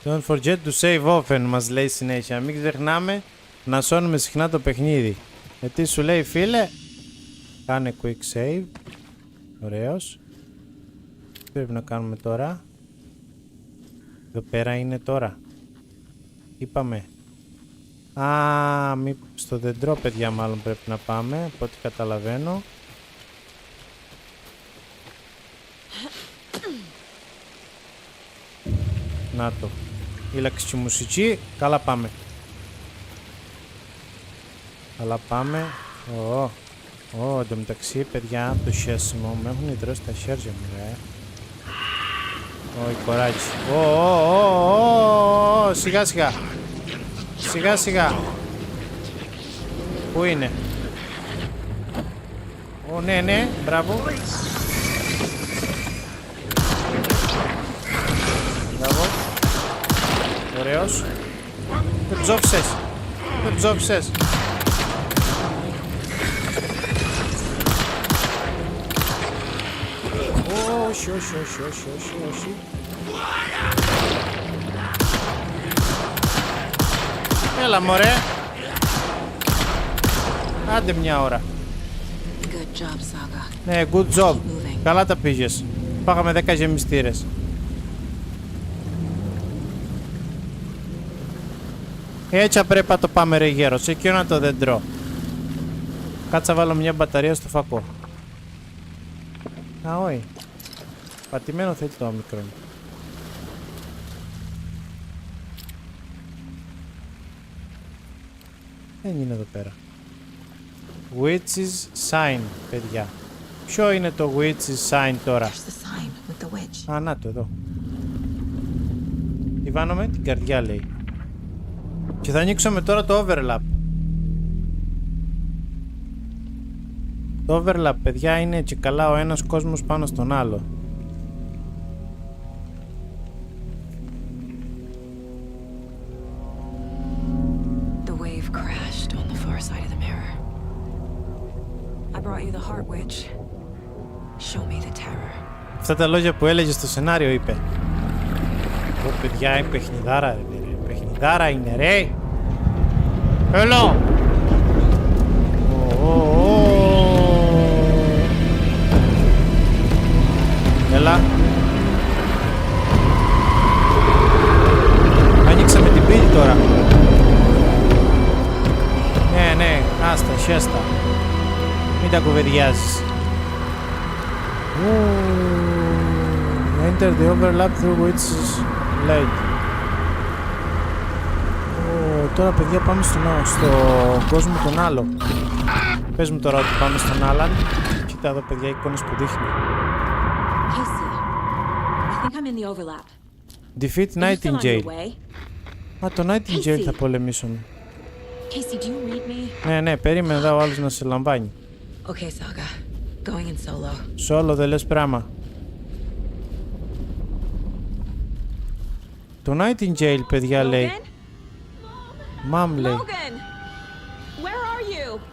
Don't forget to save often, μας λέει συνέχεια. Μην ξεχνάμε να σώνουμε συχνά το παιχνίδι. Γιατί σου λέει, φίλε, κάνε quick save. Ωραίος. Τι πρέπει να κάνουμε τώρα? Εδώ πέρα είναι τώρα. Είπαμε. Στο δεντρό, παιδιά, μάλλον πρέπει να πάμε, από ό,τι καταλαβαίνω. Να το. Ήλαξη και μουσική. Καλά πάμε. Καλά πάμε. Εν τω μεταξύ, παιδιά, το χέσιμο με έχουν ιδρώσει τα χέρια μου, ρε. Κοράκι. Σιγά σιγά. Σιγά σιγά. Πού είναι? Ναι, μπράβο. Μπράβο. Ωραίος. Δεν ψόφισες. Όχι. Έλα, μωρέ. Άντε μια ώρα. Good job, Saga. Ναι, good job. Καλά τα πήγες. Πάγαμε 10 γεμιστήρες. Έτσι πρέπει να το πάμε, ρε γέρος. Εκεί να το δέντρο. Κάτσα βάλω μια μπαταρία στο φακό. Όχι. Πατημένο θέλει το μικρό. Δεν είναι εδώ πέρα. Witch's sign, παιδιά. Ποιο είναι το Witch's sign τώρα? Να το εδώ. Τι βάνομαι? Την καρδιά, λέει. Και θα ανοίξουμε τώρα το overlap. Το overlap, παιδιά, είναι και καλά ο ένας κόσμος πάνω στον άλλο. Αυτά τα λόγια που έλεγε στο σενάριο, είπε. Παιδιά, είναι παιχνιδάρα, ρε. Παιχνιδάρα είναι, ρε. Έλα. Έλα. Άστα, χέστα. Μην τα κουβεντιάζεις. Enter the overlap through which is light. Τώρα παιδιά πάμε στον κόσμο τον άλλο. Πες μου τώρα ότι πάμε στον Άλαν. Κοίτα εδώ παιδιά εικόνες που δείχνει. Defeat Nightingale. Α, το Nightingale θα πολεμήσουν. Ναι, περίμενε εδώ ο άλλος να σε λαμβάνει. Okay, Saga. Going in solo. Solo δεν λες πράγμα. Το Nightingale, παιδιά, λέει. Μαμ, λέει.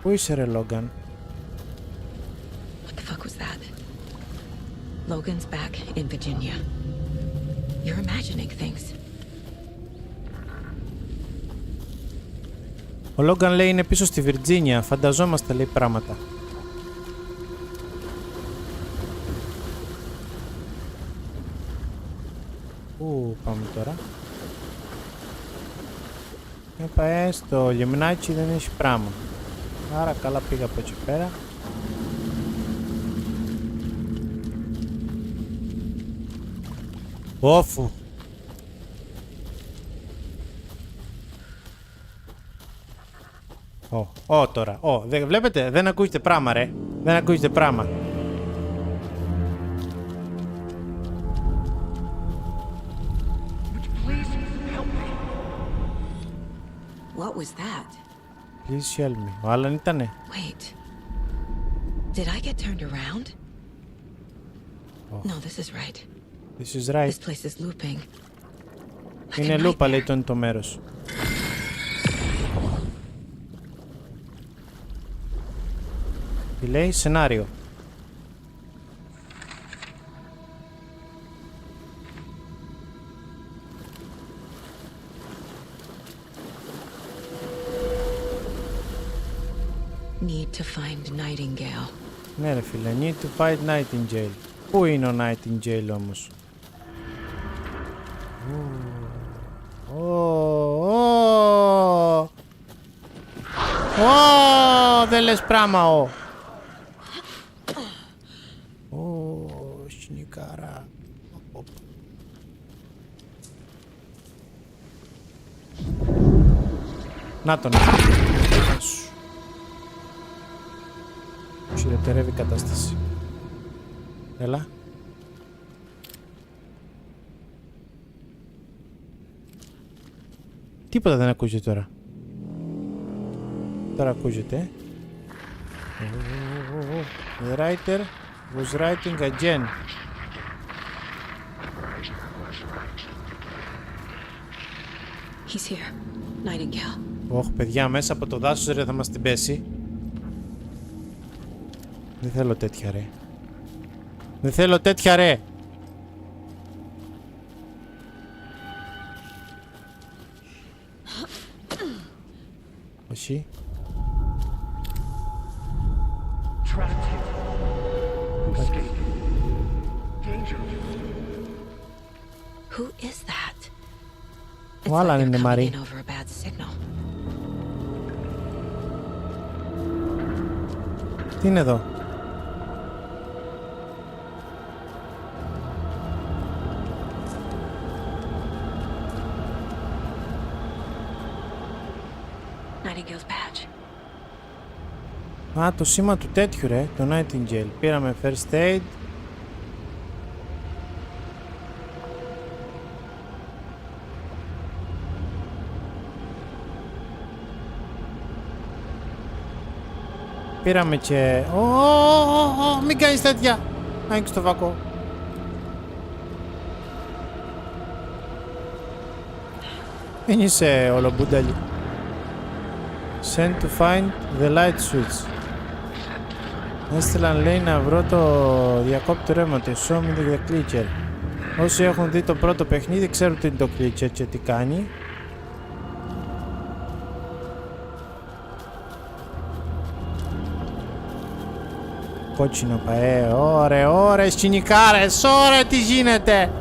Πού είσαι ρε, Λόγκαν? What the fuck was that? Logan's back in Virginia. You're imagining things. Ο Λόγκαν, λέει, είναι πίσω στη Βιρτζίνια. Φανταζόμαστε, λέει, πράγματα. Πού πάμε τώρα? Είπα, στο λιμνάκι δεν έχει πράγμα. Άρα καλά πήγα από εκεί πέρα. Όφου. Τώρα. Βλέπετε, δεν ακούγεται πράγμα ρε. Δεν ακούγεται πράγμα. What was that? Please help me. Ο Άλαν ήτανε. Wait. Did I get turned around? No, this is right. This is right. This place is looping. Είναι λούπα, λέει το μέρος. Τι λέει? Σενάριο. Need to find Nightingale. Ναι ρε φίλε, need to find Nightingale. Πού είναι ο Nightingale όμως? Δεν λες πράγμα σνικάρα. Να τον χειροτερεύει η κατάσταση. Έλα. Τίποτα δεν ακούγεται τώρα. Τώρα ακούγεται. The writer was writing again. He's here. Nightingale. Παιδιά, μέσα από το δάσος ρε θα μας την πέσει. Δεν θέλω τέτοια ρε. Δεν θέλω τέτοια ρε. Όχι. Who is that? Ο Άλαν είναι Μαρή. Τι είναι εδώ? Α, το σήμα του τέτοιου ρε, το Nightingale. Πήραμε first aid. Πήραμε και... μην κάνεις τέτοια! Άνοιξε το βακό. Δεν είσαι ολομπούνταλι. Send to find the light switch. Έστειλαν, λέει, να βρω το διακόπτη του ρεύματος. Show me the glitcher. Όσοι έχουν δει το πρώτο παιχνίδι ξέρουν τι είναι το glitcher και τι κάνει. Κότσινο παέ, ωρε, σκηνικάρες, ωρε, τι γίνεται!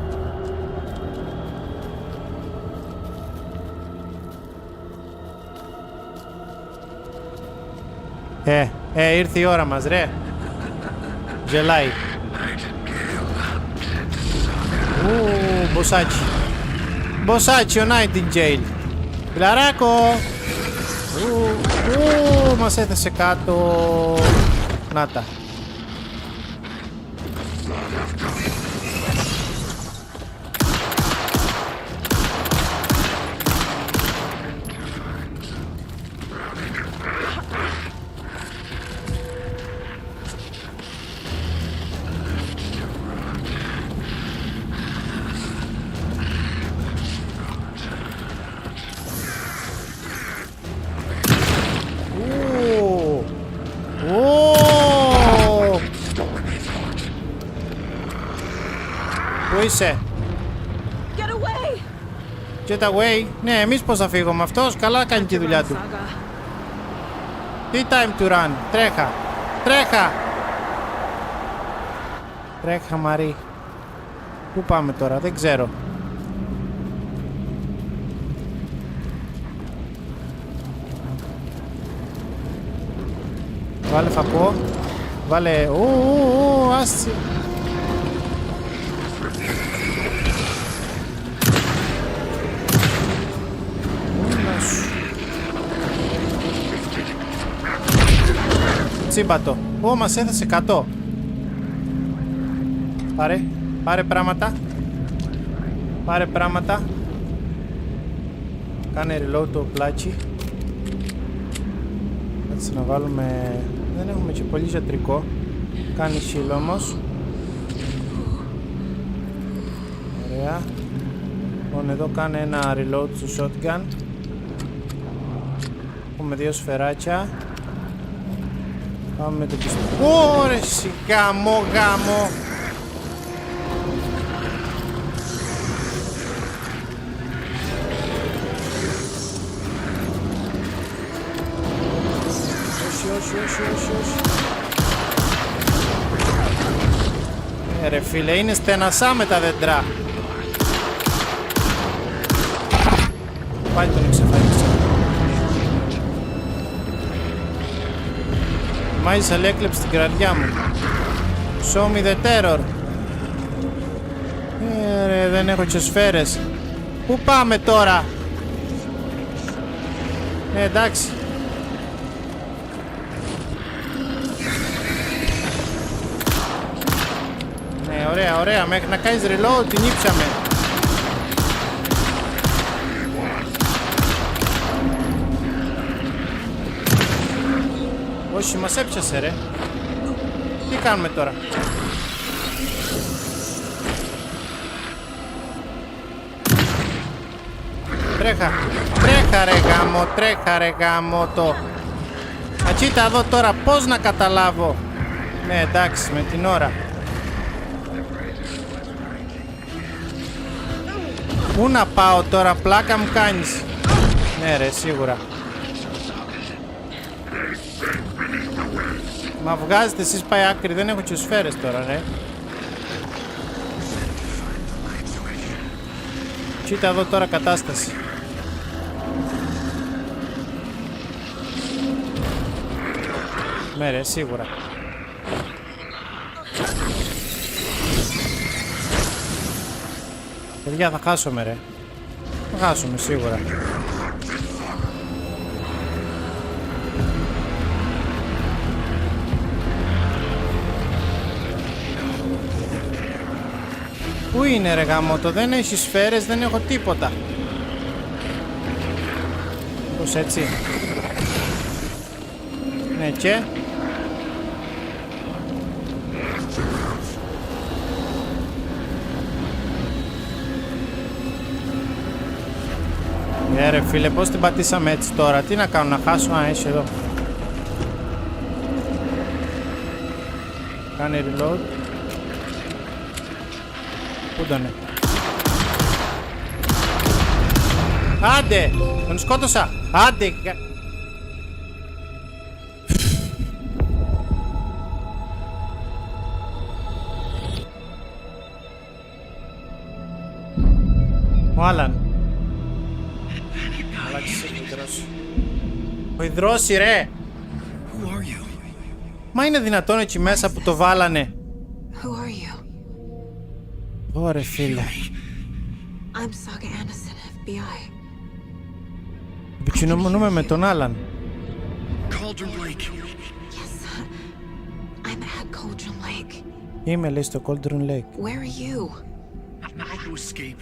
Ήρθε η ώρα μας, ρε. Γελάει. Μποσάκι. Μποσάκι ο Nightingale. Φιλαράκο. Μας έθεσε κάτω. Να τα. Πού είσαι? Get away. Ναι, εμείς πώς θα φύγουμε? Αυτός καλά κάνει τη δουλειά του. Τι time to run? Τρέχα. Τρέχα. Τρέχα Μαρή. Πού πάμε τώρα? Δεν ξέρω. Βάλε φακό. Βάλε... άσυ. Τσίμπατο. Μας έθεσε 100. Πάρε πράγματα. Πάρε πράγματα. Κάνε reload το πλάτσι. Έτσι να βάλουμε... Δεν έχουμε και πολύ γιατρικό. Κάνει shield όμως. Ωραία. Λοιπόν, εδώ κάνε ένα reload στο shotgun. Έχουμε 2 σφαιράκια. Πάμε με το πιστό. Ωρε γάμο, γάμο. Όχι. Ρε φίλε, είναι στενασά με τα δέντρα. Πάλι τον εξαφάνισα. Μάλιστα έκλεψε την καρδιά μου. Show me the terror. Ρε, δεν έχω και σφαίρες. Πού πάμε τώρα? Εντάξει. Ναι, ωραία. Μέχρι να κάνεις reload την ήψαμε. Όχι, μας έπιασε ρε. Τι κάνουμε τώρα? Τρέχα ρε γάμο το. Ατσίτα εδώ τώρα πώς να καταλάβω. Ναι, εντάξει, με την ώρα. Πού να πάω τώρα? Πλάκα μου κάνεις. Ναι ρε, σίγουρα. Μα βγάζετε εσείς πάει άκρη, δεν έχω και σφαίρες τώρα ρε. Κοίτα εδώ τώρα κατάσταση. Ναι ρε, σίγουρα. Παιδιά, θα χάσουμε ρε. Θα χάσουμε σίγουρα. Πού είναι ρε γαμώτο? Δεν έχει σφαίρες, δεν έχω τίποτα. Πώς έτσι? Ναι και... Ρε φίλε, πώς την πατήσαμε έτσι τώρα? Τι να κάνω, να χάσω? Α, έχει εδώ. Κάνε reload. Πού τον είναι? Άντε! Τον σκότωσα! Άντε! Ο Άλαν. Ο Ιδρώσει ρε! Μα είναι δυνατόν εκεί μέσα που το βάλανε? Who are you? Ωρε φίλε. I'm Saga Anderson, FBI. Επικοινωνούμε με τον Άλαν. Cauldron Lake. Yes, I'm at Cauldron Lake. Είμαι, λέει, στο Cauldron Lake. Where are you? How to escape.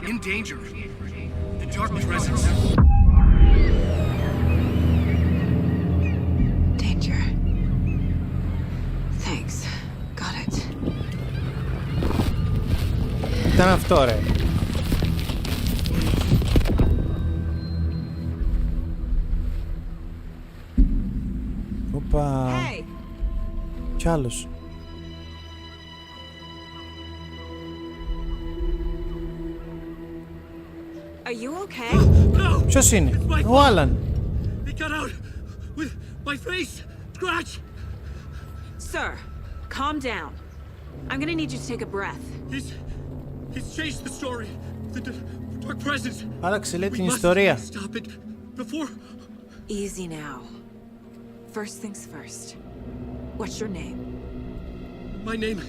In danger. The dark presence. Danger. Thanks. Got it. Ήταν αυτό, ρε. Οπα. Κι άλλος. Are you okay? Ποιος είναι? Ο Άλαν. It got out with my face scratch. Sir, calm down. I'm gonna need you to take a breath. He's changed the story. The dark presence. Άλλαξε, λέει, την ιστορία. Stop it before. Easy now. First things first. What's your name? My name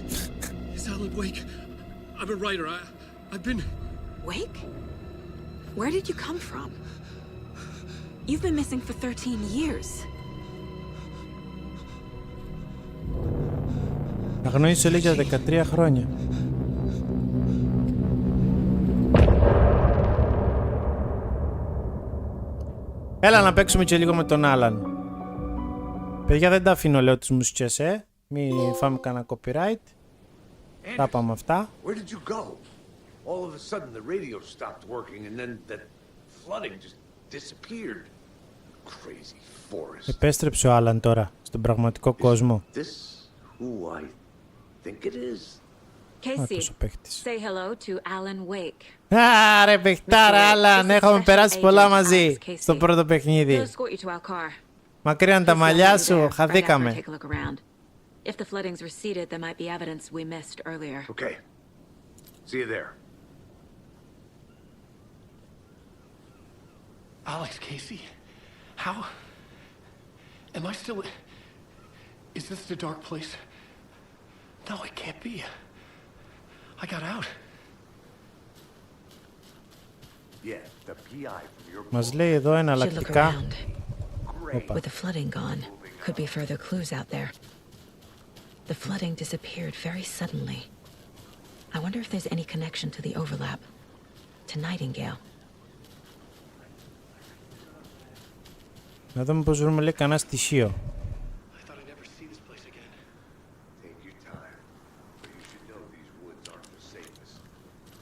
is Alan Wake. I'm a writer. I've been... Wake? Where did you come from? You've been missing for 13 years. Αγνώρισε, λέει, για 13 χρόνια. Έλα να παίξουμε και λίγο με τον Άλαν. Παιδιά, δεν τα αφήνω, λέω, τις μουσικές, Μη φάμε κανένα copyright. Τα πάμε αυτά. Where did you go? All of a sudden the radio stopped working and then that flooding just disappeared. Crazy forest. Επέστρεψε ο Άλαν τώρα στον πραγματικό κόσμο. This who I think it is? Casey, say hello to Alan Wake. Άρε παιχτάρα, Άλαν, έχουμε περάσει πολλά μαζί στο πρώτο παιχνίδι. Μακρύαν τα μαλλιά σου, χαθήκαμε. If the floodings receded, there might be evidence we missed earlier. Okay. See you there. Alex, Casey, how... Am I still... Is this the dark place? No, it can't be. I got out. Yeah, the PI from your... Μας λέει εδώ εναλλακτικά. With the flooding gone, could be further clues out there. The flooding disappeared very suddenly. I wonder if there's any connection to the overlap. To Nightingale. Να δούμε πως βρούμε, λέει, κανένα στοιχείο.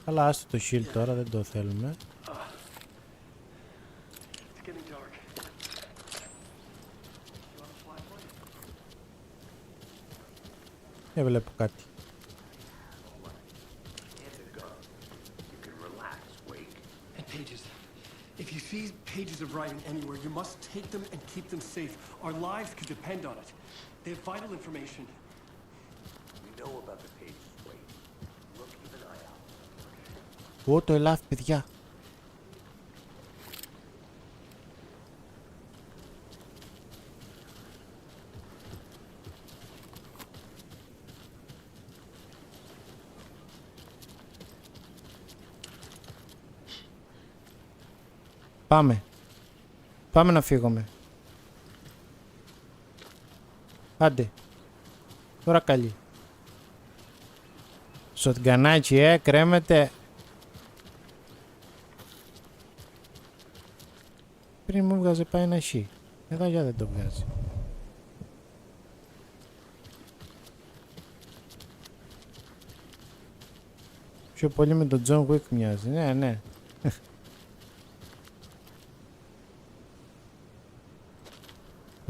Αλλά άστο το shield τώρα, δεν το θέλουμε. Δεν βλέπω κάτι. If you see pages of writing anywhere, you must take them and keep them safe. Our lives could depend on it. They have vital information. We know about the pages. Wait. Look, keep an eye out. Ω, το ελάφ, παιδιά. Πάμε. Πάμε να φύγουμε. Άντε. Τώρα καλή. Σοτγκανάκι, κρέμεται. Πριν μου βγάζε πάει ένα χ. Εδώ για δεν το βγάζει. Πιο πολύ με τον John Wick μοιάζει. Ναι, ναι.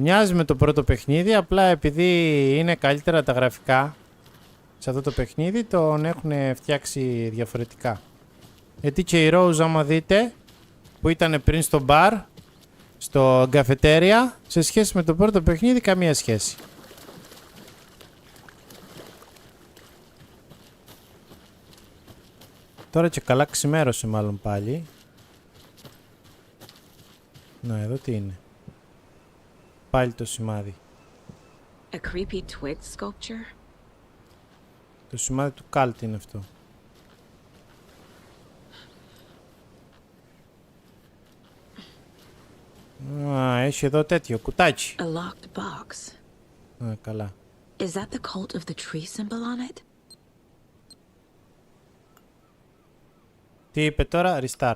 Μοιάζει με το πρώτο παιχνίδι, απλά επειδή είναι καλύτερα τα γραφικά σε αυτό το παιχνίδι, τον έχουν φτιάξει διαφορετικά. Γιατί και η Rose, άμα δείτε, που ήταν πριν στο μπαρ, στο καφετέρια, σε σχέση με το πρώτο παιχνίδι, καμία σχέση. Τώρα και καλά ξημέρωσε μάλλον πάλι. Να, εδώ τι είναι. Πάλι το σημάδι. A creepy twig sculpture? Το σημάδι του Cult είναι αυτό. Α, έχει εδώ τέτοιο κουτάκι. A locked box. Α, καλά. Is that the cult of the tree symbol on it? Τι είπε τώρα, restart.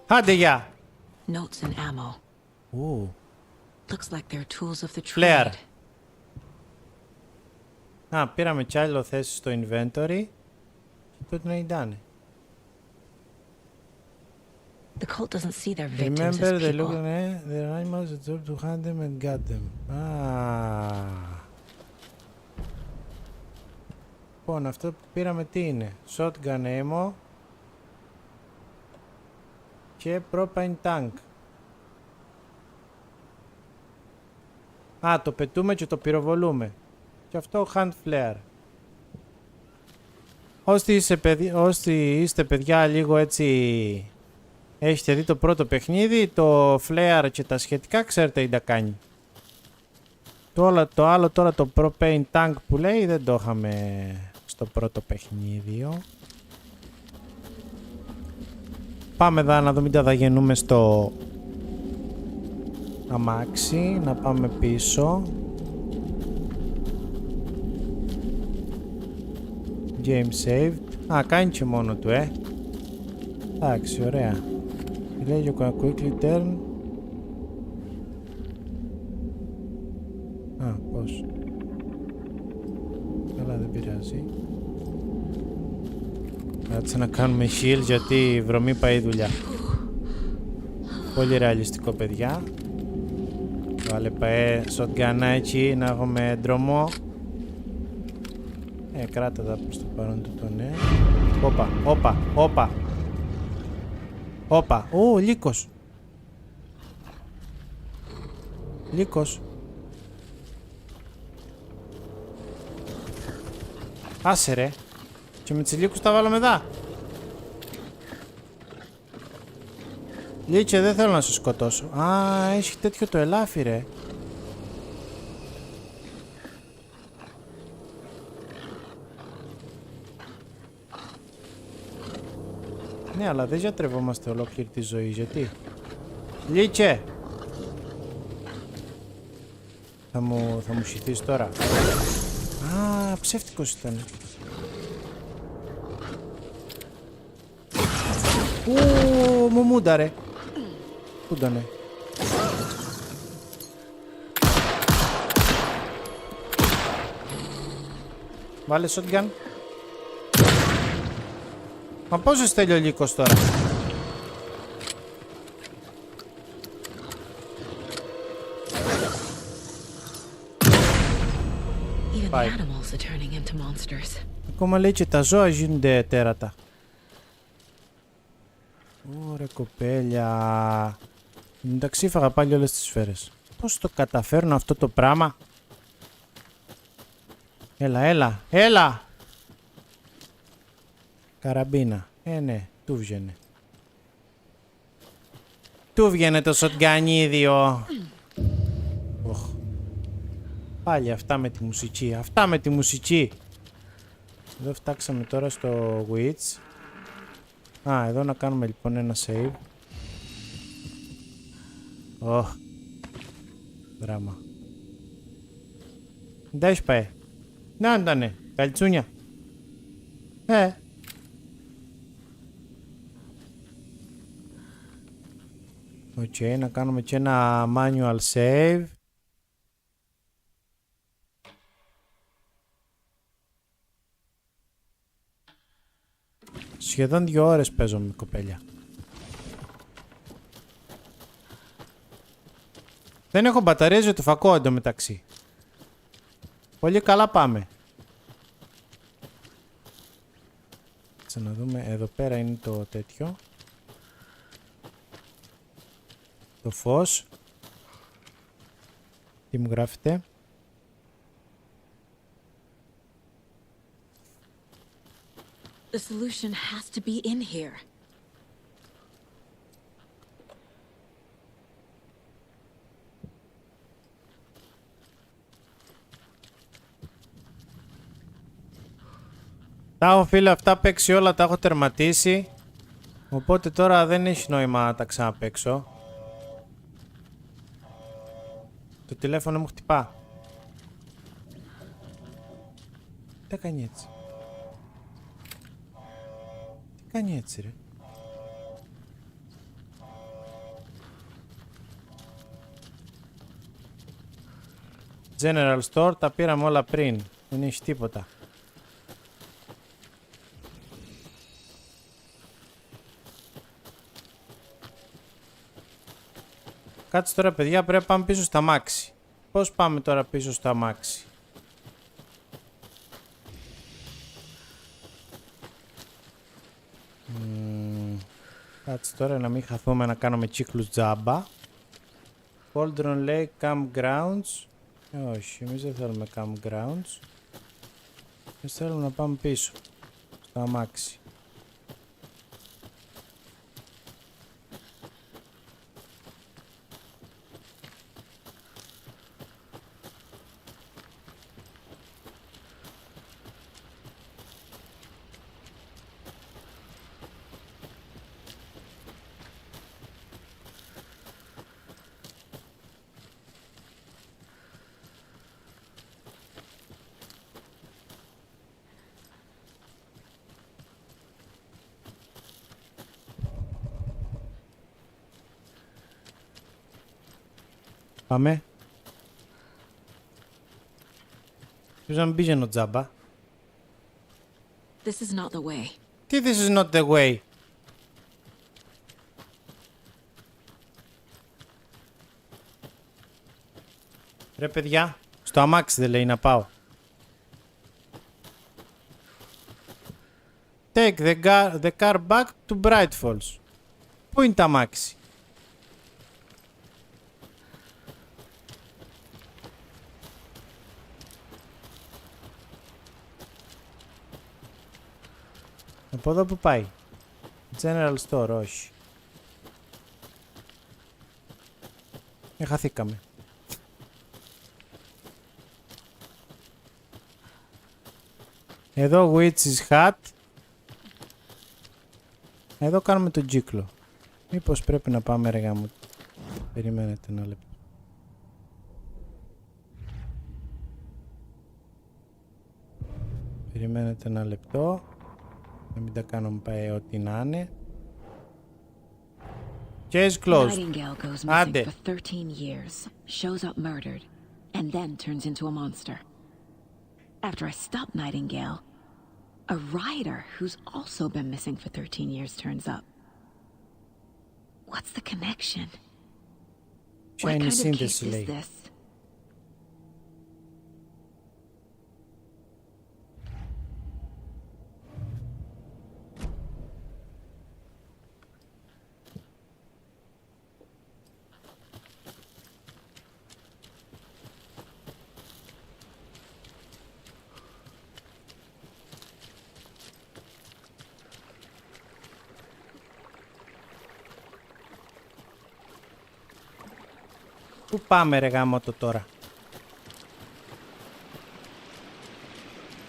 Άντε γεια! Notes and ammo. Ου. Looks like they're tools of the Flare. trade. Α, πήραμε κι άλλο θέση στο inventory. Τότε να ήταν. The cult doesn't see their victims Remember as the people. look the animals that told to hunt them and got them. Α. Λοιπόν, αυτό που πήραμε τι είναι? Shotgun ammo και propane tank. Α, το πετούμε και το πυροβολούμε. Και αυτό hand flare. Όσοι είστε παιδιά λίγο έτσι, έχετε δει το πρώτο παιχνίδι, το flare και τα σχετικά, ξέρετε τι τα κάνει. Το άλλο τώρα, το propane tank που λέει, δεν το είχαμε στο πρώτο παιχνίδι. Πάμε εδώ να δούμε, τα γεννούμε στο αμάξι, να πάμε πίσω. Game saved. Α, κάνει και μόνο του, εντάξει, ωραία. Λέει you can quickly turn. Α, πώς? Καλά, δεν πειράζει. Κάτσε να κάνουμε heal γιατί βρωμή πάει η δουλειά. Πολύ ρεαλιστικό, παιδιά. Βάλε shotgun εκεί να έχουμε ντρομό. Κράτα τα προς το παρόν του το ναι. Όπα. Ω, λύκος. Άσε ρε. Και με τις λύκους τα βάλαμε εδώ. Λύκε, δεν θέλω να σε σκοτώσω. Α, έχει τέτοιο το ελάφι ρε. Ναι, αλλά δεν γιατρευόμαστε ολόκληρη τη ζωή, γιατί? Λύκε! Θα μου συθείς τώρα. Α, ψεύτικος ήταν. Μου μούνταρε. Πού ήτανε? Βάλε shotgun. Μα πόσο στέλνει ο λύκος τώρα? Πάει. Ακόμα λέει και τα ζώα γίνονται τέρατα. Ωραία κοπέλια. Εντάξει, φάγα πάλι όλες τις σφαίρες. Πώς το καταφέρνω αυτό το πράγμα? Έλα! Καραμπίνα. Ναι, του βγαίνε. Του βγαίνε το σοτγκανίδιο. Πάλι αυτά με τη μουσική. Εδώ φτάξαμε τώρα στο Witch. Α, εδώ να κάνουμε λοιπόν ένα save. Δράμα. Δεν πάει. Να ήτανε, καλτσούνια. Οκ, να κάνουμε και ένα manual save. Σχεδόν 2 ώρες παίζω με κοπέλια. Δεν έχω μπαταρίες για το φακό εντωμεταξύ. Πολύ καλά πάμε. Κάτσε να δούμε. Εδώ πέρα είναι το τέτοιο. Το φως. Τι μου γράφετε? The solution has to be in here. Τα έχω φίλε αυτά παίξει όλα, τα έχω τερματίσει. Οπότε τώρα δεν έχει νόημα να τα ξαναπαίξω. Το τηλέφωνο μου χτυπά. Τι κάνει έτσι? Τι κάνει έτσι ρε? General Store, τα πήραμε όλα πριν. Δεν έχει τίποτα. Κάτσε τώρα παιδιά, πρέπει να πάμε πίσω στα αμάξι. Πώς πάμε τώρα πίσω στα αμάξι? Κάτσε τώρα να μην χαθούμε να κάνουμε κύκλους τζάμπα. Cauldron Lake Campgrounds. Όχι, εμείς δεν θέλουμε Campgrounds. Εμείς θέλουμε να πάμε πίσω στο αμάξι. Πάμε. Ποιος να μην πήγαινε τζάμπα. This is not the way. Τι this is not the way? Ρε παιδιά, στο αμάξι δεν λέει να πάω. Take the car back to Bright Falls. Πού είναι το αμάξι? Από εδώ που πάει? General Store, όχι. Χαθήκαμε. Εδώ Witch's Hat. Εδώ κάνουμε τον κύκλο. Μήπως πρέπει να πάμε ρε γάμο? Περιμένετε ένα λεπτό. Περιμένετε ένα λεπτό. Να μην τα κάνουμε πάει ό,τι να είναι. Case closed. Nightingale goes missing for 13 years, shows up murdered, and then turns into a monster. After I stop Nightingale, a rider who's also been missing for 13 years turns up. What's the connection? What kind of case is this? Πού πάμε ρε γάμο το τώρα?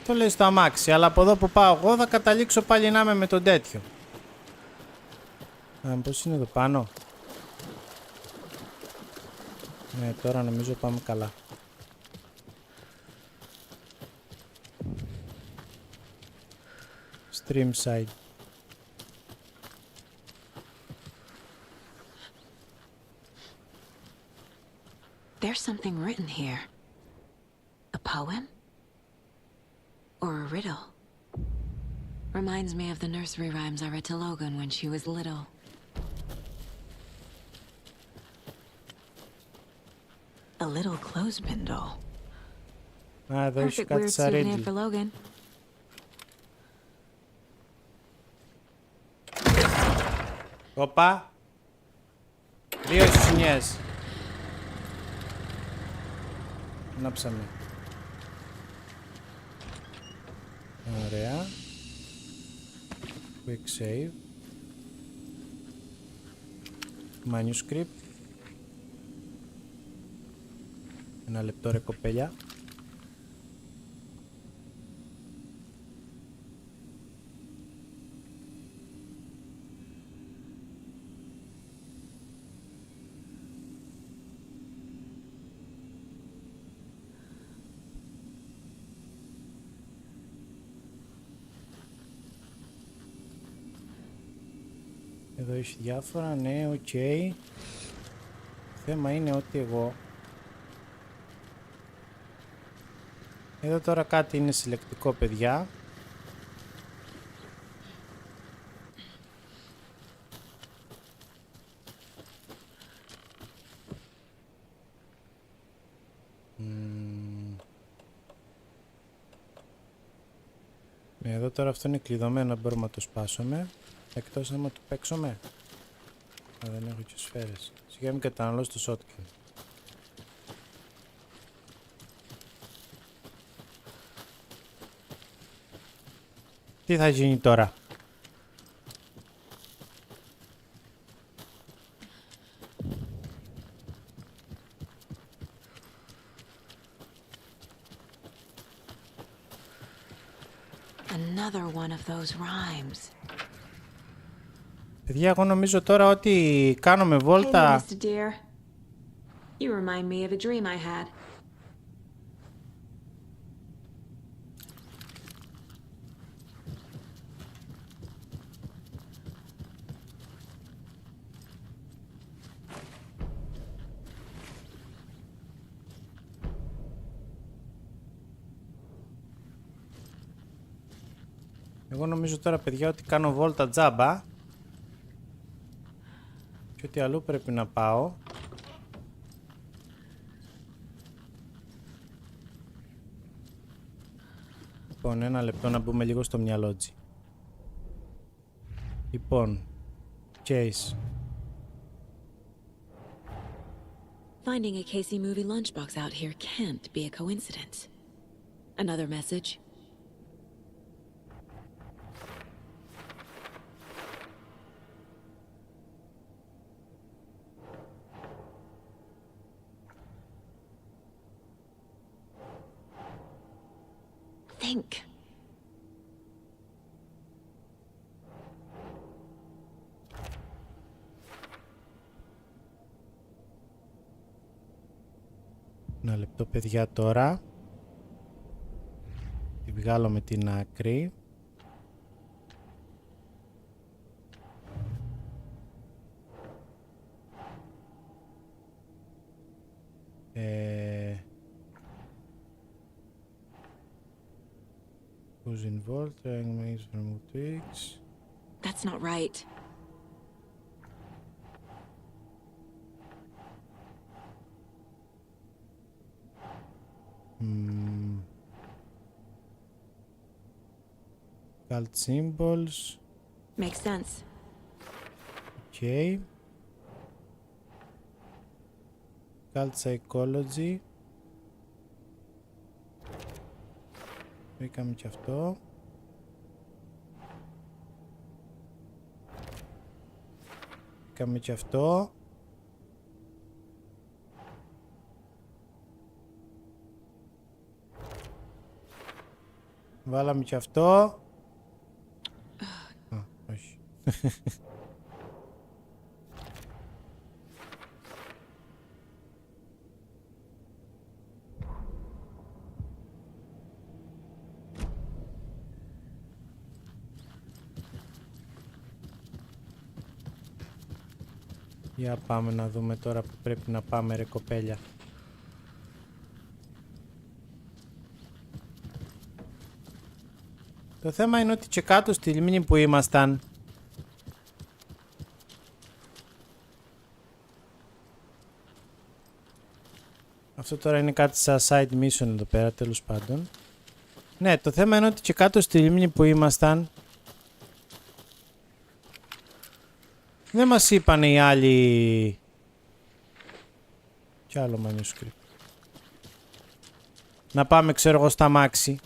Το λέει στο αμάξι, αλλά από εδώ που πάω εγώ θα καταλήξω πάλι να είμαι με τον τέτοιο. Πώς είναι εδώ πάνω? Ναι, τώρα νομίζω πάμε καλά. Stream side. There's something written here. A poem? Or a riddle? Reminds me of the nursery rhymes I read to Logan when she was little. A little clothespin doll. Perfect weird souvenir for Logan. Όπα. 2 σινιές. Ανάψαμε. Ωραία. Quick save. Manuscript. Ένα λεπτό ρε κοπέλια. Εδώ έχει διάφορα, ναι, οκ. Το θέμα είναι ότι εγώ... Εδώ τώρα κάτι είναι συλλεκτικό, παιδιά. Εδώ τώρα αυτό είναι κλειδωμένο, μπορούμε να το σπάσουμε. Εκτός άμα το παίξουμε. Α, δεν έχω και σφαίρες. Σιγά μην καταναλώσω το shotgun. Τι θα γίνει τώρα? Another one of those rhymes. Παιδιά, εγώ νομίζω τώρα ότι κάνουμε βόλτα... Hey, Mr. Dear. You remind me of a dream I had. Εγώ νομίζω τώρα, παιδιά, ότι κάνω βόλτα τζάμπα. Και ότι αλλού πρέπει να πάω. Λοιπόν, ένα λεπτό να μπούμε λίγο στο μυαλότζι. Λοιπόν, Chase. Finding a Casey movie lunchbox out here can't be a coincidence. Another message. Think. Ένα λεπτό, παιδιά, τώρα. Τη βγάλω με την άκρη. Who's involved? Trying maze from twigs. That's not right. Cult symbols. Makes sense. Okay. Cult psychology. Βρήκαμε και αυτό. Βρήκαμε και αυτό. Βάλαμε και αυτό. Α, όχι. Για πάμε να δούμε τώρα που πρέπει να πάμε, ρε κοπέλια. Το θέμα είναι ότι και κάτω στη λίμνη που ήμασταν αυτό τώρα είναι κάτι σαν side mission εδώ πέρα, τέλος πάντων. Ναι, το θέμα είναι ότι και κάτω στη λίμνη που ήμασταν δεν μας είπαν οι άλλοι... Κι άλλο manuscript. Να πάμε, ξέρω εγώ, στα μάξι.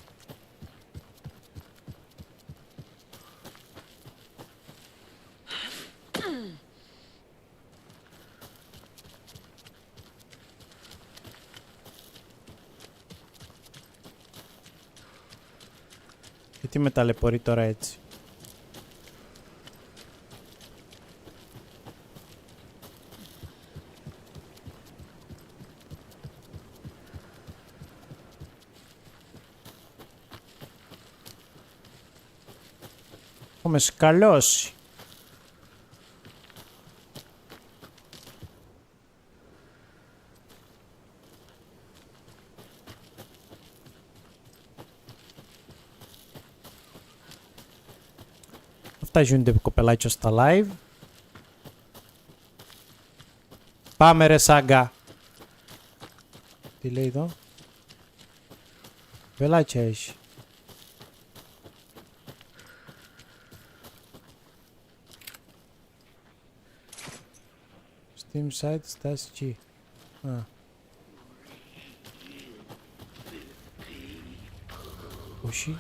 τι με ταλαιπωρεί τώρα έτσι. Έχουμε σκαλώσει. Αυτά γίνονται κοπελάκια στα live. Πάμε ρε Saga. Τι λέει εδώ. Βελάκια έχει. Steam site στάση εκεί. Α. Όχι.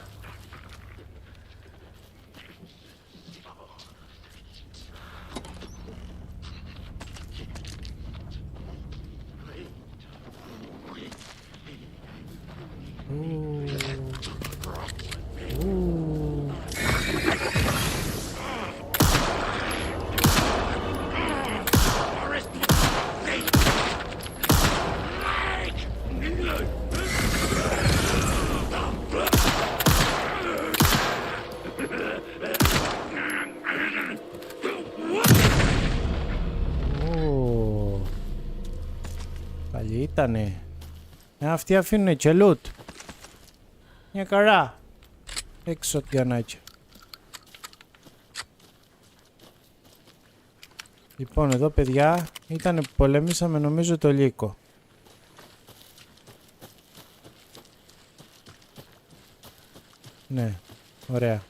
Καλή ήτανε. Αυτοί αφήνουνε και loot. Μια καρά. Έξω τιανάκια. Λοιπόν εδώ παιδιά ήτανε που πολεμήσαμε νομίζω το λίγο. Ναι, ωραία.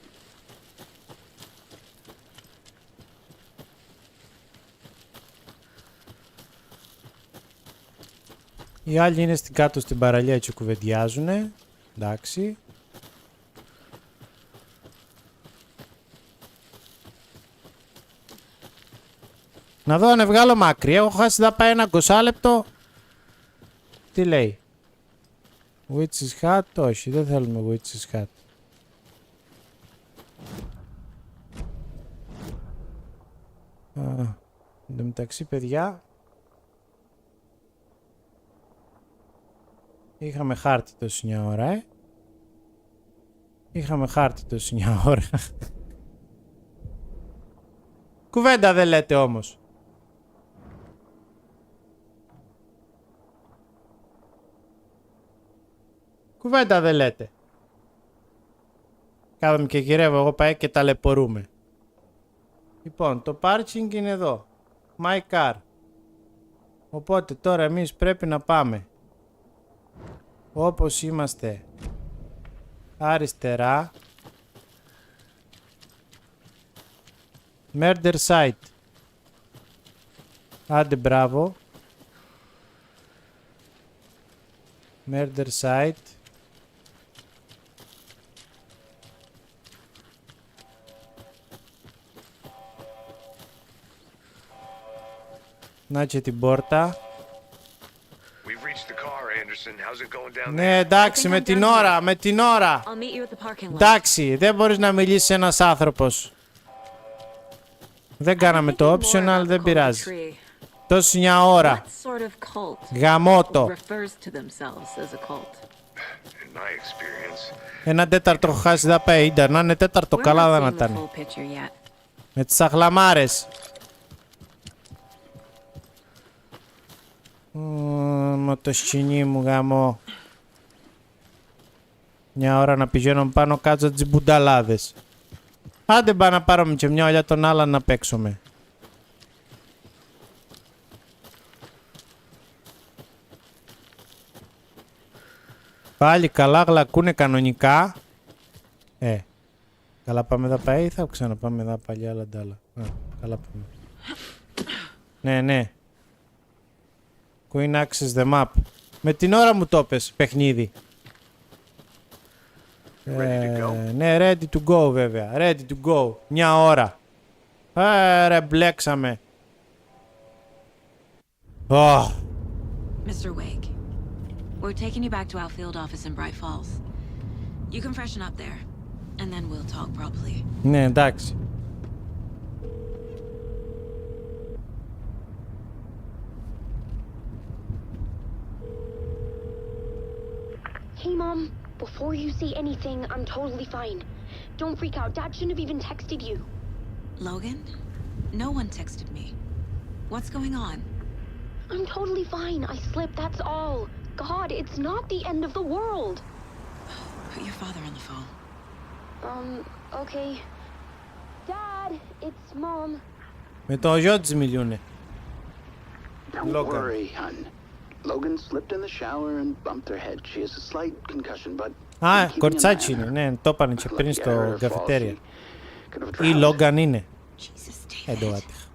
Οι άλλοι είναι στην κάτω στην παραλία και κουβεντιάζουνε. Εντάξει. Να δω αν βγάλω μακρύ. Έχω χάσει να πάει ένα 20 λεπτό. Τι λέει. Witch's hat. Όχι, δεν θέλουμε Witch's hat. Εν τω μεταξύ παιδιά είχαμε χάρτη τόση μια ώρα, Είχαμε χάρτη τόση μια ώρα. Κουβέντα δεν λέτε όμως. Κουβέντα δεν λέτε. Κάθομαι και γυρεύω εγώ πάει και ταλαιπωρούμε. Λοιπόν, το πάρκινγκ είναι εδώ. My car. Οπότε τώρα εμείς πρέπει να πάμε. Όπως είμαστε. Αριστερά. Murder site. Άντε μπράβο. Murder site. Να και την πόρτα. Ναι, εντάξει, με την ώρα, με την ώρα. Εντάξει, δεν μπορείς να μιλήσεις ένας άνθρωπος. Δεν κάναμε το optional, δεν πειράζει. Τόση μια ώρα. Γαμώτο. Ένα τέταρτο έχω χάσει θα πάει ίντερ. Να είναι τέταρτο καλά δεν ήταν. Με τις αχλαμάρες. Μα το σκηνή μου γαμό. Μια ώρα να πηγαίνω πάνω κάτω τις μπουνταλάδες. Άντε πάω να πάρουμε και μια ολιά τον άλλον να παίξουμε. Πάλι καλά γλακούνε κανονικά. Καλά πάμε εδώ πάει ή θα ξαναπάμε εδώ πάλι άλλα ντάλα. Καλά πάμε. Ναι, ναι. Queen access the map. Με την ώρα μου το πες, παιχνίδι. Ναι, ready to go βέβαια. Ready to go. Μια ώρα. Ρε, μπλέξαμε. Mr. Wake, we're taking you back to our field office in Bright Falls. You can freshen up there. and then we'll talk properly. Ναι, εντάξει. Hey, Mom. Before you say anything, I'm totally fine. Don't freak out. Dad shouldn't have even texted you. Logan? No one texted me. What's going on? I'm totally fine. I slipped, that's all. God, it's not the end of the world. Put your father on the phone. Okay. Dad, it's Mom. Με το γιο της μιλούνε. Don't worry, hun. Logan slipped in the shower and bumped her head. She has a slight concussion, but... Α, κορτσάκι είναι, ναι, το είπανε και πριν στο καφετέρια. Ή Logan είναι. Εντωάτιχα.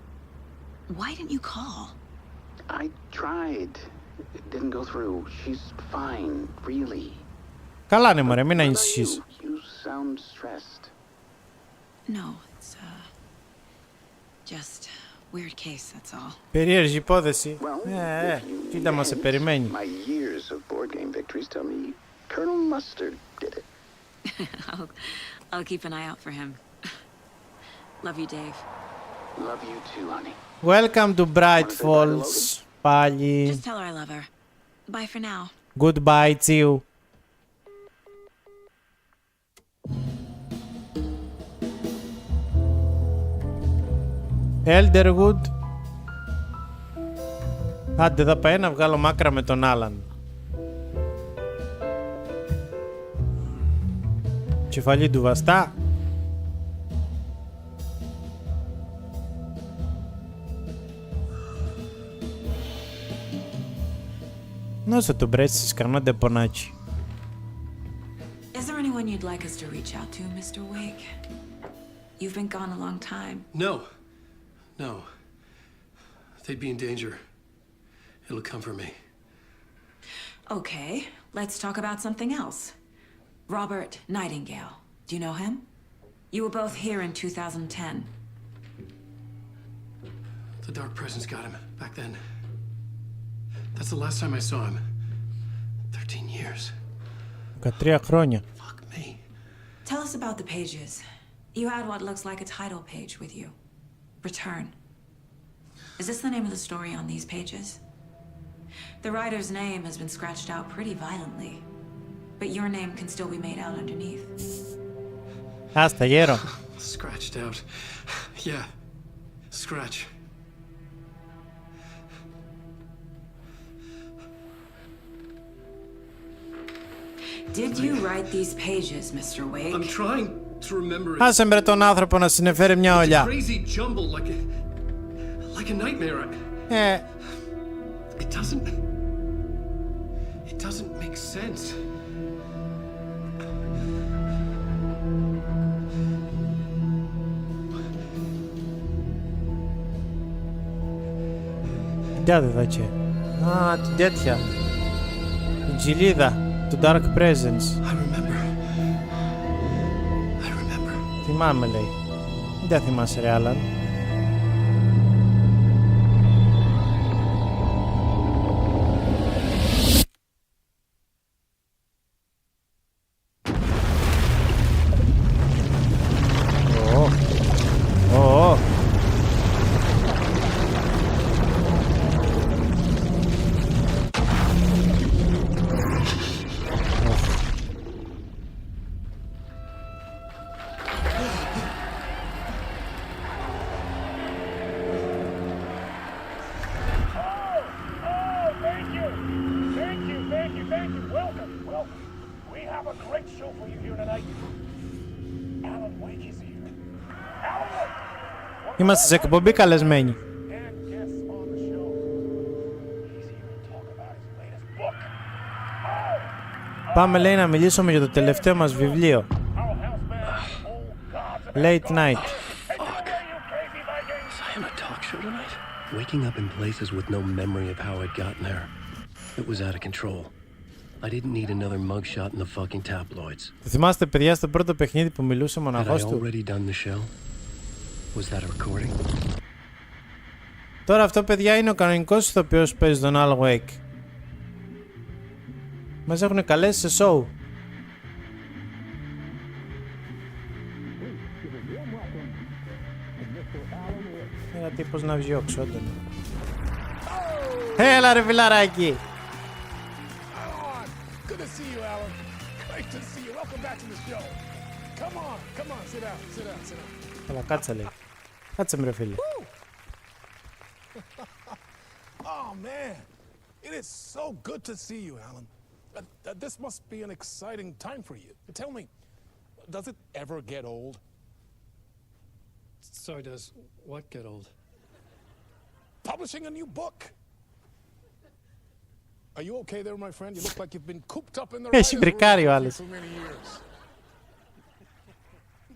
Why didn't you call? I tried. It didn't go through. She's fine, really. Καλά είναι μωρέ, μην ανησυχείς. You sound stressed. No, it's just weird case, that's all. Περίεργη υπόθεση. Κοίτα μας σε περιμένει. My years of board game victories tell me Colonel Mustard did it. I'll keep an eye out for him. Love you, Dave. Love you too, honey. Welcome to Bright Falls. Πάλι. Just tell her I love her. Bye for now. Goodbye, Tsiu. Elderwood. Άντε θα πάει να βγάλω μάκρα με τον Άλαν. Κεφαλή του βαστά. Νόσε το μπρέσεις κανένα ντεπονάκι. Is there anyone you'd like us to reach out to, Mr. Wake? You've been gone a long time. No. They'd be in danger. It'll come for me. Okay, let's talk about something else. Robert Nightingale. Do you know him? You were both here in 2010. The Dark Presence got him back then. That's the last time I saw him. 13 years. 13 χρόνια. Fuck me. Tell us about the pages. You had what looks like a title page with you. Return. Is this the name of the story on these pages? The writer's name has been scratched out pretty violently, but your name can still be made out underneath. Άστα γέρο. Scratched out. Yeah. Scratch. Did you write these pages, Mr. Wake? I'm trying to remember it. Άσε μπρε τον άνθρωπο να συνεφέρει μια ολιά. Crazy jumble like a nightmare. It doesn't make sense. Κοιτάτε θα και. Α, την τέτοια. Την τζιλίδα του Dark Presence. Θυμάμαι λέει. Δεν θυμάσαι ρε Άλαν. Είμαστε σε εκπομπή καλεσμένοι. Πάμε λέει να μιλήσουμε για το τελευταίο μας βιβλίο. Late night. Waking up in places with no memory of how I'd gotten there. It was out of control. I didn't need another mugshot in the fucking tabloids. Θυμάστε παιδιά στο πρώτο παιχνίδι που μιλούσε μοναχός του. Was that a recording? Τώρα αυτό παιδιά είναι ο κανονικός ηθοποιός που παίζει τον Alan Wake. Μας έχουν καλέσει σε show. Era τύπος να βιώξω, όντων. Έλα ρε φιλαράκι! Good to see you, Alan. Great to see you. Welcome back to the show. Come on, sit down, sit down. Έλα, κάτσε λέει. Κάτσε με ρε φίλε. Oh man, it is so good to see you, Alan. This must be an exciting time for you. Tell me, does it ever get old? Sorry, does what get old? Publishing a new book. Are you okay there, my friend? You look like you've been cooped up in the Έχει βρικάρει ο άλλος. for many years.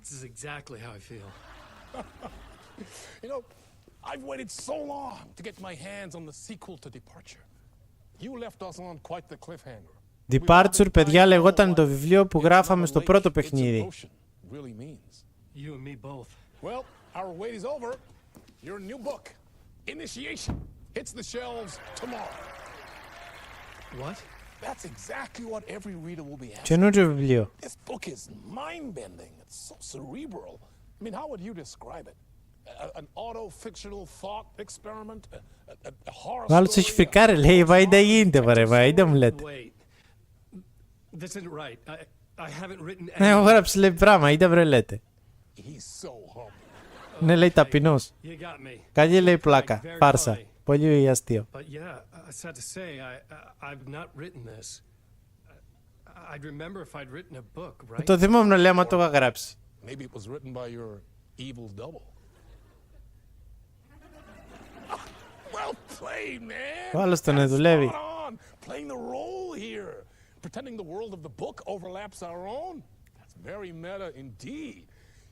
This is exactly how I feel. You know, I've waited so long to get my hands on the sequel to Departure. You left us on quite the cliffhanger. Departure, παιδιά, λεγόταν το βιβλίο που γράφαμε στο πρώτο παιχνίδι. You and me both. Well, our wait is over. Your new book, Initiation, hits the shelves tomorrow. What? That's exactly what every reader will be asking. Καινούριο βιβλίο. This book is mind-bending. It's so cerebral. I mean, how would you describe it? An auto-fictional thought experiment? A horror Ο άλλος έχει φρικάρει, λέει, βαΐντα γίνεται, βαρε, βαΐντα μου λέτε. This isn't right. I haven't written anything. Ναι, έχω γράψει, λέει, πράγμα, είτε βρε λέτε. Ναι, λέει, ταπεινός. Καλή, λέει, πλάκα, φάρσα. Πολύ αστείο. But yeah, sad to say, I've not written this. I'd remember if I'd written a book, right? Το θυμόμουν, λέει, άμα το είχα γράψει. Maybe it was written by your evil double. Well played, man. Ο άλλος τον δουλεύει. Playing the role here. Pretending the world of the book overlaps our own. That's very meta indeed.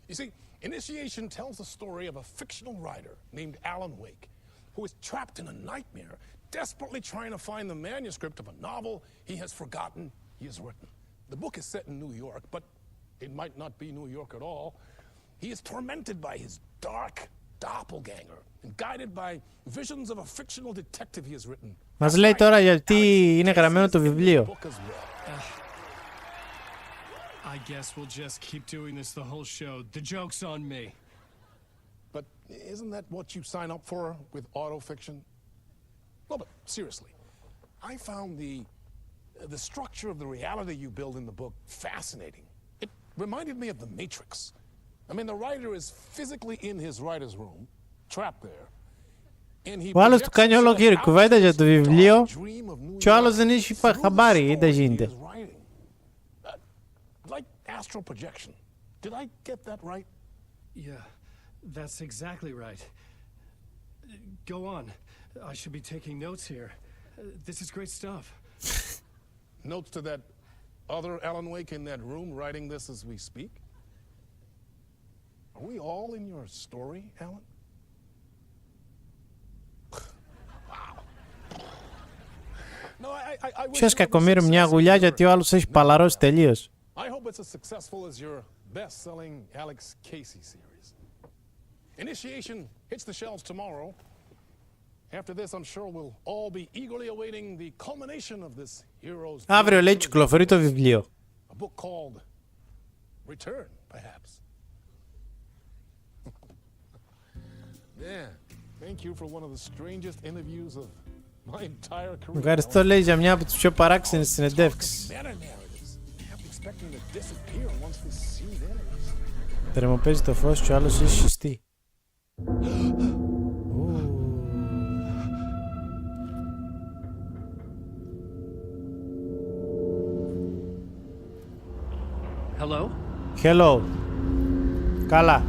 You see, Initiation tells the story of a fictional writer named Alan Wake, who is trapped in a nightmare, desperately trying to find the manuscript of a novel he has forgotten he has written. The book is set in New York, but it might not be New York at all. He is tormented by his dark doppelganger and guided by visions of a fictional detective he has written. Μας λέει τώρα γιατί είναι γραμμένο το βιβλίο. I guess we'll just keep doing this the whole show. The joke's on me. But isn't that what you sign up for with autofiction? No, but seriously, I found the structure of the reality you build in the book fascinating. It reminded me of The Matrix. I mean, the writer is physically in his writer's room, trapped there. Ο άλλος του κάνει ολόκληρη κουβέντα για το βιβλίο και ο άλλος δεν έχει χαμπάρι, είτε γίνεται. Like astral projection. Did I get that right? Yeah, that's exactly right. Go on. I should be taking notes here. This is great stuff. Notes to that other Alan Wake in that room writing this as we speak? Are we all in your story, Alan? Ποιος κακομοίρει μια γουλιά γιατί ο άλλος έχει παλαρώσει τελείως. I hope it's as successful as your best-selling Alex Casey series. Initiation hits the shelves tomorrow. After this, I'm sure we'll all be eagerly awaiting the culmination of this hero's. Αύριο λέει κυκλοφορεί το βιβλίο. A book called Return, perhaps. Yeah, thank you for one of the strangest interviews of my entire career. Ευχαριστώ, λέει, για μια από τις πιο παράξενες συνεντεύξεις. Θερμοπαίζει το φως και ο άλλος έχει συστεί. Hello? Hello. Καλά.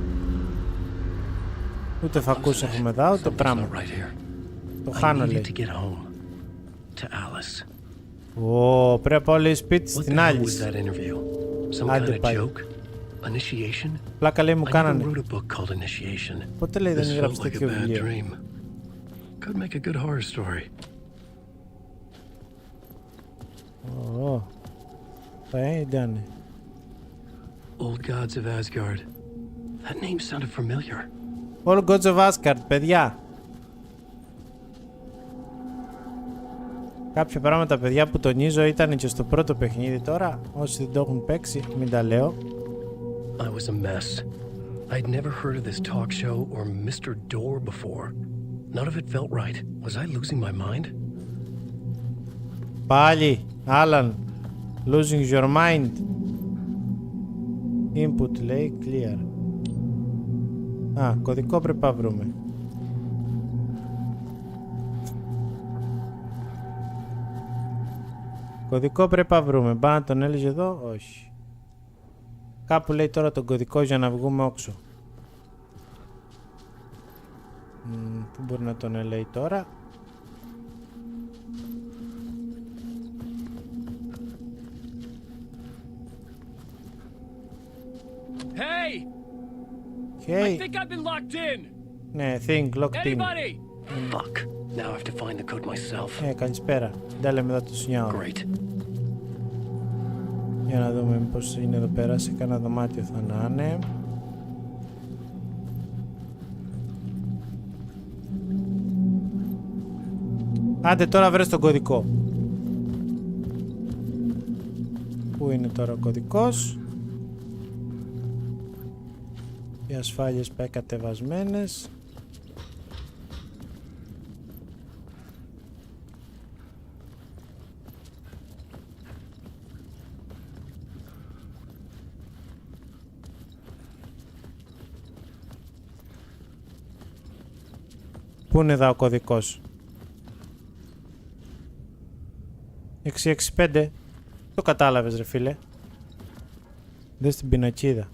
Ούτε θα ακούσει έχουμε εδώ, ούτε πράγμα. Το χάνω, λέει. Ω, πρέπει όλοι σπίτι στην άλλη. Άντε πάλι. Πλάκα, λέει, μου κάνανε. Πότε, λέει, δεν έγραψε τέτοιο βιβλίο. Ω, ήταν. Old gods of Asgard. That name sounded familiar. All gods of Asgard, παιδιά. Κάποια πράγματα, παιδιά, που τονίζω ήταν και στο πρώτο παιχνίδι τώρα. Όσοι δεν το έχουν παίξει, μην τα λέω. I was a mess. I'd never heard of this talk show or Mr. Door before. None of it felt right. Was I losing my mind? Πάλι, Alan, losing your mind. Input λέει clear. Α, κωδικό πρέπει να βρούμε. Κωδικό πρέπει να βρούμε. Μπα να τον έλεγε εδώ, όχι. Κάπου λέει τώρα τον κωδικό για να βγούμε όξω. Πού μπορεί να τον λέει τώρα. Hey! Hey! I think I've been locked in. Ναι, think, locked in. Anybody? Fuck. Now I have to find the code myself. Καλησπέρα. Δεν λέμε εδώ το σινιάω. Great. Για να δούμε πως είναι εδώ πέρα. Σε κάνα δωμάτιο θα να είναι. Άντε τώρα βρες τον κωδικό. Πού είναι τώρα ο κωδικός? Οι ασφάλειες πάει κατεβασμένες. Πού είναι εδώ ο κωδικός? 665. Το κατάλαβες ρε φίλε. Δες την πινακίδα.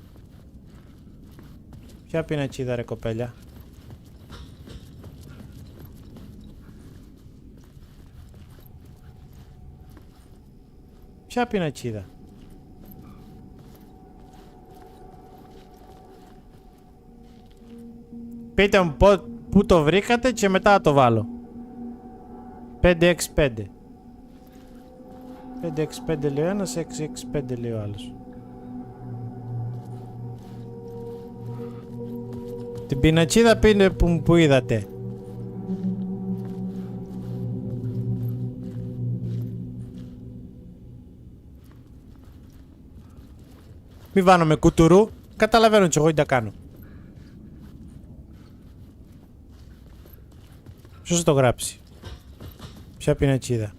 Ποια πινακίδα ρε κοπέλια? Ποια πινακίδα? Πείτε μου πού το βρήκατε και μετά θα το βάλω. 565. 565 λέει ο ένας, 665 λέει ο άλλος. Την πινατσίδα πίνε που είδατε. Μη βάνω με κουτουρού. Καταλαβαίνω και εγώ τι τα κάνω. Ποιος θα το γράψει? Ποια πινατσίδα?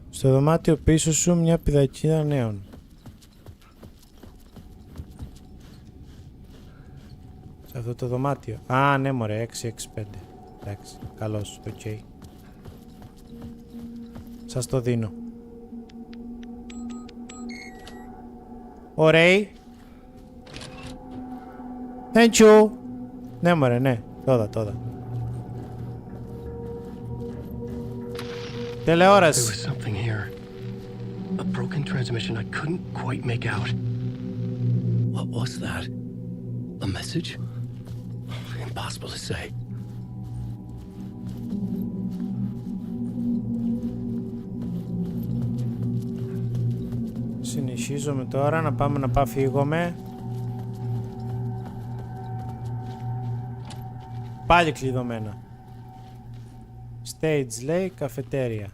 Στο δωμάτιο πίσω σου μια πινατσίδα νέων. Σε αυτό το δωμάτιο. Α, ναι μωρέ, 665. Εντάξει, καλώς, οκ. Σας το δίνω. Ωραίοι. Thank you. Ναι μωρέ, ναι. Τόδα. Τηλεόραση. There was something here. A broken transmission I couldn't quite make out. What was that? A message? Impossible to say. Συνεχίζομαι τώρα να πάμε να πάω φύγομαι. Πάλι κλειδωμένα. Stage λέει καφετέρια.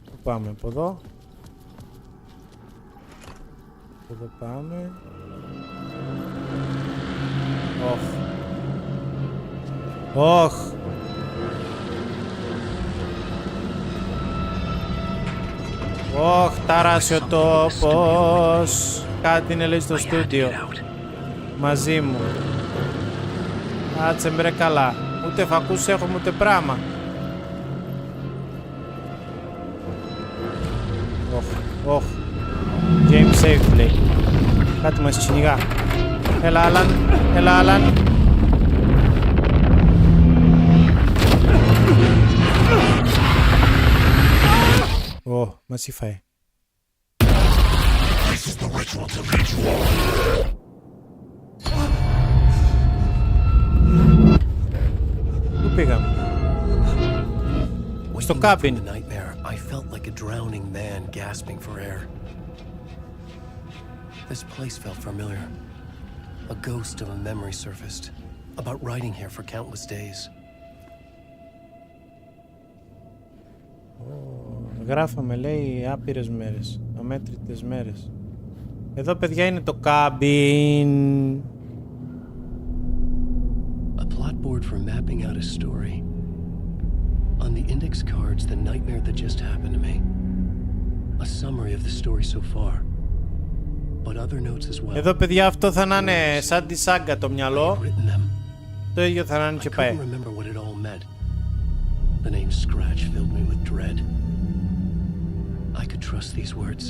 Πού πάμε? Από εδώ. Εδώ πάμε. Όχ. Όχ, ταράσει ο τόπος. Κάτι είναι λέει στο στούντιο. Μαζί μου. Κάτσε μπρε καλά. Ούτε φακούς έχουμε ούτε πράγμα. Όχ. Game safe λέει. Κάτι μας κυνηγά. Έλα Άλαν. Ω, μας ήφαε. Πού πήγαμε? Στο cabin. I felt like a drowning man gasping for air. This place felt familiar. A ghost of a memory surfaced about riding here for countless days. Γράφαμε λέει άπειρες μέρες, αμέτρητες μέρες. Εδώ παιδιά είναι το cabin. clipboard for mapping out a story. On the index cards, the nightmare that just happened to me. A summary of the story so far. But other notes as well. Εδώ, παιδιά, αυτό θα είναι σαν τη Saga το μυαλό. Το ίδιο θα είναι και πάει. The name Scratch filled me with dread. I could trust these words.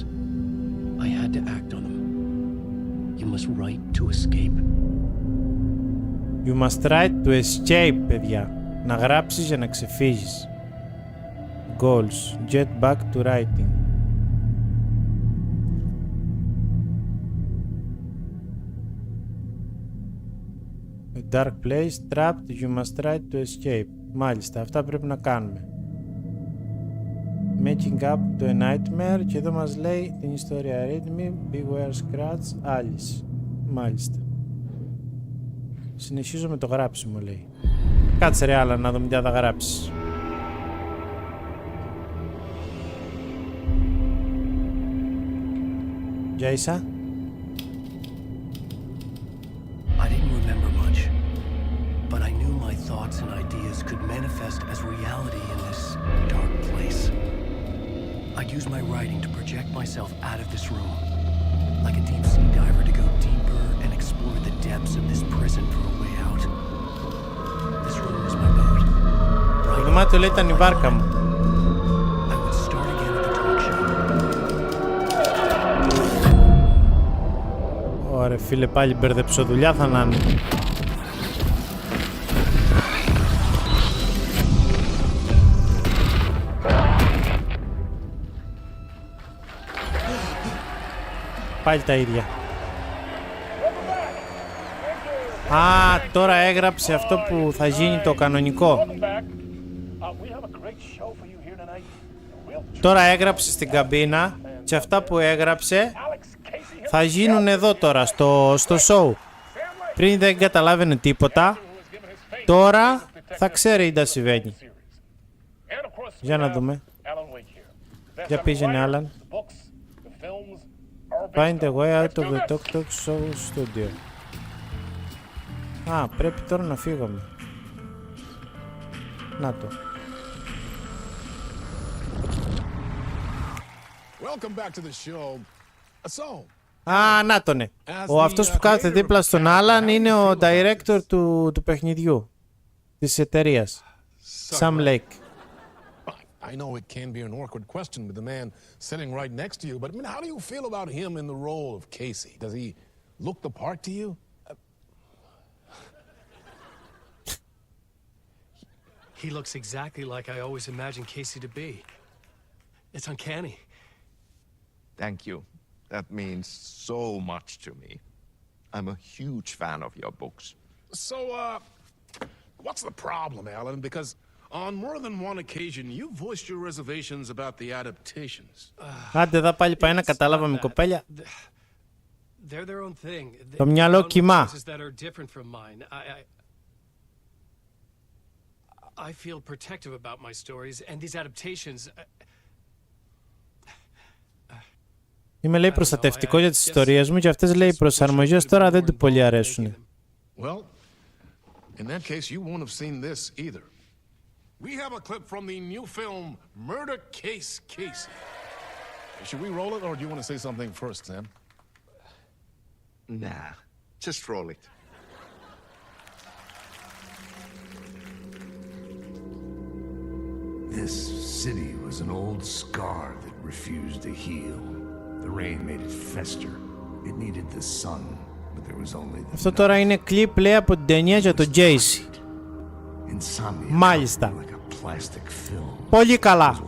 I had to act on them. You must write to escape. You must write to escape, παιδιά. Να γράψεις για να ξεφύγεις. Goals. Get back to writing. A dark place, trapped, you must try to escape. Μάλιστα, αυτά πρέπει να κάνουμε. Making up to a nightmare, και εδώ μας λέει την ιστορία. Read me, beware scratch, Alice. Μάλιστα. Συνεχίζω με το γράψιμο, λέει. Κάτσε ρε άλλα να δούμε τι θα γράψεις. Γεια ίσα. But I knew my thoughts and ideas could manifest as reality in this dark place. I'd use my writing to project myself out of this room, like a deep sea diver to go deeper and explore the depths of this prison for a way out. This room was my boat. Το δωμάτιο λέει ήταν η βάρκα μου. I would start again at the talk show. Ωραία φίλε, πάλι μπερδεψοδουλειά θα να είναι. Πάλι τα ίδια. Α, τώρα έγραψε αυτό που θα γίνει το κανονικό. Τώρα έγραψε στην καμπίνα και αυτά που έγραψε θα γίνουν εδώ τώρα στο show. Πριν δεν καταλάβαινε τίποτα, τώρα θα ξέρει τι συμβαίνει. Για να δούμε. Για πήγαινε Άλαν. Find a way out of the Tok Show Studio. Α, πρέπει τώρα να φύγουμε. Να το. Α, να το ναι. Ο αυτός που κάθεται δίπλα στον Άλαν είναι ο director του παιχνιδιού. Της εταιρείας. Sam Lake. I know it can be an awkward question with the man sitting right next to you, but I mean, how do you feel about him in the role of Casey? Does he look the part to you? He looks exactly like I always imagined Casey to be. It's uncanny. Thank you. That means so much to me. I'm a huge fan of your books. So, what's the problem, Alan? Because on more than one occasion, you voiced your reservations about the adaptations. Άντε εδώ πάλι πάει να κατάλαβαμε κοπέλια. They're their own thing. Το μυαλό κοιμά. I feel protective about my stories and these adaptations. Είμαι λέει προστατευτικό για τις ιστορίες μου και αυτές λέει οι προσαρμογές τώρα δεν του πολύ αρέσουν. Well, in that case, you won't have seen this either. We have a clip from the new film Murder Case Casey. Should we roll it, or do you want to say something first, Sam? Nah, just roll it. This city was an old scar that refused to heal. The rain made it fester. It needed the sun, but there was only the Αυτό τώρα είναι κλιπ λέει από την ταινία για τον Τζέισι. Μάλιστα. Πολύ καλά.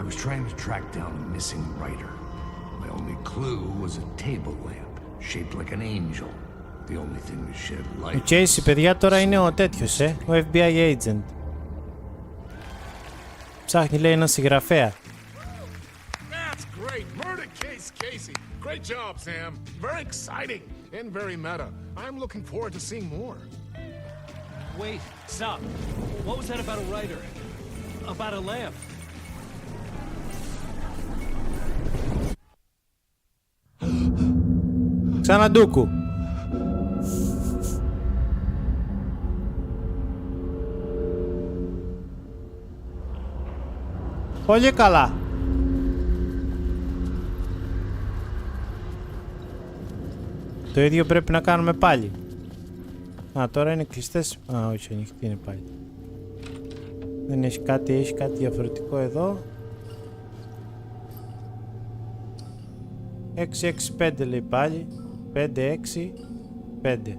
I was trying to track down a missing writer. My only clue was a table lamp shaped like an angel. The only thing to shed light. Ο Τζέισι παιδιά τώρα είναι ο τέτοιος, ο FBI agent. Ψάχνει λέει ένα συγγραφέα. Great job, Sam. Very exciting and very meta. I'm looking forward to seeing more. Wait, stop. What was that about a writer? About a lamp? Ξαναντούκου. Πολύ καλά. Το ίδιο πρέπει να κάνουμε πάλι. Α, τώρα είναι κλειστές. Α, όχι, ανοιχτή είναι πάλι. Δεν έχει κάτι διαφορετικό εδώ. 6-6-5 λέει πάλι. 5-6-5.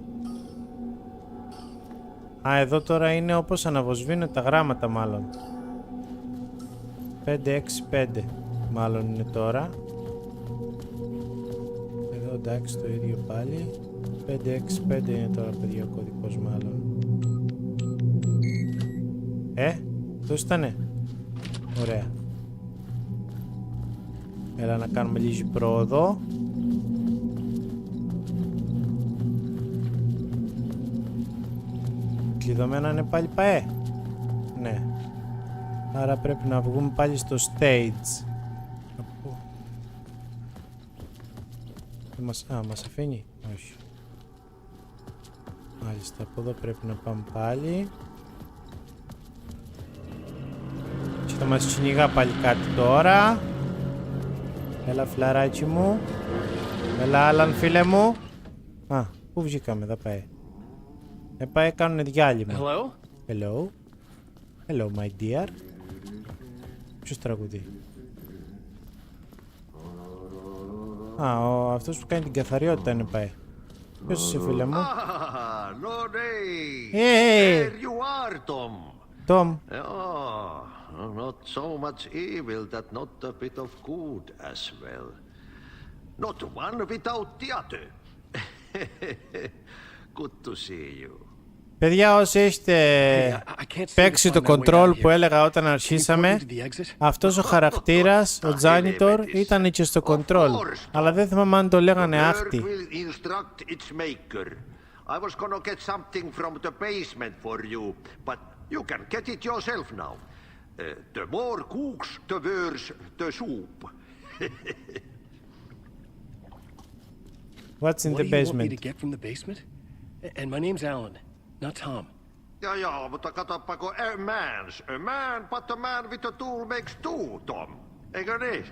Α, εδώ τώρα είναι όπως αναβοσβήνουν τα γράμματα μάλλον. 5-6-5 μάλλον είναι τώρα. Εδώ εντάξει το ίδιο πάλι. 5-6-5 είναι τώρα παιδιά ο κωδικός μάλλον. Αυτός ήτανε. Ωραία. Έλα να κάνουμε λίγη πρόοδο. Κλειδωμένα είναι πάλι ΠΑΕ. Ναι. Άρα πρέπει να βγούμε πάλι στο stage. Μας αφήνει. Όχι. Μάλιστα, από εδώ πρέπει να πάμε πάλι. Και θα μας κυνηγά πάλι κάτι τώρα. Έλα φιλαράκι μου. Έλα Άλαν φίλε μου. Α, πού βγήκαμε, θα πάει. Πάει, κάνουνε διάλειμμα. Hello? Hello. Hello my dear. Ποιος τραγουδεί? Α, αυτός που κάνει την καθαριότητα είναι πάει. Ποιος είσαι φίλε μου? There you are, Tom. Tom. Oh, not so much evil that not a bit of good as well. Not one without the other. Good to see you. Παιδιά, όσοι έχετε παίξει το control που έλεγα όταν αρχίσαμε, αυτός ο χαρακτήρας, ο Janitor, ήταν και στο control. Αλλά δεν θυμάμαι αν το λέγανε Αυτή. I was gonna get something from the basement for you, but you can get it yourself now. The more cooks, the worse the soup. What's in the basement? What do you want me to get from the basement? And my name's Alan, not Tom. Ja, mutta katsopako a man, but a man with a tool makes two, Tom. Eikö niin?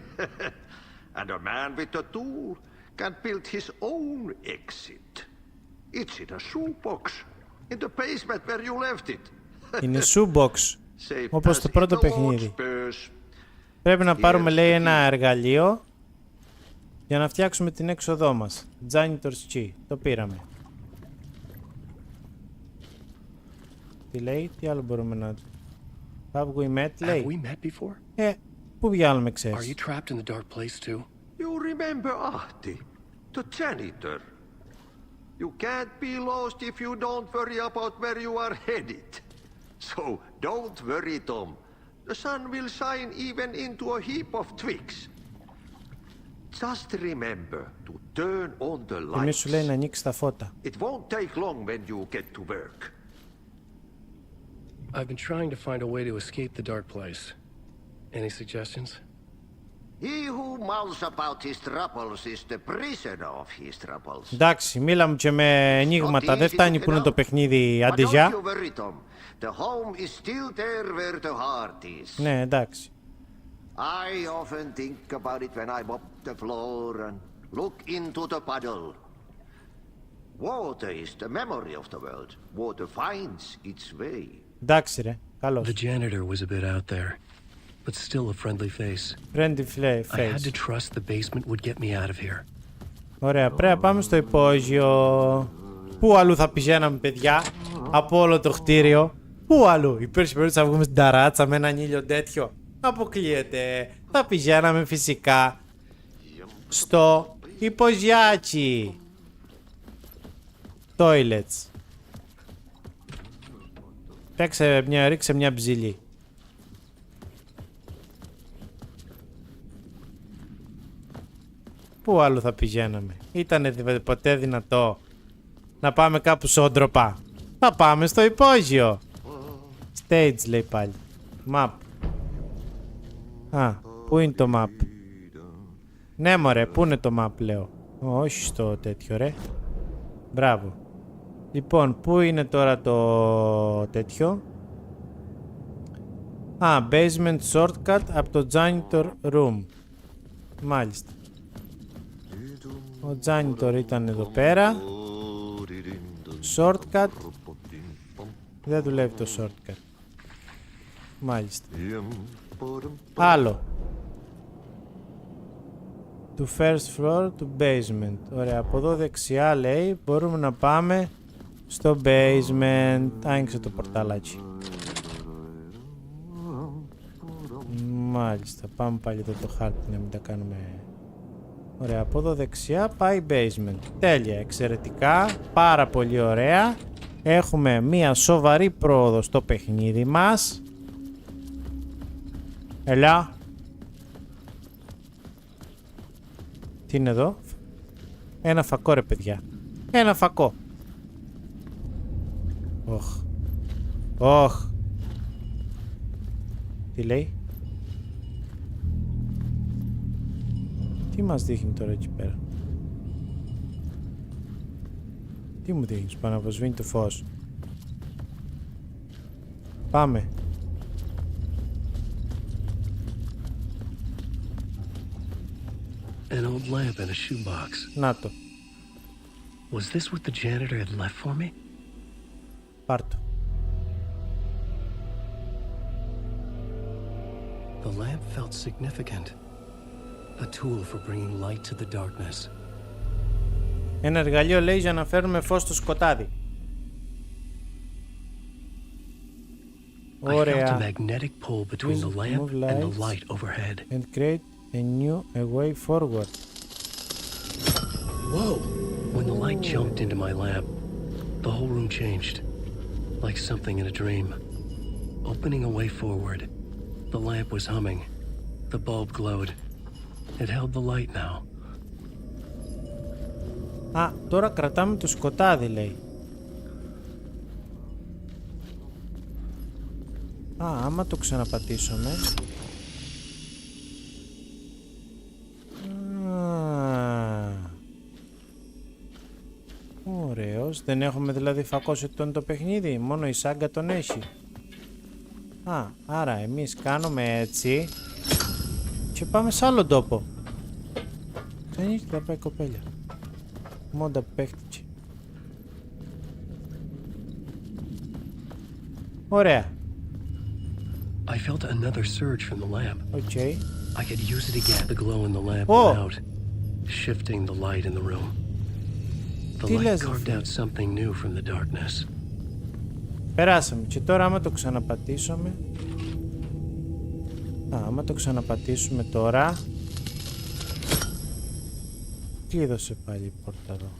And a man with a tool can build his own exit. It's in a shoebox, in the basement where you left it. Είναι shoebox, όπως το πρώτο παιχνίδι. Πρέπει να πάρουμε, λέει, ένα εργαλείο για να φτιάξουμε την έξοδό μας. Janitor's key. Το πήραμε. Τι λέει, τι άλλο μπορούμε να... Have we met, λέει. Have we met before? Πού βγάλουμε, ξέρεις. Are you trapped in the dark place too? You remember Ahti, the janitor. You can't be lost if you don't worry about where you are headed. So don't worry, Tom. The sun will shine even into a heap of twigs. Just remember to turn on the lights. Εμείς σου λέει να ανοίξει τα φώτα. It won't take long when you get to work. I've been trying to find a way to escape the dark place. Any suggestions? He who mouths about his troubles is the prisoner of his troubles. Εντάξει, μίλαμε και με ενίγματα. Δεν φτάνει που είναι το παιχνίδι αντιζιά. The home is still there where the heart is. Ναι, εντάξει. I often think about it when I mop the floor and look into the puddle. Water is the memory of the world. Water finds its way. Εντάξει ρε, καλώς. The janitor was a bit out there, but still a friendly face. Friendly face. I had to trust the basement would get me out of here. Ωραία, πρέπει να πάμε στο υπόγειο. Πού αλλού θα πηγαίναμε, παιδιά, από όλο το κτίριο? Πού αλλού? Υπήρξε περίπτωση να βγούμε στην ταράτσα με έναν ήλιο τέτοιο? Αποκλείεται. Θα πηγαίναμε φυσικά στο υπογειάκι. Toilets. Ρίξε μια μπζιλή. Πού άλλο θα πηγαίναμε? Ήτανε ποτέ δυνατό να πάμε κάπου σόντροπα? Θα πάμε στο υπόγειο. Stage λέει πάλι. Map. Α, πού είναι το map? Ναι μωρέ, πού είναι το map λέω? Όχι στο τέτοιο ρε. Μπράβο. Λοιπόν, πού είναι τώρα το τέτοιο? Α, basement shortcut από το Janitor room. Μάλιστα. Ο Janitor ήταν εδώ πέρα. Shortcut. Δεν δουλεύει το shortcut. Μάλιστα. Άλλο. To first floor to basement. Ωραία, από εδώ δεξιά λέει μπορούμε να πάμε στο basement. Άνοιξε το πορταλάκι. Μάλιστα, πάμε πάλι εδώ το χάρτη να μην τα κάνουμε. Ωραία, από εδώ δεξιά πάει basement. Τέλεια, εξαιρετικά, πάρα πολύ ωραία. Έχουμε μία σοβαρή πρόοδο στο παιχνίδι μας. Έλα. Τι είναι εδώ? Ένα φακό ρε παιδιά. Ένα φακό. Οχ. Οχ. Τι λέει? Τι μας δείχνει τώρα εκεί πέρα? Τι μου δείχνεις? Πάνω από σβήνει το φως. Πάμε. An old lamp in a shoebox. Να το. Was this what the janitor had left for me? Πάρ' το. The lamp felt significant. A tool for bringing light to the darkness. Ένα εργαλείο λέει για να φέρνουμε φως στο σκοτάδι. Ωραία. I felt a magnetic pull between the lamp and the light overhead. And create a new way forward. Whoa! When the light jumped into my lamp, the whole room changed, like something in a dream. Opening a way forward, the lamp was humming. The bulb glowed. It held the light now. Α, τώρα κρατάμε το σκοτάδι λέει. Α, άμα το ξαναπατήσουμε. Ωραίος. Δεν έχουμε δηλαδή φακώσει το παιχνίδι. Μόνο η Saga τον έχει. Α, άρα εμείς κάνουμε έτσι και πάμε σε άλλο τόπο. Δεν έχει να πάει κοπέλια. Μόντα παίχτηκε. Ωραία. I felt another surge from the lamp. Okay. I could use it again. The glow in the lamp went out, shifting the light in the room. The light carved out something new from the darkness. Περάσαμε και τώρα άμα το ξαναπατήσουμε. Άμα το ξαναπατήσουμε τώρα. Κλείδωσε πάλι η πόρτα εδώ.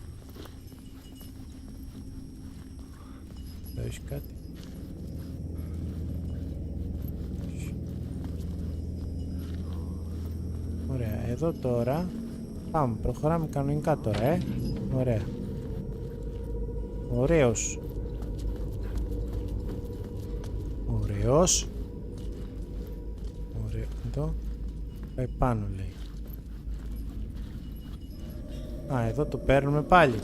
Εδώ έχει κάτι. Ωραία, εδώ τώρα. Πάμε, προχωράμε κανονικά τώρα, Ωραία. Ωραίος. Ωραίος. Ωραίο. Εδώ. Πάει πάνω λέει. Α, εδώ το παίρνουμε πάλι.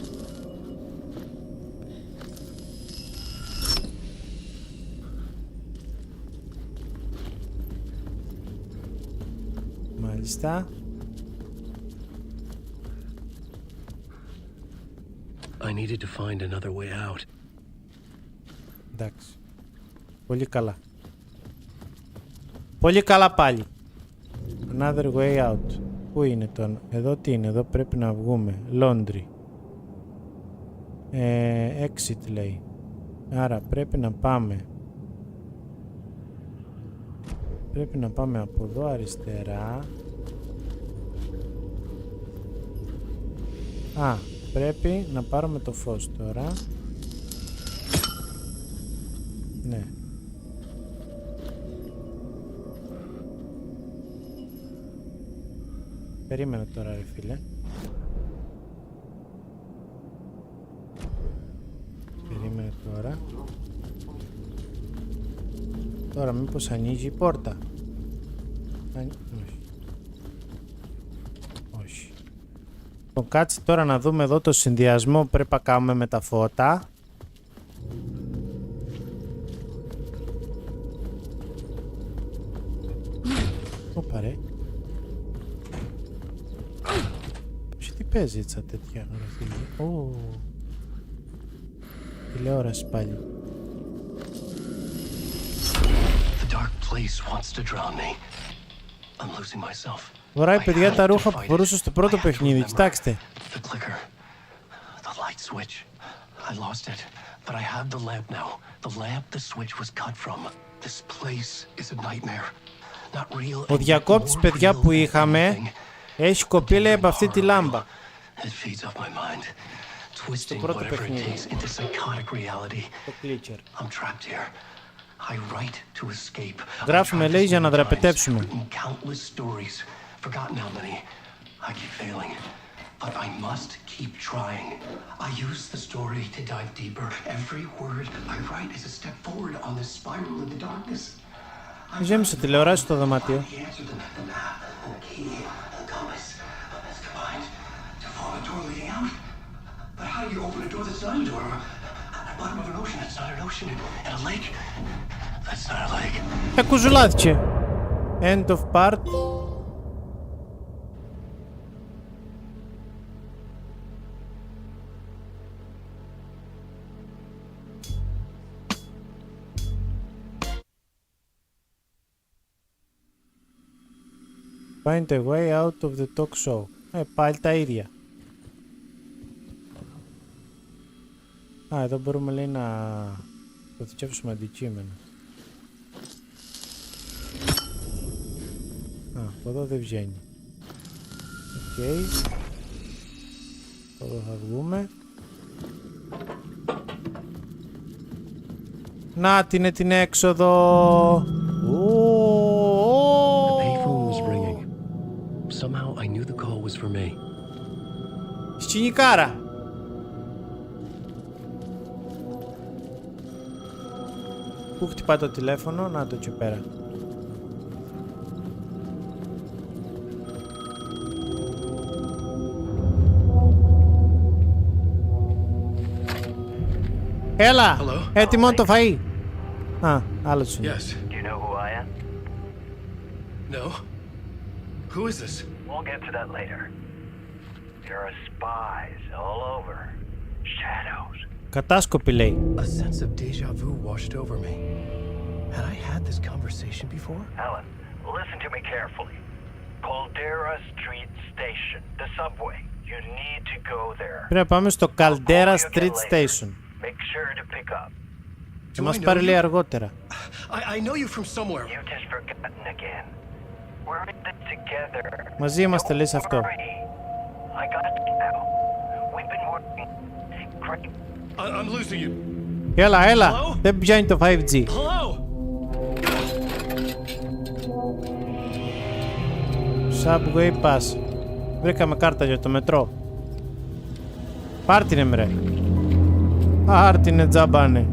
Μάλιστα. I needed to find another way out. Εντάξει. Πολύ καλά. Πολύ καλά πάλι. Another way out. Πού είναι το... Εδώ τι είναι, εδώ πρέπει να βγούμε. Laundry. Exit λέει. Άρα πρέπει να πάμε. Πρέπει να πάμε από εδώ αριστερά. Α, πρέπει να πάρουμε το φως τώρα. Ναι. Περίμενε τώρα ρε φίλε. Περίμενε τώρα. Τώρα μήπως ανοίγει η πόρτα. Όχι. Όχι. Λοιπόν, κάτσε τώρα να δούμε εδώ το συνδυασμό που πρέπει να κάνουμε με τα φώτα. Ωπα ρε. Τι παίζει έτσι τέτοια γραφή. Τηλεόραση πάλι. Βοράει παιδιά τα ρούχα που φορούσε στο πρώτο παιχνίδι. Κοιτάξτε. Ο διακόπτης παιδιά που είχαμε έχει κοπέλια από αυτή τη λάμπα. Στο πρώτο παιχνίδι. Το κλίτσερ. Γράφουμε λέει για να δραπετεύσουμε. Ζέμισε τηλεοράση στο δωμάτιο. Κουζουλάθηκε. End of part. Find a way out of the talk show. Πάλι τα ίδια. Εδώ μπορούμε λέει να αποθηκεύσουμε αντικείμενα. Από εδώ δεν βγαίνει. Οκ. Εδώ θα βγούμε. Να την είναι την έξοδο. Σκηνικάρα. Πού χτυπάει το τηλέφωνο, να το εκεί πέρα. Έλα, έτοιμο το φαΐ. Άλλος είναι. Yes. Do you know who I am? No. Who is this? We'll get to that later. There are spies all over. Shadows. Κατάσκοπη λέει. A sense of deja vu washed over me. Had I had this conversation before? Alan, listen to me carefully. Caldera Street Station, the subway. You need to go there. Πρέπει να πάμε στο Caldera Street Station. Make sure to pick up. Θα μας πάρει λέει αργότερα. I know you from somewhere. You've just forgotten again. We're in it together. Μαζί είμαστε λέει σε αυτό. I got you now. We've been working great. I'm losing you. Έλα, έλα. Δεν πιάνει το 5G. Hello. Subway Pass. Βρήκαμε κάρτα για το μετρό. Πάρτινε μρε. Πάρτινε τζαμπάνε.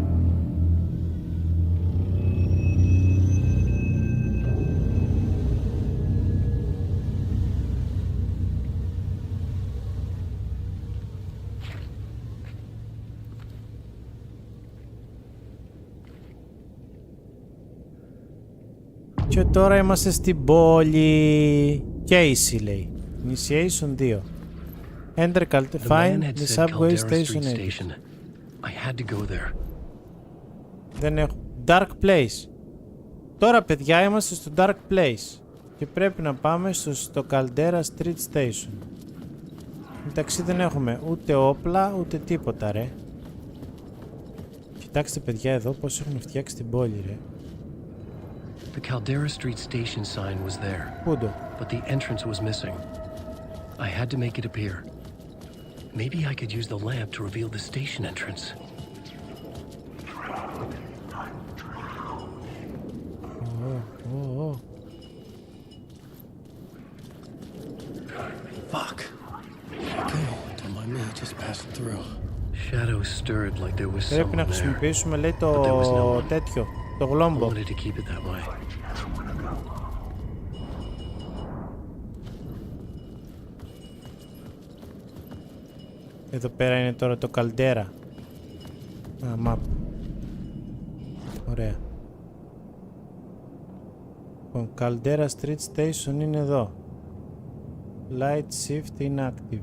Και τώρα είμαστε στην πόλη. Casey λέει. Initiation 2. Enter find the subway station 8. I had to go there. Δεν έχω. Dark place. Τώρα παιδιά είμαστε στο Dark place. Και πρέπει να πάμε στο Caldera Street Station. Εντάξει δεν έχουμε ούτε όπλα ούτε τίποτα ρε. Κοιτάξτε παιδιά εδώ πως έχουν φτιάξει την πόλη ρε. The Caldera Street Station sign was there, but the entrance was missing. I had to make it appear. Maybe I could use the lamp to reveal the station entrance. Fuck. Okay, don't mind me, just passed through. Shadows stirred like there was Πρέπει να χρησιμοποιήσουμε λέει το τέτοιο, το γλόμπο. I wanted to keep it that way. Εδώ πέρα είναι τώρα το καλντέρα. Α, map. Ωραία. Λοιπόν, Caldera Street Station είναι εδώ. Light Shift Inactive.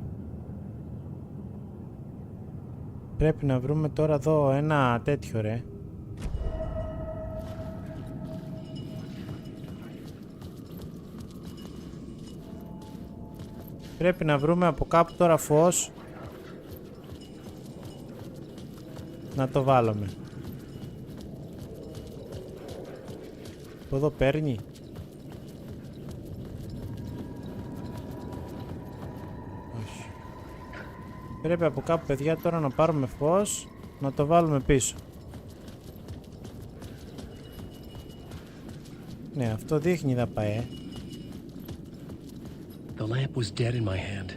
Πρέπει να βρούμε τώρα εδώ ένα τέτοιο ρε. Πρέπει να βρούμε από κάπου τώρα φως. Να το βάλουμε. Από εδώ παίρνει. Όχι. Πρέπει από κάπου παιδιά τώρα να πάρουμε φως. Να το βάλουμε πίσω. Ναι, αυτό δείχνει θα πάει. The lamp was dead in my hand.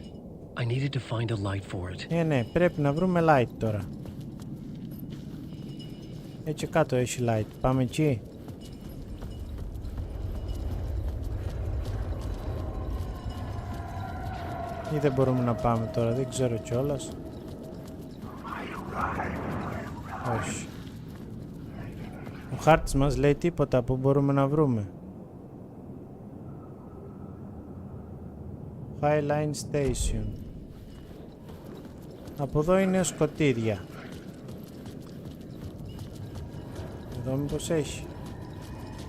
I needed to find a light for it. Ναι, πρέπει να βρούμε light τώρα. Έτσι κάτω έχει light. Πάμε εκεί. Ή δεν μπορούμε να πάμε τώρα, δεν ξέρω κιόλας. Όχι. Ο χάρτης μας λέει τίποτα που μπορούμε να βρούμε. Highline Station. Από εδώ είναι σκοτίδια. Εδώ μήπως έχει.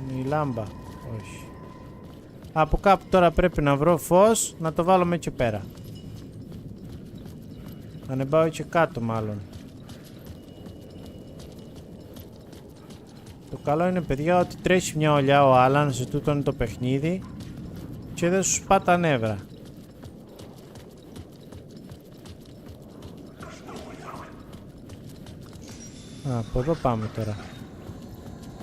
Είναι η λάμπα. Όχι. Από κάπου τώρα πρέπει να βρω φως. Να το βάλουμε εκεί πέρα. Ανεβάω και κάτω μάλλον. Το καλό είναι παιδιά ότι τρέχει μια ολιά ο Άλαν. Σε τούτο είναι το παιχνίδι. Και δεν σου σπά τα νεύρα. Α, από εδώ πάμε τώρα.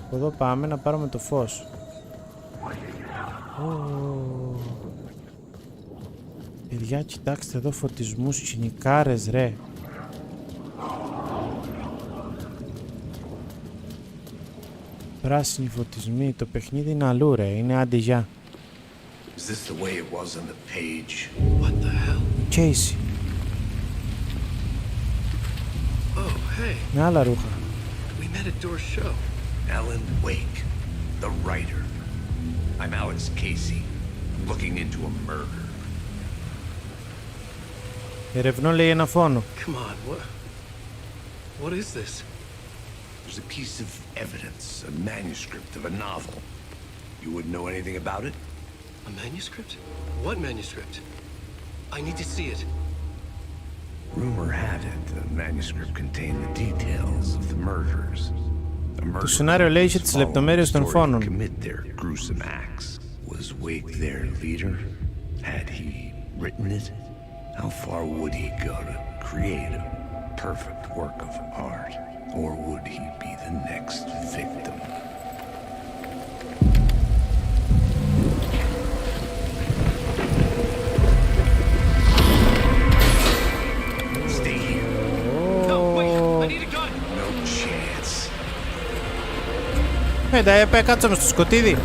Από εδώ πάμε να πάρουμε το φως. Παιδιά, κοιτάξτε εδώ φωτισμούς, κινικάρες ρε. Πράσινοι φωτισμοί, το παιχνίδι είναι αλλού ρε, είναι άντε γεια. Is this the way it was on the page? What the hell? Casey. Oh, hey. Με άλλα ρούχα. We met at Door's show. Alan Wake, the writer. I'm Alex Casey. I'm looking into a murder. Ερευνώ λέει ένα φόνο. Come on, what is this? There's a piece of evidence, a manuscript of a novel. You wouldn't know anything about it? A manuscript? What manuscript? I need to see it. Rumor had it the manuscript contained the details of the murders. Το σενάριο λέει είχε τις λεπτομέρειες των φόνων. Was Wake their leader? Had he written it? How far would he go to create a perfect work of art? Or would he be the next victim? Stay here. No, wait, I need a gun. No chance. Κάτσαμε στο σκοτίδι.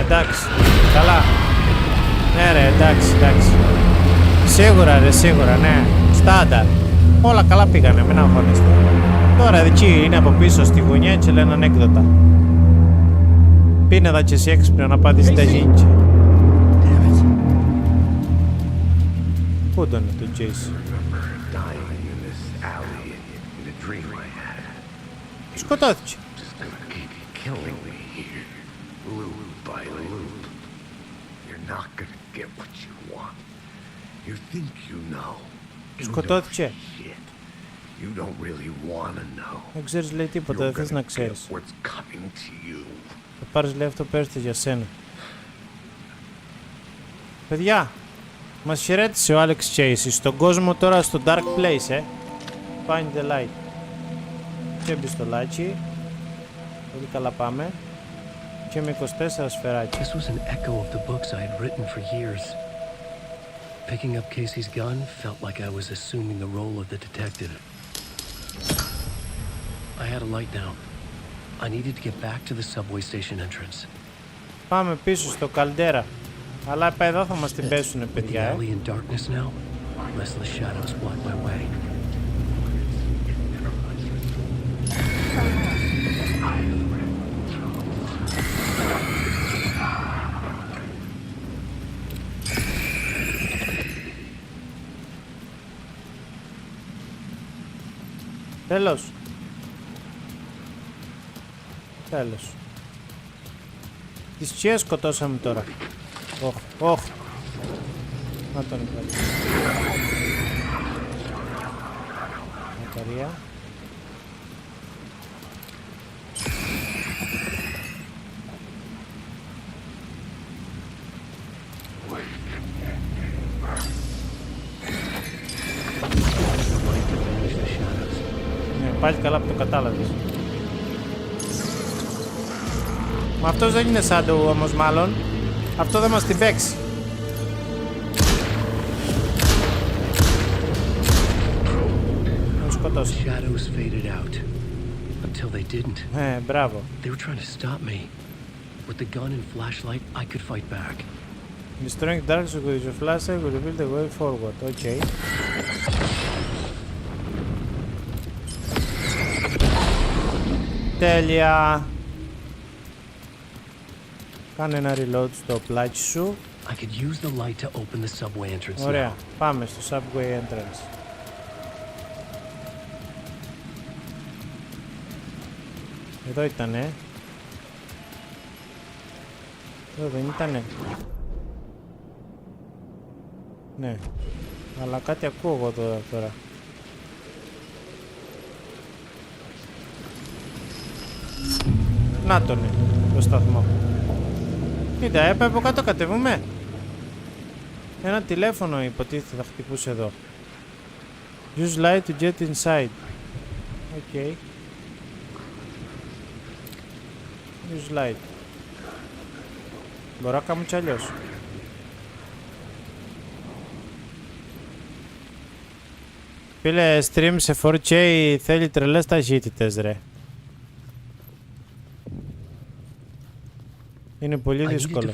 Εντάξει, καλά. Ναι ρε, εντάξει. Σίγουρα, ναι. Στάνταρ. Όλα καλά πήγανε, μην αγχώνεστε. Τώρα εκεί είναι από πίσω στη γωνιά και λένε ανέκδοτα. Πίνε εδώ και εσύ έξυπνο να πατήσεις τα γύντια. Πού ήταν το Jason? Σκοτώθηκε. Σκοτώθηκε. Δεν ξέρεις λέει τίποτα, δεν θες να ξέρεις. Θα πάρεις λέει αυτό που έρθει για σένα. Παιδιά, μας χαιρέτησε ο Alex Casey στον κόσμο τώρα στο Dark Place, Find the light. Και μπιστολάκι. Πολύ καλά πάμε. Και με 24 σφαιράκι. This was an echo of the books I had written for years. Picking up Casey's gun felt like I was assuming the role of the detective. I had a light now. I needed to get back to the subway station entrance. Πάμε πίσω στο καλντέρα. Αλλά εδώ θα μας την πέσουνε, παιδιά. Τέλος. Τέλος. Τις τσιές σκοτώσαμε τώρα. Όχ, όχ. Να τον υπάρχει. Μακαρία. Ναι, πάλι καλά που το κατάλαβες. Μα αυτός δεν είναι σαν του όμως μάλλον. Αυτό δεν μας την παίξει. Τον σκοτώσει. Μπράβο. Destroying darkness with your flashlight will reveal the way forward. Okay. Τέλεια. Κάνε ένα reload στο πλάι σου. Ωραία, πάμε στο subway entrance. Εδώ ήτανε. Εδώ δεν ήτανε. Ναι. Αλλά κάτι ακούω εγώ τώρα. Να τον το σταθμό. Κοίτα, έπρεπε από κάτω κατεβούμε. Ένα τηλέφωνο υποτίθεται θα χτυπούσε εδώ. Use light to get inside. Okay. Use light. Μπορώ να κάνω κι αλλιώς. Φίλε, stream σε 4K θέλει τρελές ταχύτητες, ρε. Είναι πολύ δύσκολο.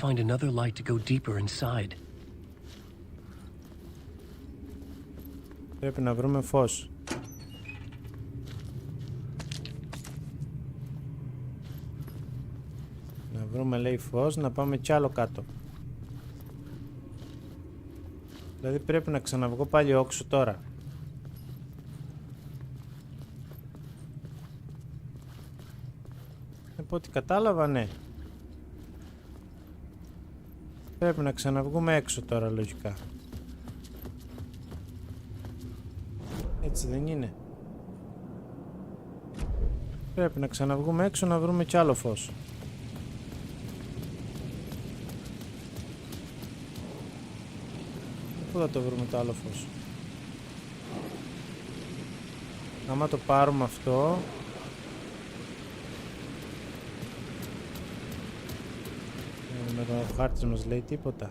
Πρέπει να βρούμε φως. Να βρούμε, λέει, φως, να πάμε κι άλλο κάτω. Δηλαδή πρέπει να ξαναβγώ πάλι όξω τώρα. Από ό,τι κατάλαβα, ναι. Πρέπει να ξαναβγούμε έξω τώρα, λογικά. Έτσι δεν είναι? Πρέπει να ξαναβγούμε έξω να βρούμε κι άλλο φως. Πού θα το βρούμε το άλλο φως? Άμα το πάρουμε αυτό... Με το χάρτη μας λέει τίποτα.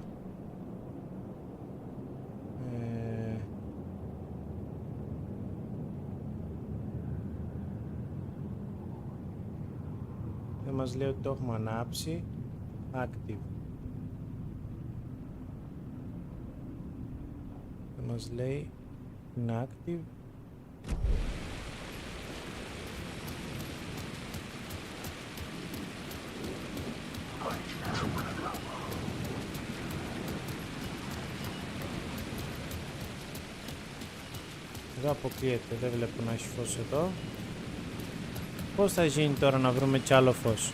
Δεν μας λέει ότι το έχουμε ανάψει. Active. Δεν μας λέει είναι active. Εδώ αποκλείεται, δεν βλέπω να έχει φως εδώ. Πώς θα γίνει τώρα να βρούμε κι άλλο φως?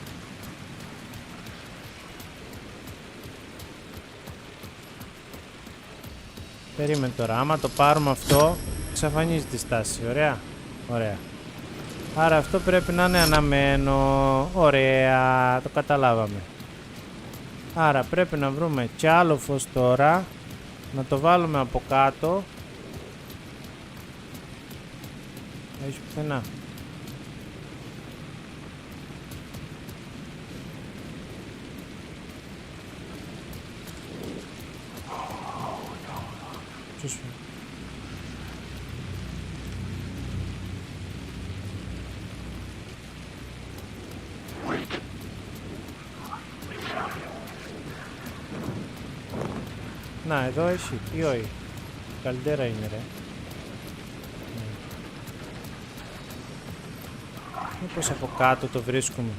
Περίμενε τώρα, άμα το πάρουμε αυτό, εξαφανίζει τη στάση, ωραία? Ωραία. Άρα αυτό πρέπει να είναι αναμένο, ωραία, το καταλάβαμε. Άρα πρέπει να βρούμε κι άλλο φως τώρα, να το βάλουμε από κάτω. Έχει πουθενά. Ποιος φύγει? Να, εδώ έχει ή όχι. Καλντέρα είναι ρε. Μήπως από κάτω το βρίσκουμε.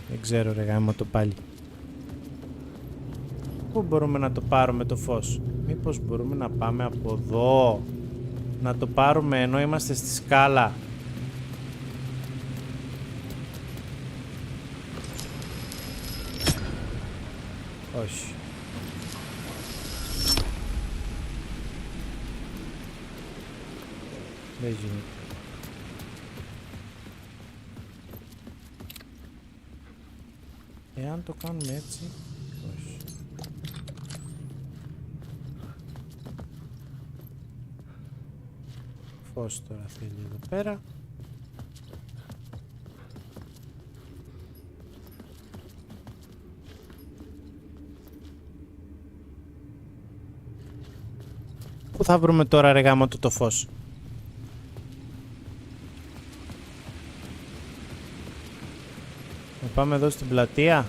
Δεν ξέρω ρε γάμο το πάλι. Πού μπορούμε να το πάρουμε το φως? Μήπως μπορούμε να πάμε από εδώ? Να το πάρουμε ενώ είμαστε στη σκάλα. Όχι. Δεν γίνεται. Εάν το κάνουμε έτσι, όχι. Φως τώρα θέλει εδώ πέρα. Πού θα βρούμε τώρα ρε γάμο το φως? Να πάμε εδώ στην πλατεία.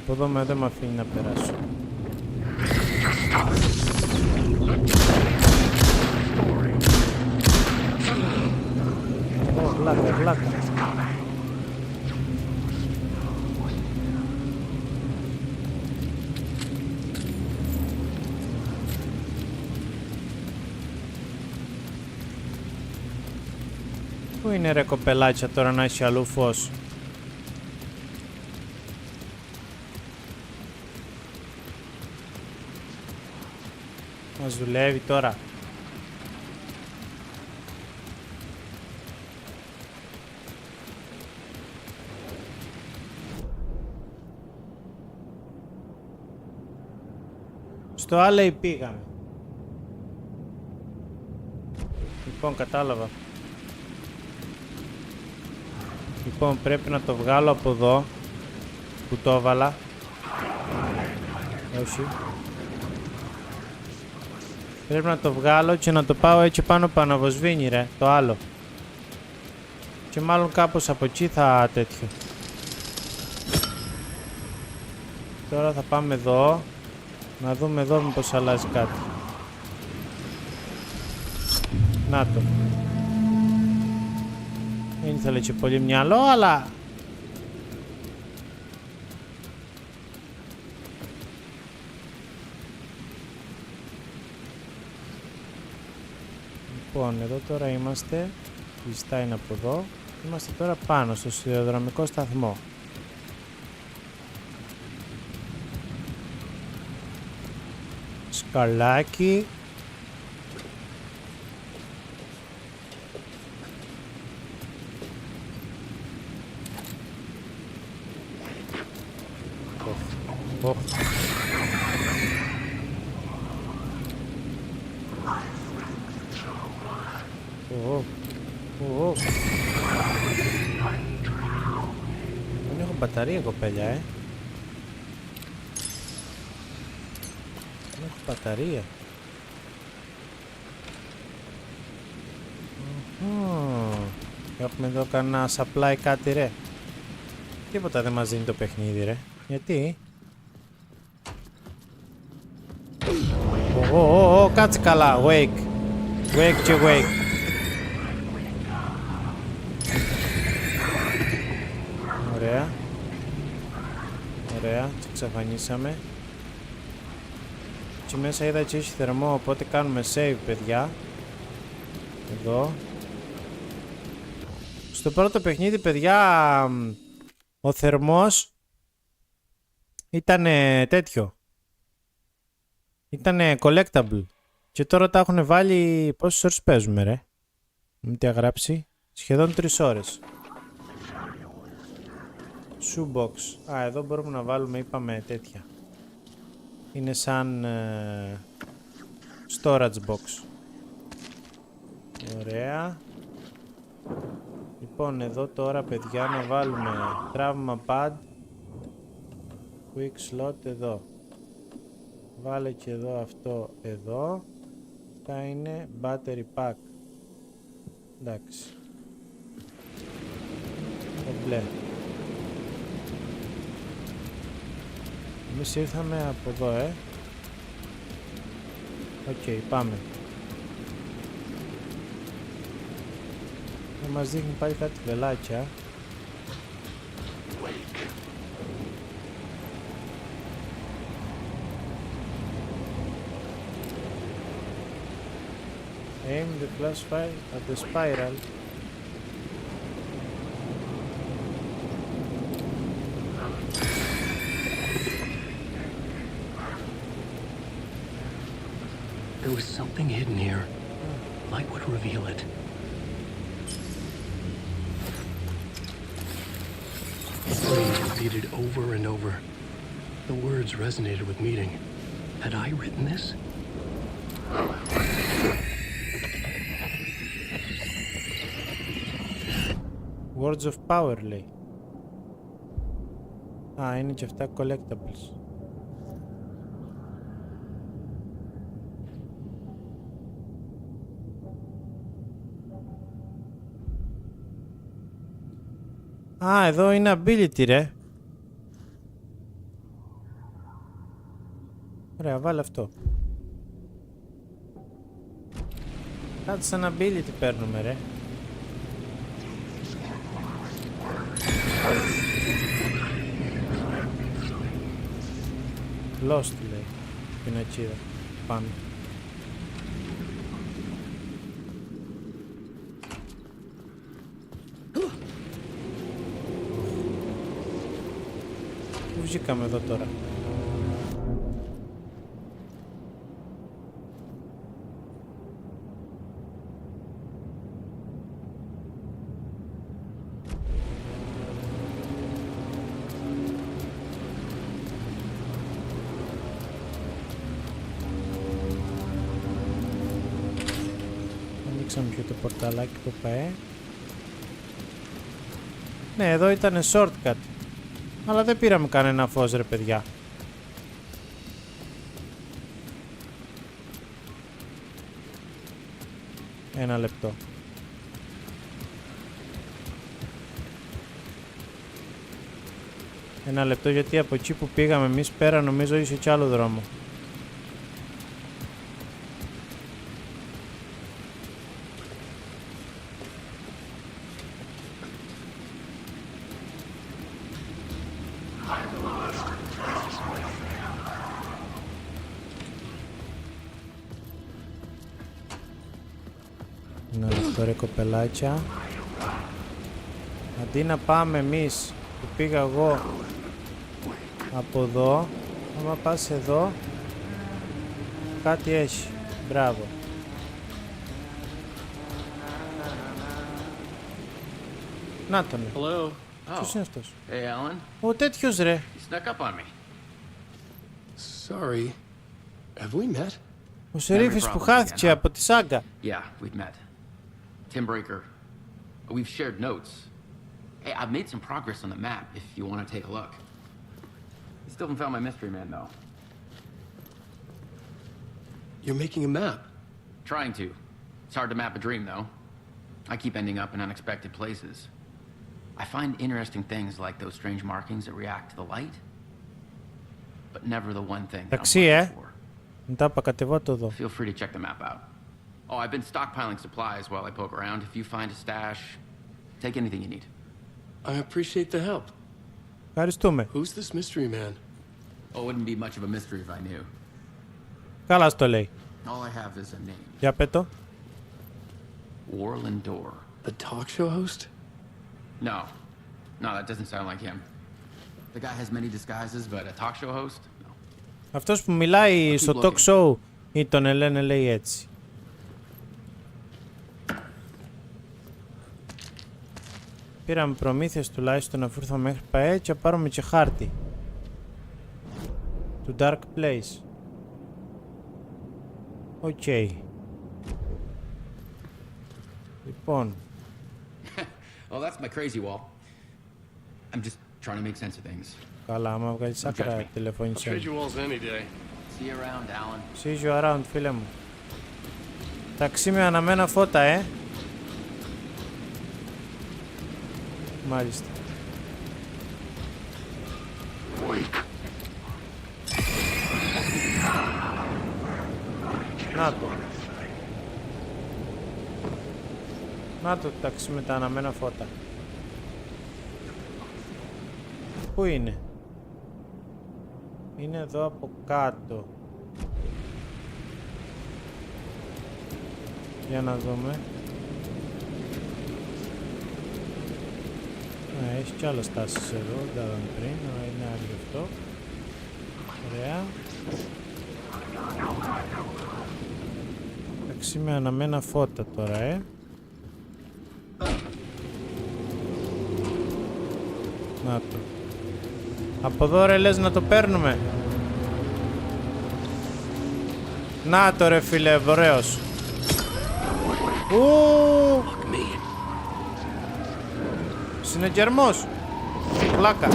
Από εδώ δεν με αφήνει να περάσω. Βλάκα, βλάκα. Πού είναι ρε κοπελάτσια τώρα να έχει αλλού φως? Μας δουλεύει τώρα. Στο άλλο πήγαμε. Λοιπόν, κατάλαβα. Λοιπόν, πρέπει να το βγάλω από εδώ που το έβαλα. Όχι. Πρέπει να το βγάλω και να το πάω έτσι πάνω παναβοσβήνει ρε, το άλλο. Και μάλλον κάπως από εκεί θα τέτοιο. Τώρα θα πάμε εδώ. Να δούμε εδώ μήπως αλλάζει κάτι. Να το. Δεν ήθελε και πολύ μυαλό, αλλά... Λοιπόν, εδώ τώρα είμαστε. Λιστά είναι από εδώ. Είμαστε τώρα πάνω στο σιδηροδρομικό σταθμό. Σκαλάκι. Δεν έχω μπαταρία κοπέλια, Δεν έχω μπαταρία. Έχουμε εδώ κανένα supply κάτι ρε. Τίποτα δεν μας δίνει το παιχνίδι ρε. Γιατί? Κάτσε καλά. Wake. Wake και wake. Ωραία. Ωραία. Τι εξαφανίσαμε. Και μέσα είδα και έχει θερμό, οπότε κάνουμε save παιδιά. Εδώ. Στο πρώτο παιχνίδι παιδιά ο θερμός ήταν τέτοιο. Ήταν collectible. Και τώρα τα έχουν βάλει... Πόσες ώρες παίζουμε ρε? Μην τι αγράψει. Σχεδόν 3 ώρες. Shoebox. Α, εδώ μπορούμε να βάλουμε, είπαμε, τέτοια. Είναι σαν storage box. Ωραία. Λοιπόν, εδώ τώρα παιδιά να βάλουμε τραύμα pad, quick slot εδώ. Βάλε και εδώ αυτό εδώ. Αυτά είναι battery pack. Εντάξει. Το μπλε. Εμείς ήρθαμε από εδώ, Οκ, πάμε. Θα μας δείχνει πάλι κάτι βελάκια. Aim the flashlight at the spiral. There was something hidden here. Light would reveal it. The phrase repeated over and over. The words resonated with meaning. Had I written this? Words of power, λέει. Α, είναι και αυτά collectibles. Α, εδώ είναι ability, ρε. Ωραία, βάλε αυτό. Κάτι σαν ability παίρνουμε, ρε. Lost, λέει. Πινατσίδα. Πάμε. Πού βγήκαμε εδώ τώρα? Ανοίξαμε πιο το πορταλάκι που πάει. Ναι, εδώ ήταν shortcut. Αλλά δεν πήραμε κανένα φως, ρε παιδιά. Ένα λεπτό. Ένα λεπτό, γιατί από εκεί που πήγαμε εμείς πέρα νομίζω είσαι κι άλλο δρόμο. Να λεπτό, ρε κοπελάκια. Αντί να πάμε εμείς που πήγα εγώ από εδώ, άμα πας εδώ κάτι έχει. Μπράβο. Να τον. Hello. Ποιος είναι αυτός? Hey, Alan. Ο τέτοιος, ρε. You snuck up on me. Sorry. Have we met? Ο σερίφης που χάθηκε από τη Saga. Yeah, we've met. Tim Breaker. We've shared notes. Hey, I've made some progress on the map if you want to take a look. Still haven't found my mystery man, though. You're making a map? Trying to. It's hard to map a dream, though. I keep ending up in unexpected places. I find interesting things like those strange markings that react to the light, but never the one thing that I'm looking for. Μετά απακατεβώ το εδώ. Feel free to check the map out. Oh, I've been stockpiling supplies while I poke around. If you find a stash, take anything you need. I appreciate the help. Ευχαριστούμε. Who's this mystery man? Oh, it wouldn't be much of a mystery if I knew. Καλά στο λέει. All I have is a name. Για πέτω. Warlandor. The talk show host? No. No, that doesn't sound like him. The guy has many disguises, but a talk show host? No. Αυτός που μιλάει στο talk show ή τον Ελένε λέει έτσι. Πήραμε προμήθειες τουλάχιστον να φέρθω μέχρι ΠΑΕ και πάρουμε και χάρτη του Dark Place. Οκ. Λοιπόν. Oh, that's my crazy wall. I'm just trying to make sense of things. Καλά, άμα βγάλεις άκρα τηλεφώνησε. See you around, Alan. See you around, φίλε μου. Ταξί με αναμένα φώτα, Μάλιστα. Να το. Να το ταξί με τα αναμένα φώτα. Πού είναι? Είναι εδώ από κάτω. Για να δούμε. Έχει κι άλλες τάσεις εδώ, δεν τα είδαμε πριν, αλλά είναι άλλο αυτό. Ωραία. Εντάξει, με αναμένα φώτα τώρα, Να το. Από εδώ ρε λες να το παίρνουμε. Να το ρε φίλε, ωραίος. Συνεγερμός. Κλάκα.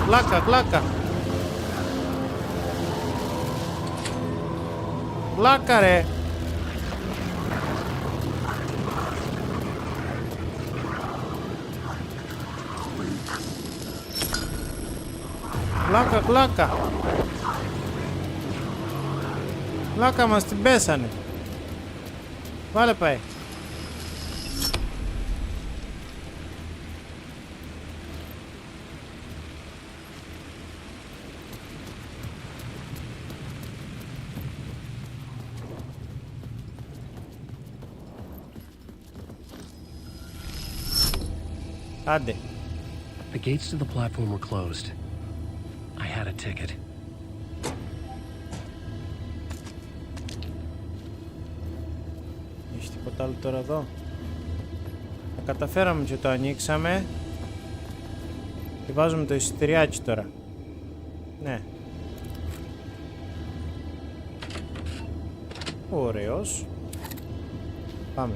Κλάκα, κλάκα. Κλάκα ρε. Κλάκα, κλάκα. Κλάκα μας την πέσανε. Βάλε πάει. Άντε. The gates to the platform were closed. I had a ticket. Έχει τίποτα άλλο τώρα εδώ? Τα καταφέραμε και το ανοίξαμε. Και βάζουμε το εισιτηριάκι τώρα. Ναι. Ωραίος. Πάμε.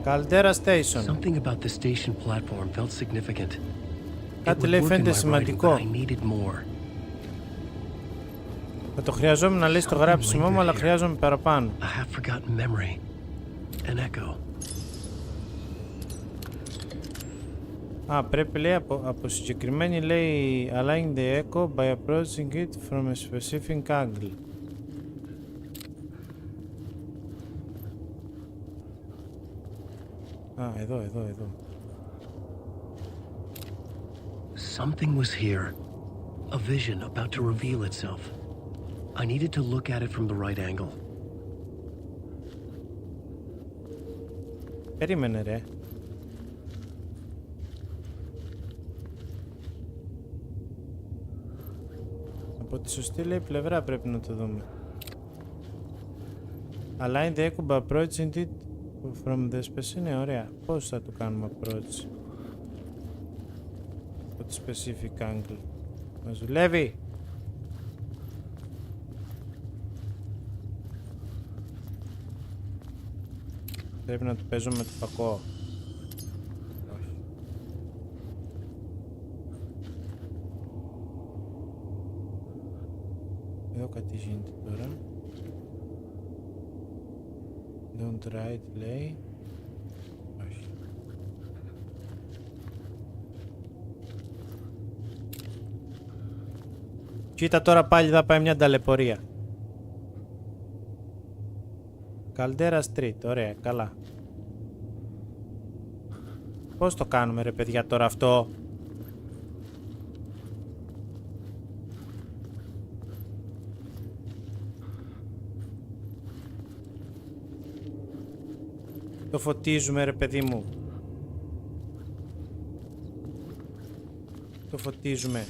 Caldera Station. Something about the station platform felt significant. Κάτι λέει φαίνεται σημαντικό. Θα το χρειαζόμουν να λέει στο γράψιμο μου, αλλά χρειάζομαι παραπάνω. Α, πρέπει λέει από συγκεκριμένη λέει align the echo by approaching it from a specific angle. Α, εδώ. Something was here. A vision about to reveal itself. I needed to look at it from the right angle. Περίμενε ρε. Από τη σωστή λέει πλευρά πρέπει να το δούμε. Align the echo by approaching it from the specific. Ναι, ωραία. Πώς θα το κάνουμε approach? Από τη specific angle. Μας δουλεύει. Πρέπει να το παίζω με το φακό. Όχι. Εδώ κάτι γίνεται τώρα. Don't try it, λέει. Όχι. Κοίτα τώρα πάλι θα πάει μια ταλαιπωρία. Caldera Street, ωραία, καλά. Πώς το κάνουμε ρε παιδιά τώρα αυτό? Το φωτίζουμε ρε παιδί μου. Το φωτίζουμε.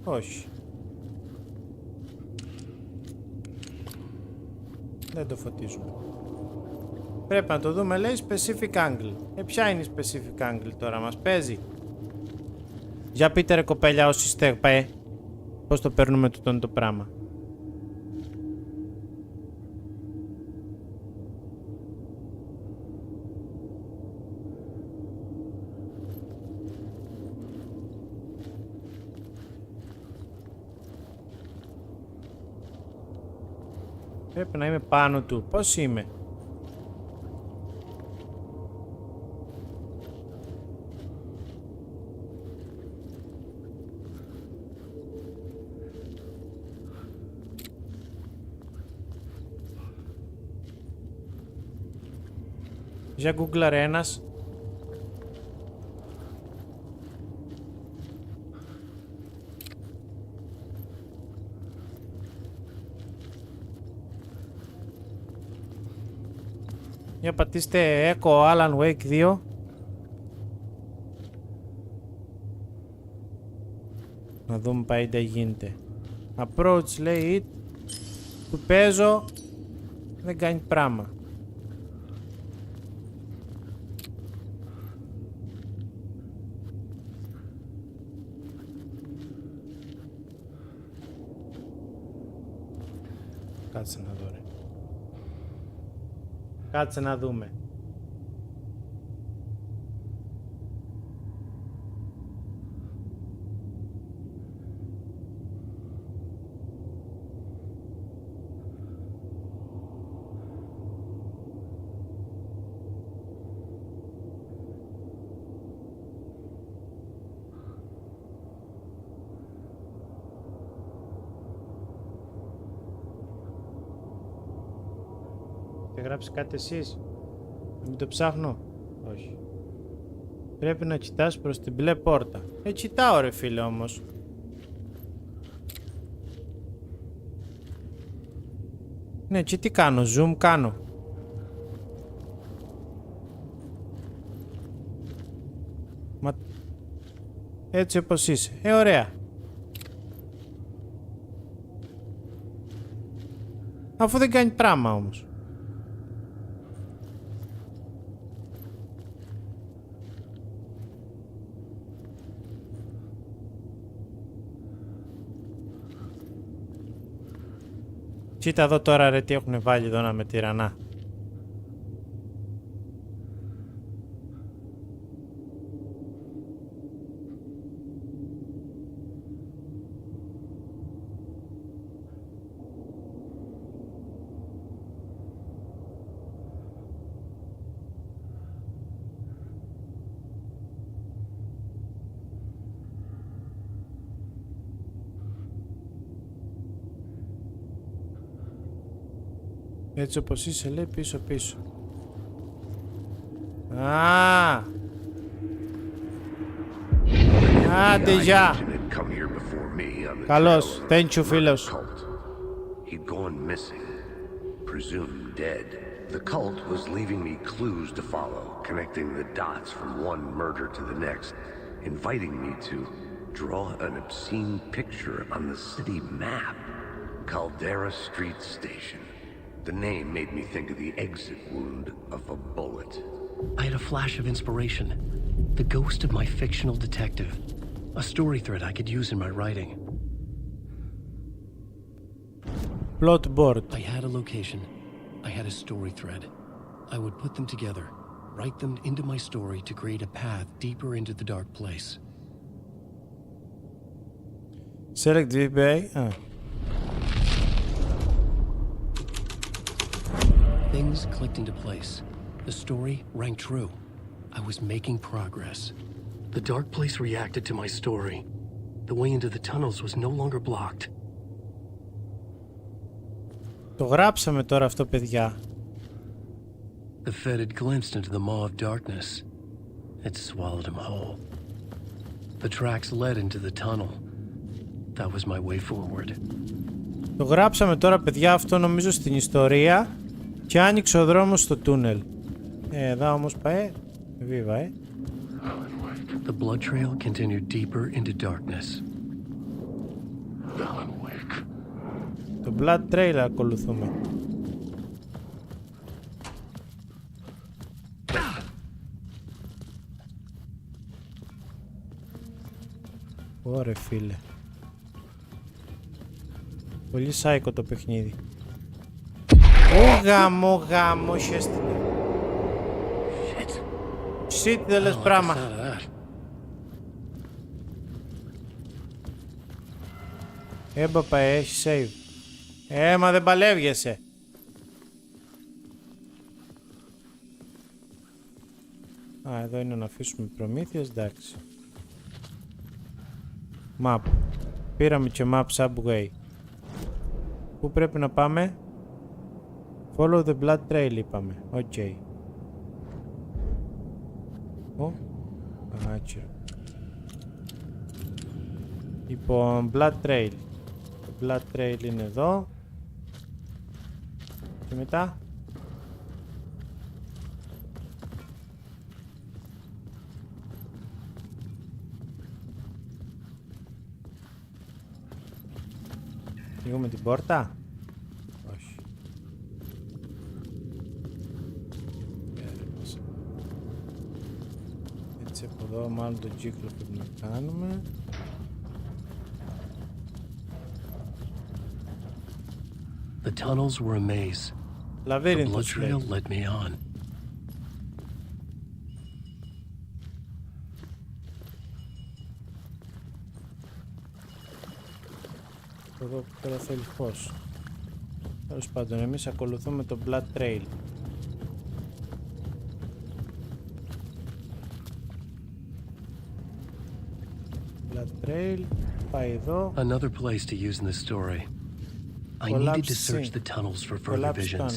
Όχι. Δεν το φωτίζουμε. Πρέπει να το δούμε, λέει specific angle. Ποια είναι η specific angle τώρα, μας παίζει? Για πείτε ρε κοπέλια όσοι είστε, πώς το παίρνουμε το πράγμα. Πρέπει να είμαι πάνω του. Πώς είμαι? Για γκούγκλαρε ένας. Για πατήστε Echo Alan Wake 2. Να δούμε πάει τι γίνεται. Approach λέει it. Του παίζω. Δεν κάνει πράγμα. Κάτσε να δω ρε. Κάτσε να δούμε. Θα γράψει κάτι εσείς? Να μην το ψάχνω? Όχι. Πρέπει να κοιτάς προς την μπλε πόρτα. Κοιτάω ρε φίλε όμως. Ναι, και τι κάνω? Zoom κάνω. Μα... έτσι όπως είσαι. Ωραία. Αφού δεν κάνει πράγμα όμως. Κοίτα εδώ τώρα ρε τι έχουν βάλει εδώ να με τυραννά. Έτσι όπως είσαι λέει πίσω πίσω. Άντε γεια. Καλώς. Thank you φίλος. He'd gone missing, presumed dead. The cult was leaving me clues to follow, connecting the dots from one murder to the next, inviting me to draw an obscene picture on the city map. Caldera Street Station. The name made me think of the exit wound of a bullet. I had a flash of inspiration. The ghost of my fictional detective. A story thread I could use in my writing. Plot board. I had a location. I had a story thread. I would put them together, write them into my story to create a path deeper into the dark place. Select VBA. Things clicked into place. The story rang true. I was making progress. The dark place reacted to my story. The way into the tunnels was no longer blocked. Το γράψαμε τώρα αυτό, παιδιά. The Fed had glimpsed into the maw of darkness. It swallowed him whole. The tracks led into the tunnel. That was my way forward. Το γράψαμε τώρα, παιδιά, αυτό νομίζω στην ιστορία και άνοιξε ο δρόμος στο τούνελ. Εδώ όμως πάει βίβα, The blood trail continued deeper into darkness. Το blood trail ακολουθούμε. Ωρε φίλε. Πολύ σάικο το παιχνίδι. Γάμο, χέστηκε. Shit, δεν λες πράγμα. Έμπαπα, έχει save. Μα δεν παλεύγεσαι. Α, εδώ είναι να αφήσουμε προμήθειες, εντάξει. Map. Πήραμε και map subway. Πού πρέπει να πάμε? Follow the blood trail είπαμε. Οκ. Okay. Άτσιο. Λοιπόν, blood trail. Το blood trail είναι εδώ. Και μετά. Ανοίγουμε την πόρτα. Όχι. Έτσι από εδώ μάλλον τον κύκλο πρέπει να κάνουμε. The tunnels were a maze. The blood trail led me on. Εδώ πέρα θέλει φως. Τέλος πάντων, εμείς ακολουθούμε το blood trail. Blood trail, πάει εδώ. Another place to use in the story. I needed to search the tunnels for further visions.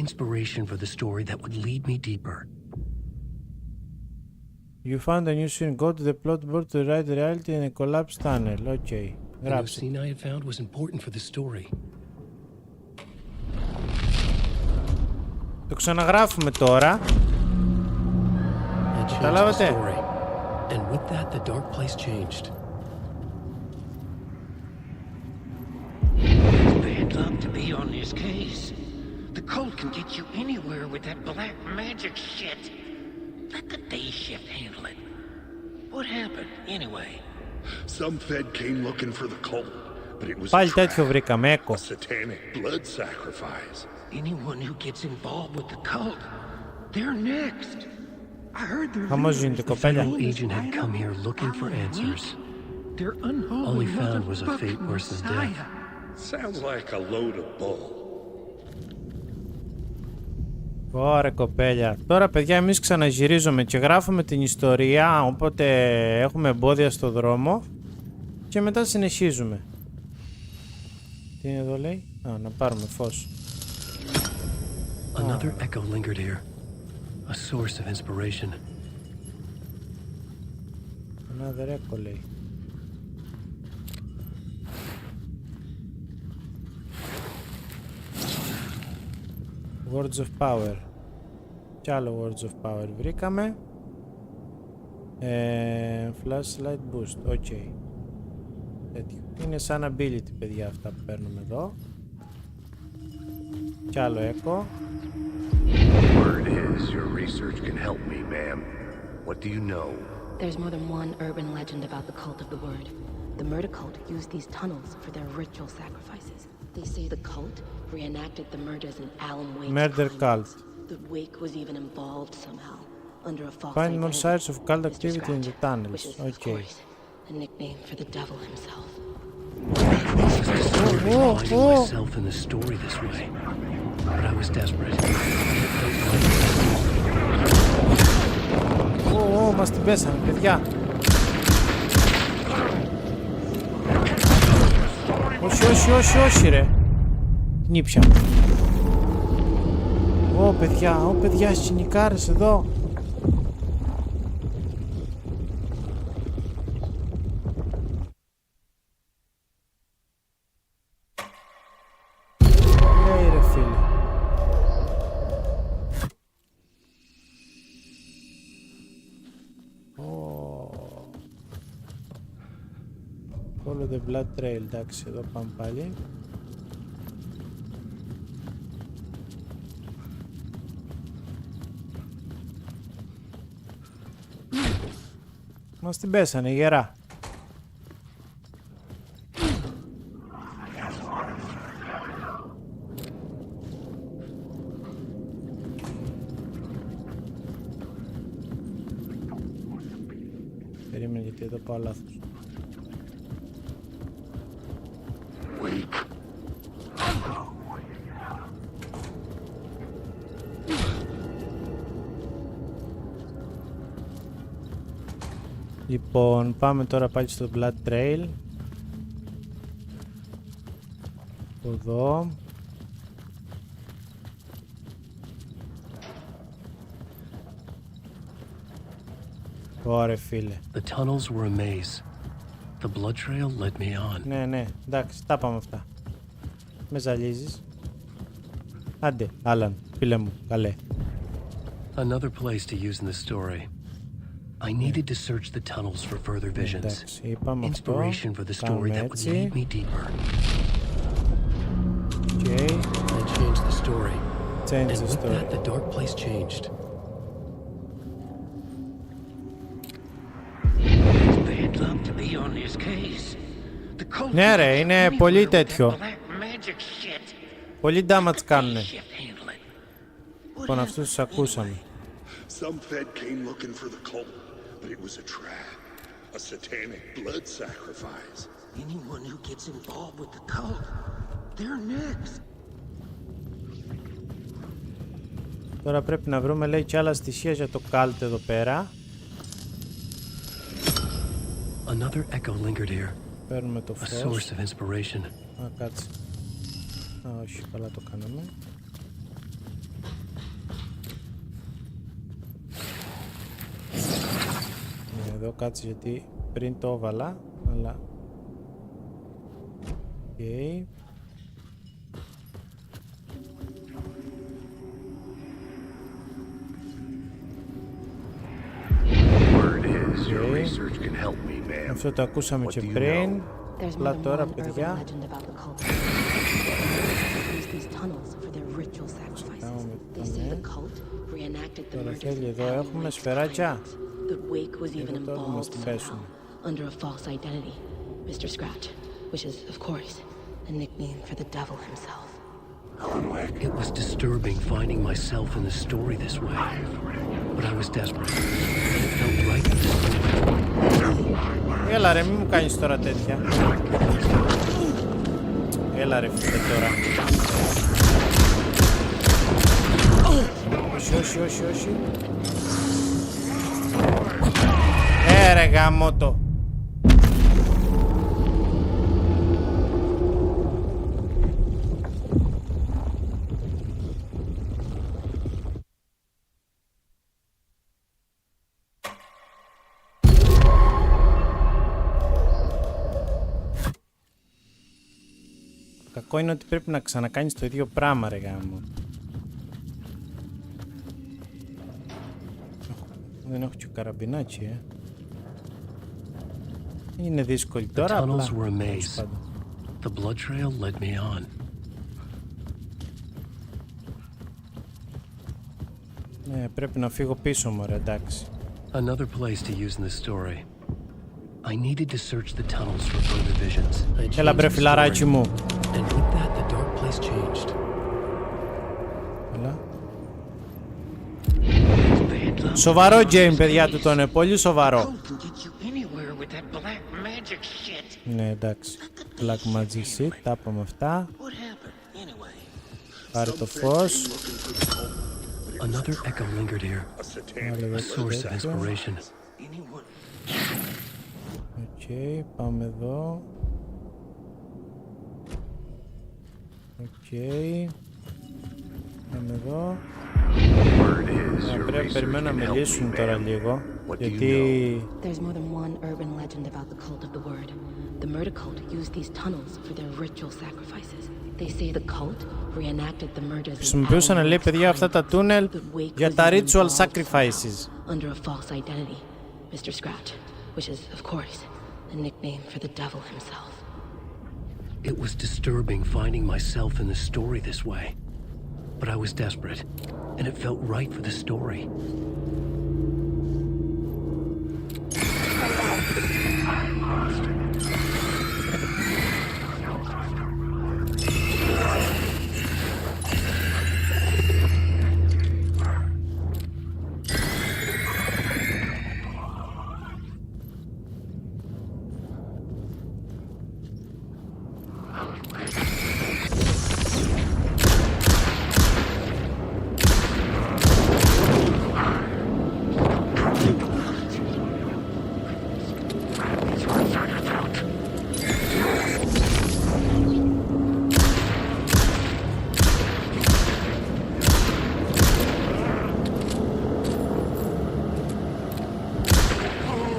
Inspiration for the story that would lead me deeper. You found a new scene. Go to the plot board to write reality in a collapsed tunnel. Okay. The new scene I had found was important for the story. Το ξαναγράφουμε τώρα. Καταλάβατε? And with that, the dark place changed. Bad luck to be on this case. The cult can get you anywhere with that black magic shit. Let the day shift handle it. What happened, anyway? Some Fed came looking for the cult, but it was Πάλι τέτοιο βρήκαμε, έκο. a satanic blood sacrifice. Anyone who gets involved with the cult, they're next. I heard they're Χαμός γίνεται, κοπέλια. The agent had come here looking for answers. All he found was a fate worse than death. Sounds like a load of bull. Ωραία κοπέλια. Τώρα παιδιά εμείς ξαναγυρίζουμε και γράφουμε την ιστορία, οπότε έχουμε εμπόδια στο δρόμο και μετά συνεχίζουμε. Τι είναι εδώ λέει? Α, να πάρουμε φως. Another echo lingered here, a source of inspiration. Another echo λέει. Words of Power. Κι άλλο Words of Power βρήκαμε. Flashlight Boost. Οκ. Okay. Είναι σαν ability παιδιά αυτά που παίρνουμε εδώ. Κι άλλο echo. Word is your research can help me, ma'am. What do you know? There's more than one urban legend about the cult of the word. The murder cult used these tunnels for their ritual sacrifices. They say the cult reenacted the murders in Alan Wake's Murder cult. The Wake was even involved somehow under a false Finding all identity. signs of cult activity in the tunnels. Which is, of Okay. course, a nickname for the devil himself. Finding myself in the story this way, but I was desperate. Μας την πέσανε παιδιά. Όχι ρε. Νύψια. παιδιά, σκηνικάρες εδώ. Λέει ρε φίλε. Follow the blood trail, εντάξει, εδώ πάμε πάλι. Μας την πέσανε γερά. Περίμενε γιατί εδώ πάω λάθος. Λοιπόν, πάμε τώρα πάλι στο Blood Trail. Εδώ. Ωραία φίλε. The tunnels were a maze. The blood trail led me on. Ναι, ναι, εντάξει, τα πάμε αυτά. Με ζαλίζεις. Άντε, Άλαν, φίλε μου, καλέ. Another place to use in the story. I needed to search the tunnels for further visions. Εντάξει, είπαμε αυτό. Inspiration for the story that would lead me deeper. Okay. I changed the story. Change and the with story. that, the dark place changed. Bad luck to be on this case. The cult Ναι ρε, είναι πολύ τέτοιο. black magic shit. Πολύ damage κάνουνε. Λοιπόν, αυτούς τους ακούσαμε. Some fed came looking for the cult, but it was a trap. A satanic blood sacrifice. Anyone who gets involved with the cult, they're next. Τώρα πρέπει να βρούμε, λέει, και άλλα στοιχεία για το cult εδώ πέρα. Another echo lingered here. Παίρνουμε το A φως. source of inspiration. Α, κάτσε. Α, όχι, καλά το κάναμε. Ναι, εδώ κάτσε γιατί πριν το έβαλα, αλλά... Okay. Αυτό το ακούσαμε και πριν. Απλά τώρα, παιδιά, τώρα θέλει εδώ έχουμε σφαιράκια. Εδώ τώρα μας την πέσουν. Under a false identity, Mr. Scratch, which is, of course, a nickname for the devil himself. It was disturbing finding myself in the story this way, but I was desperate. It felt right for the story. Έλα ρε, μη μου κάνεις τώρα τέτοια. Έλα ρε φίλε τώρα. Όχι, όχι, όχι, όχι. Ρε γαμώτο. Κακό είναι ότι πρέπει να ξανακάνεις το ίδιο πράγμα ρε γάμο. Δεν έχω και καραμπινάκι Είναι δύσκολη τώρα απλά. The blood trail led me on. Ναι, πρέπει να φύγω πίσω μωρέ, εντάξει. Another place to use in the story. I needed to search the tunnels for further visions. Έλα μπρε φιλαράκι μου. And with that, the dark place changed. Έλα. Σοβαρό game, παιδιά του τον πολύ σοβαρό. Ναι, εντάξει. Black magic shit, τα είπαμε αυτά. Πάρε το φως. Another echo lingered here. A source of inspiration. Οκ, πάμε εδώ. Οκ. Πάμε εδώ. Πρέπει περιμέναμε να λύσουν τώρα λίγο, γιατί... There's more than one urban legend about the cult of the word. The murder cult used these tunnels for their ritual sacrifices. They say the cult reenacted the murders. Χρησιμοποιούσαν, λέει, παιδιά, αυτά τα τούνελ για τα ritual sacrifices. Under a false identity, Mr. Scratch, which is, of course, a nickname for the devil himself. It was disturbing finding myself in the story this way, but I was desperate, and it felt right for the story.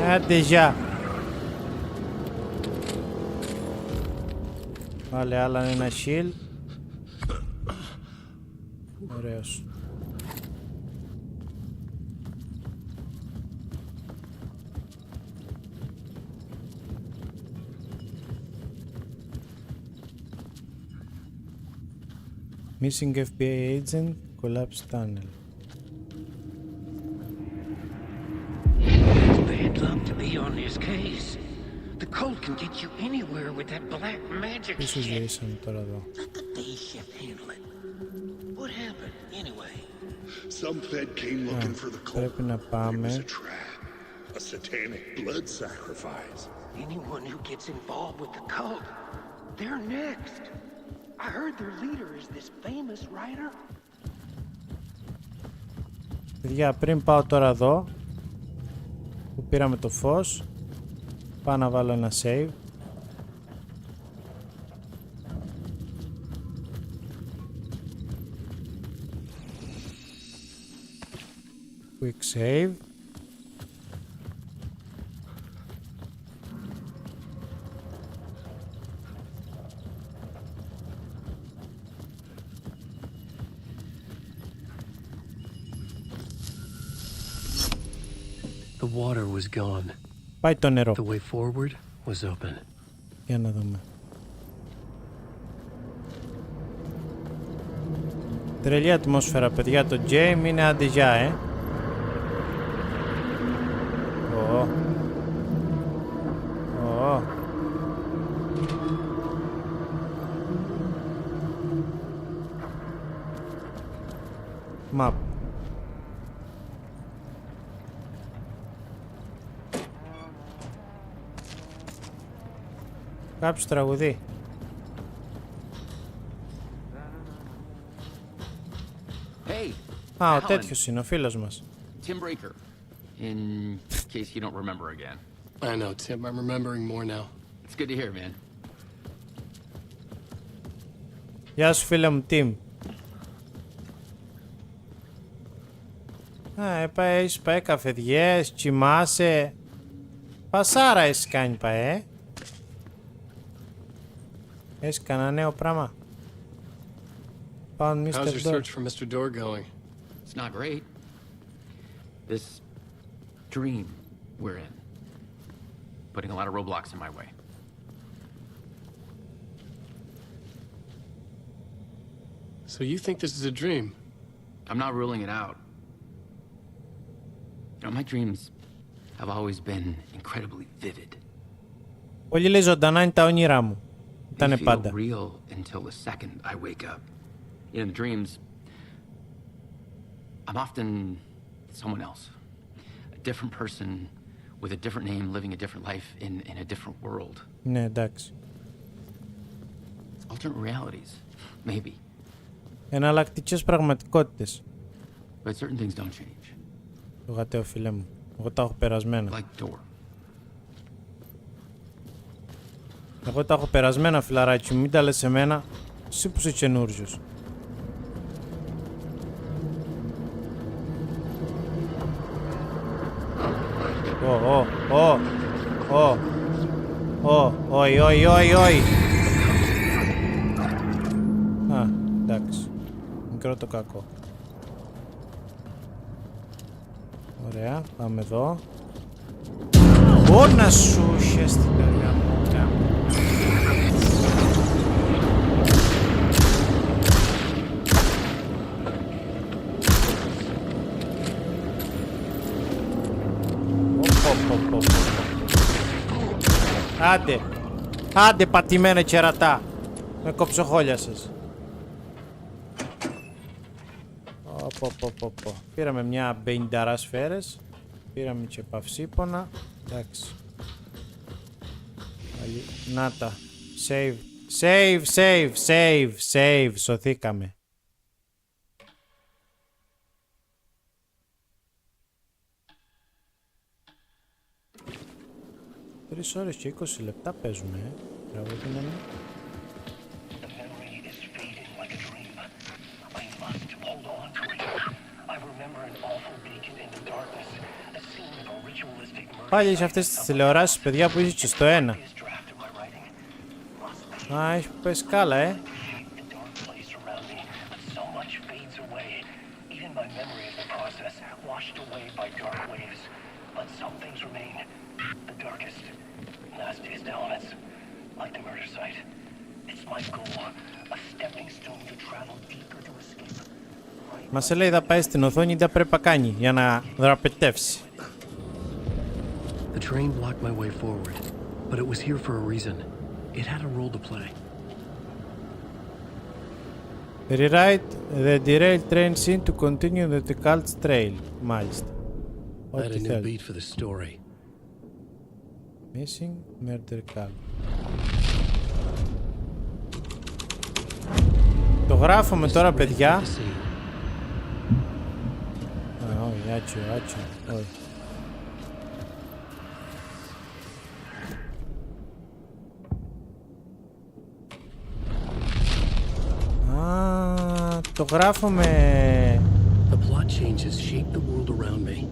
Άντε, γεια. Βάλε άλλα ένα shield. Ωραίος. Missing FBI agent, collapsed tunnel. They'd love to be on this case. The cult can get you anywhere with that black magic Πίσω shit. γυρίσαμε τώρα εδώ. Let the day shift handle it. What happened anyway? Some fed came looking for the cult. Πρέπει να πάμε. It was a trap. A satanic blood sacrifice. Anyone who gets involved with the cult, they're next. I heard their leader is this famous writer. Παιδιά, πριν πάω τώρα εδώ που πήραμε το φως, πάω να βάλω ένα save. Quick save. The water was gone. Πάει το νερό. The way forward was open. Για να δούμε. Τρελή ατμόσφαιρα, παιδιά. Το James είναι αντιγιά, Map. Κάποιος τραγουδί. Hey, Α, ο Alan. τέτοιος είναι ο φίλος μας. Tim Breaker. In case you don't remember again. I know, Tim. I'm remembering more now. It's good to hear, man. Γεια σου, φίλε μου, Tim. Α, έχεις πάει καφεδιές, κοιμάσαι. Πασάρα έχεις κάνει πάει, Έχεις κανένα νέο πράγμα? Found How's Mr. your Door. search for Mr. Door going? It's not great. This dream we're in, putting a lot of roadblocks in my way. So you think this is a dream? I'm not ruling it out. My dreams have always been incredibly vivid. Πολύ λέει ζωντανά είναι τα όνειρά μου. They Ήτανε feel πάντα. real until the second I wake up. In the dreams, I'm often someone else. A different person with a different name, living a different life in a different world. Ναι, εντάξει. Alternate realities, maybe. Εναλλακτικές πραγματικότητες. But certain things don't change. Το γατέο, φίλε μου. Εγώ τα έχω περασμένα. Like Door. Εγώ τα έχω περασμένα, φιλαράκι μου. Μην τα λες εμένα. Εσύ που είσαι καινούριος. Όχι, όχι, όχι, όχι. Α, εντάξει. Μικρό το κακό. Ωραία, πάμε εδώ. Να σου είχες την καρδιά μου. Άντε, άντε πατημένα κερατά. Με κοψοχόλιασες. Πήραμε μια 50 σφαίρες. Πήραμε και παυσίπονα. Εντάξει. Να τα. Save. Save, save, save, save. Σωθήκαμε. Τρεις ώρες και 20 λεπτά παίζουμε, Τραγουδίναμε. I remember an awful beacon in the darkness, a scene of a ritualistic murder. Πάλι σε αυτές τις τηλεοράσεις, παιδιά, που είσαι και στο ένα. Α, έχει πέσει σκάλα, Μας λέει θα πάει στην οθόνη, τι πρέπει να κάνει για να δραπετεύσει. The train blocked my way forward, but it was here for a reason. It had a role to play. Rewrite the derailed train scene to continue the cult's trail. Μάλιστα. Add a new beat for the story. Missing murder cult. Το γράφουμε τώρα, παιδιά. Όχι, άτσο, όχι. Α, το γράφουμε. The plot changes shape the world around me.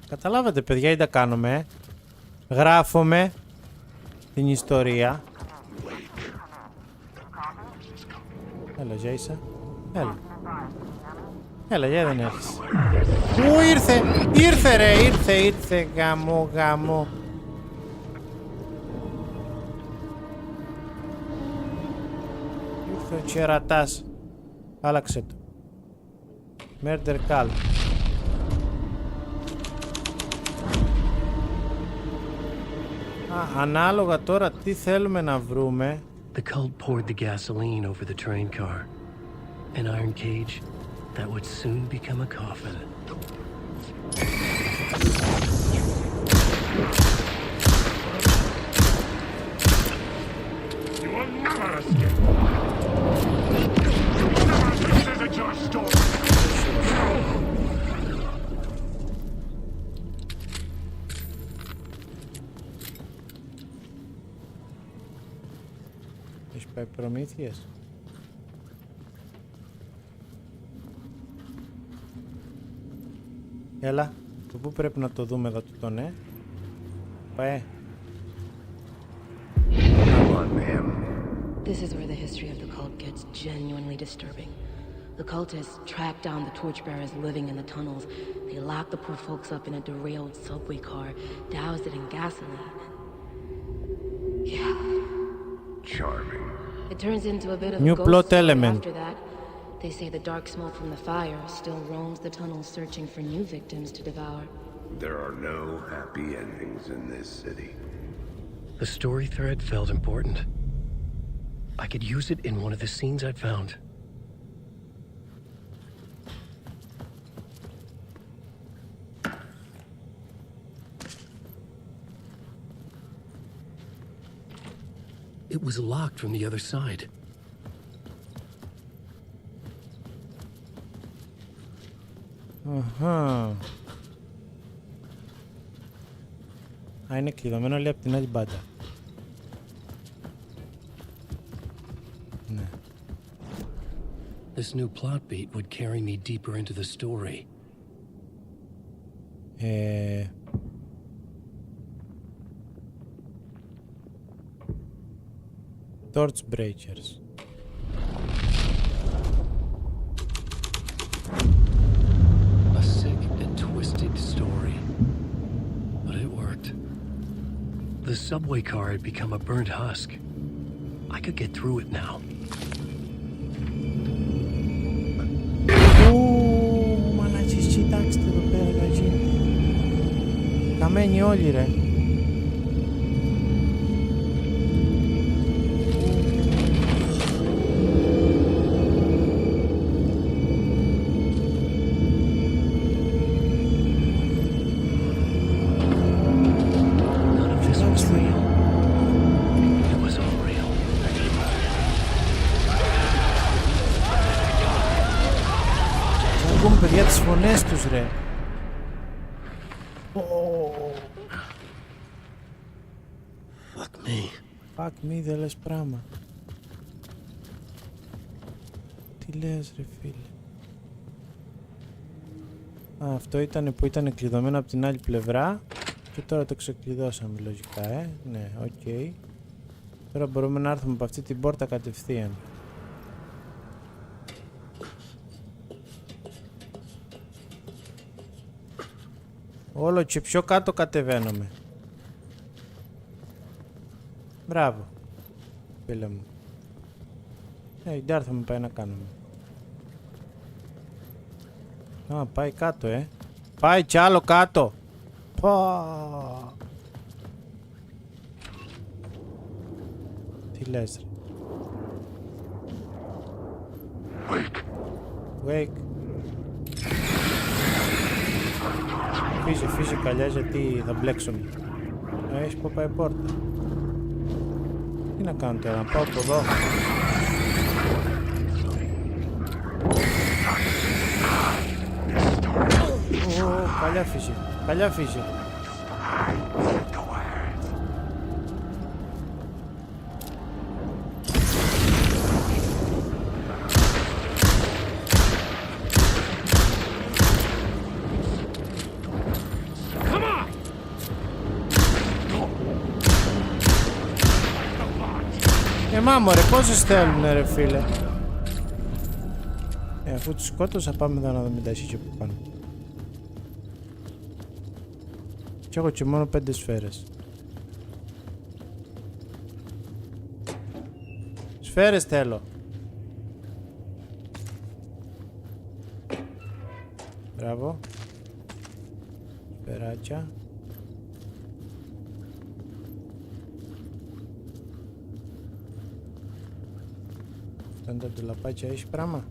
Καταλάβατε, παιδιά, τι τα κάνουμε. Γράφουμε την ιστορία. Έλα, Τζέισα. Έλα, γιατί δεν έρθεις. Ου, ήρθε ρε, ήρθε, γαμό. Ήρθε ο κερατάς. Άλλαξε το. Murder cult. Ανάλογα τώρα τι θέλουμε να βρούμε. The cult poured the gasoline over the train car. An iron cage that would soon become a coffin. You will never escape. You will never revisit your story. Έχει πάει προμήθειες. Έλα, το πού πρέπει να το δούμε εδώ το ναι. Πάει. This is where the history of the cult gets genuinely disturbing. The cultists tracked down the torchbearers living in the tunnels. They locked the poor folks up in a derailed subway car, doused it in gasoline. Yeah. Charming. It turns into a bit of New a ghost plot story element. after that. They say the dark smoke from the fire still roams the tunnels searching for new victims to devour. There are no happy endings in this city. The story thread felt important. I could use it in one of the scenes I'd found. It was locked from the other side. Αχα. Α, είναι κλειδωμένο, λέει, από την άλλη μπάντα. Ναι. This new plot beat would carry me deeper into the story. Torchbreakers. A sick and twisted story. But it worked. The subway car had become a burnt husk. I could get through it now. Μαλάτσις, κοιτάξτε εδώ πέρα, γίνεται. Καμένοι όλοι, ρε. Παιδιά, τις φωνές τους, ρε. Fuck me. Fuck me, δεν λες πράγμα. Τι λες, ρε φίλε. Αυτό ήταν που ήταν κλειδωμένο από την άλλη πλευρά και τώρα το ξεκλειδώσαμε λογικά, ναι, οκ. Τώρα μπορούμε να έρθουμε από αυτή την πόρτα κατευθείαν. Όλο και πιο κάτω κατεβαίνουμε. Μπράβο, φίλε μου. Τι έρθουμε πάει να κάνουμε. Α, πάει κάτω, Πάει κι άλλο κάτω. Τι λες, ρε. Wake. Φύγε καλιά γιατί θα μπλέξουμε. Έχει που πάει πόρτα. Τι να κάνω τώρα, να πάω από εδώ. Καλιά φύγε. Μάμορε, πόσες θέλουνε ρε φίλε. Αφού τους σκότωσα πάμε εδώ να δούμε τα ίσια που πάνω. Κι έχω και μόνο 5 σφαίρες. Σφαίρες θέλω. Μπράβο. Σφαιράκια. Αυτά τα ντουλαπάκια έχει πράγμα.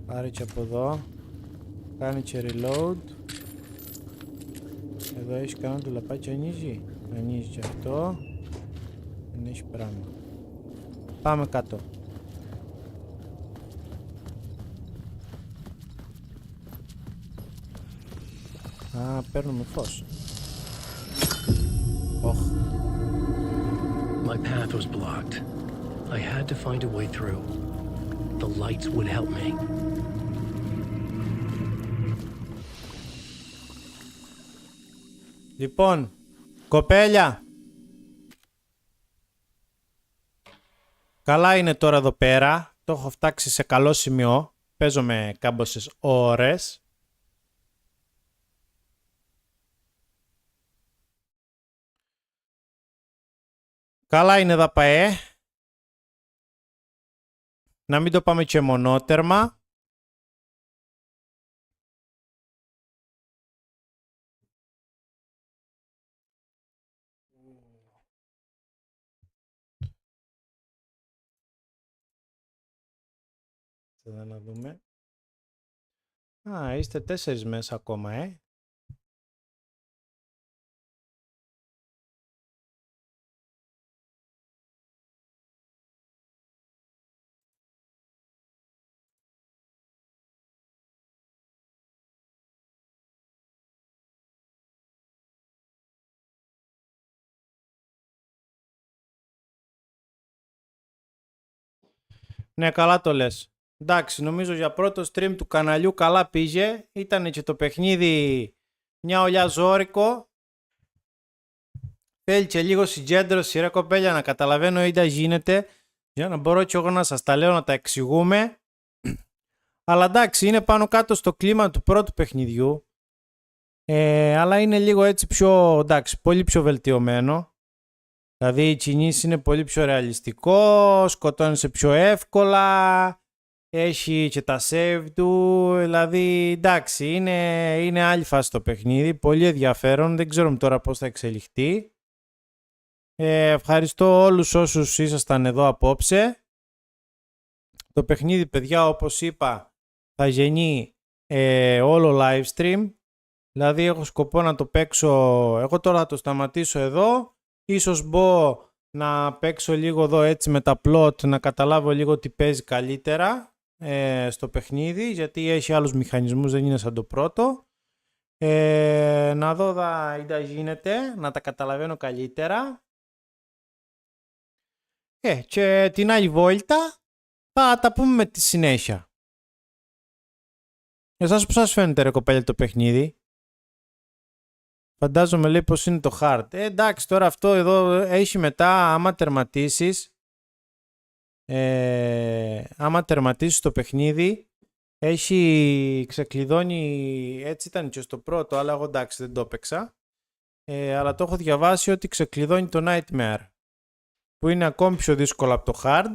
Πάρε και από εδώ. Κάνει και reload. Εδώ έχει κανένα ντουλαπάκι, ανοίγει. Ανοίγει και αυτό. Δεν έχει πράγμα. Πάμε κάτω. Α, παίρνουμε φως. My path was blocked. I had to find a way through. The lights would help me. Λοιπόν, κοπέλια. Καλά είναι τώρα εδώ πέρα. Το έχω φτάξει σε καλό σημείο. Παίζω με κάμποσες ώρες. Καλά είναι εδώ παέ. Να μην το πάμε και μονότερμα. Θα να δούμε. Α, είστε 4 μέσα ακόμα, Ναι, καλά το λες. Εντάξει, νομίζω για πρώτο stream του καναλιού καλά πήγε. Ήτανε και το παιχνίδι μια ολιά ζόρικο. Θέλει και λίγο συγκέντρωση ρε κοπέλια να καταλαβαίνω είδα γίνεται. Για να μπορώ και εγώ να σας τα λέω να τα εξηγούμε. Αλλά εντάξει, είναι πάνω κάτω στο κλίμα του πρώτου παιχνιδιού. Αλλά είναι λίγο έτσι πιο, εντάξει, πολύ πιο βελτιωμένο. Δηλαδή οι κινήσεις είναι πολύ πιο ρεαλιστικό, σκοτώνεσαι πιο εύκολα, έχει και τα save του, δηλαδή εντάξει είναι άλλη φάση το παιχνίδι, πολύ ενδιαφέρον, δεν ξέρω τώρα πώς θα εξελιχθεί. Ευχαριστώ όλους όσους ήσασταν εδώ απόψε. Το παιχνίδι παιδιά όπως είπα θα γεννεί όλο live stream, δηλαδή έχω σκοπό να το παίξω, εγώ τώρα θα το σταματήσω εδώ. Ίσως μπω να παίξω λίγο εδώ έτσι με τα plot, να καταλάβω λίγο τι παίζει καλύτερα στο παιχνίδι, γιατί έχει άλλους μηχανισμούς, δεν είναι σαν το πρώτο. Να δω είδα γίνεται, να τα καταλαβαίνω καλύτερα. Και την άλλη βόλτα θα τα πούμε με τη συνέχεια. Εσάς πώς σας φαίνεται ρε κοπέλια το παιχνίδι? Φαντάζομαι λέει πως είναι το hard. Εντάξει τώρα αυτό εδώ έχει μετά άμα τερματίσεις το παιχνίδι έχει ξεκλειδώνει, έτσι ήταν και στο πρώτο αλλά εγώ εντάξει δεν το έπαιξα, αλλά το έχω διαβάσει ότι ξεκλειδώνει το Nightmare που είναι ακόμη πιο δύσκολο από το hard,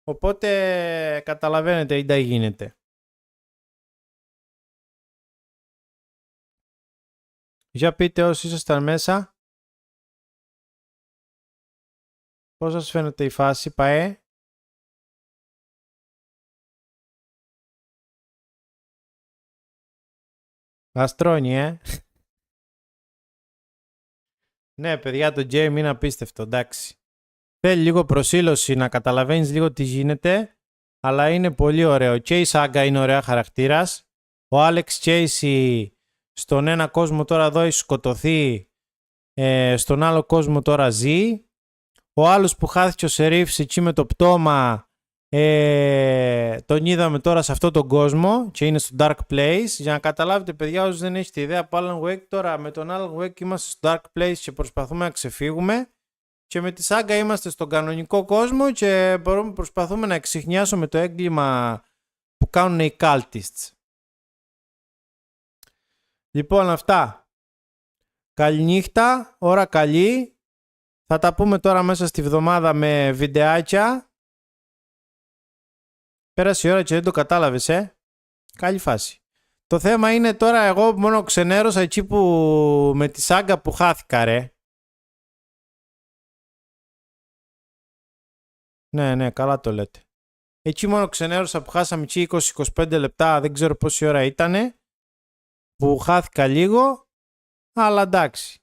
οπότε καταλαβαίνετε ή δεν γίνεται. Για πείτε όσοι ήσασταν μέσα. Πώς σας φαίνεται η φάση, ΠΑΕ? Αστρώνει, Ναι, παιδιά, το game είναι απίστευτο, εντάξει. Θέλει λίγο προσήλωση να καταλαβαίνεις λίγο τι γίνεται, αλλά είναι πολύ ωραίο. Και η Saga είναι ωραία χαρακτήρας. Ο Alex Chasey στον ένα κόσμο τώρα εδώ έχει σκοτωθεί, στον άλλο κόσμο τώρα ζει. Ο άλλος που χάθηκε ο Σερίφς εκεί με το πτώμα, τον είδαμε τώρα σε αυτόν τον κόσμο και είναι στο Dark Place. Για να καταλάβετε παιδιά, όσοι δεν έχετε ιδέα από Alan Wake, τώρα με τον Alan Wake είμαστε στο Dark Place και προσπαθούμε να ξεφύγουμε, και με τη Saga είμαστε στον κανονικό κόσμο και προσπαθούμε να εξιχνιάσουμε το έγκλημα που κάνουν οι cultists. Λοιπόν, αυτά. Καληνύχτα, ώρα καλή. Θα τα πούμε τώρα μέσα στη βδομάδα με βιντεάκια. Πέρασε η ώρα και δεν το κατάλαβες, Καλή φάση. Το θέμα είναι τώρα εγώ μόνο ξενέρωσα εκεί που με τη Saga που χάθηκα, ρε. Ναι, καλά το λέτε. Εκεί μόνο ξενέρωσα που χάσαμε εκεί 20-25 λεπτά, δεν ξέρω πόση ώρα ήτανε, που χάθηκα λίγο, αλλά εντάξει.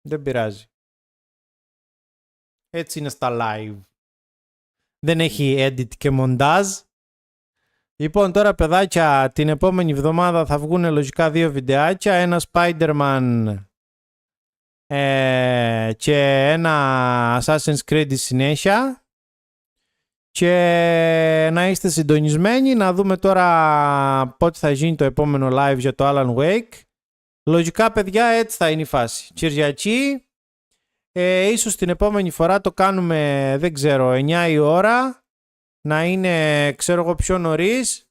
Δεν πειράζει. Έτσι είναι στα live. Δεν έχει edit και montage. Λοιπόν, τώρα παιδάκια, την επόμενη εβδομάδα θα βγουν λογικά 2 βιντεάκια. Ένα Spider-Man και ένα Assassin's Creed στη συνέχεια. Και να είστε συντονισμένοι, να δούμε τώρα πότε θα γίνει το επόμενο live για το Alan Wake. Λογικά, παιδιά, έτσι θα είναι η φάση. Κυριακή. Ίσως την επόμενη φορά το κάνουμε, δεν ξέρω, 9 η ώρα. Να είναι, ξέρω εγώ, πιο νωρίς.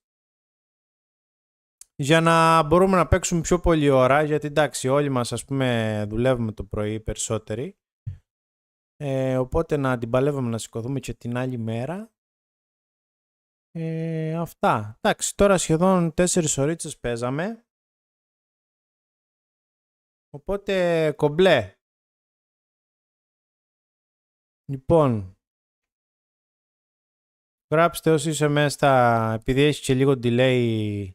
Για να μπορούμε να παίξουμε πιο πολλή ώρα. Γιατί εντάξει, όλοι μας ας πούμε δουλεύουμε το πρωί περισσότεροι. Οπότε να την παλεύουμε να σηκωθούμε και την άλλη μέρα. Αυτά. Εντάξει, τώρα σχεδόν 4 ωρίτσες παίζαμε. Οπότε κομπλέ. Λοιπόν, γράψτε όσοι είσαι μέσα, επειδή έχει και λίγο delay,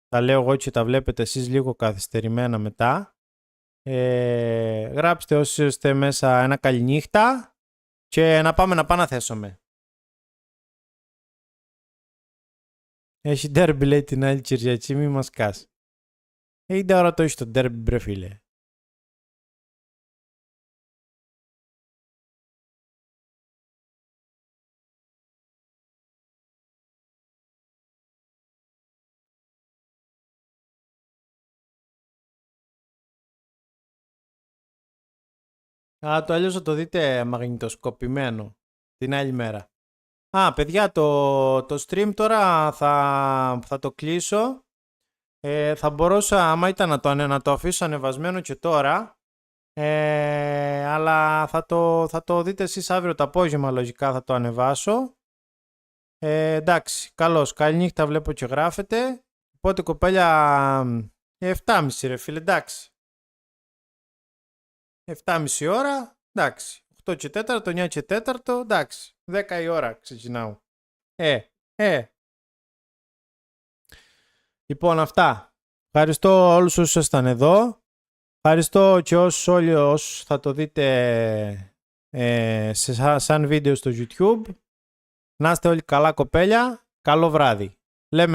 τα λέω εγώ και τα βλέπετε εσείς λίγο καθυστερημένα μετά. Γράψτε όσοι είστε μέσα ένα καληνύχτα και να πάμε να θέσουμε. Έχει ντέρμπι λέει την άλλη Κυριακή, μη μας κάς. Είναι ώρα το έχει το ντέρμπι μπρε φίλε. Το αλλιώς θα το δείτε μαγνητοσκοπημένο την άλλη μέρα. Παιδιά, το stream τώρα θα το κλείσω. Θα μπορούσα, άμα ήταν να το αφήσω ανεβασμένο και τώρα, αλλά θα το δείτε εσείς αύριο το απόγευμα λογικά θα το ανεβάσω. Εντάξει, καλώς, καλή νύχτα βλέπω και γράφετε. Οπότε κοπέλια 7.30 ρε φίλε, εντάξει. 7.30 ώρα, εντάξει. 8 και 4, 9 και 4, εντάξει. 10 η ώρα ξεκινάω. Λοιπόν, αυτά. Ευχαριστώ όλους όσους ήσασταν εδώ. Ευχαριστώ και όσους θα το δείτε σαν βίντεο στο YouTube. Να είστε όλοι καλά κοπέλια. Καλό βράδυ.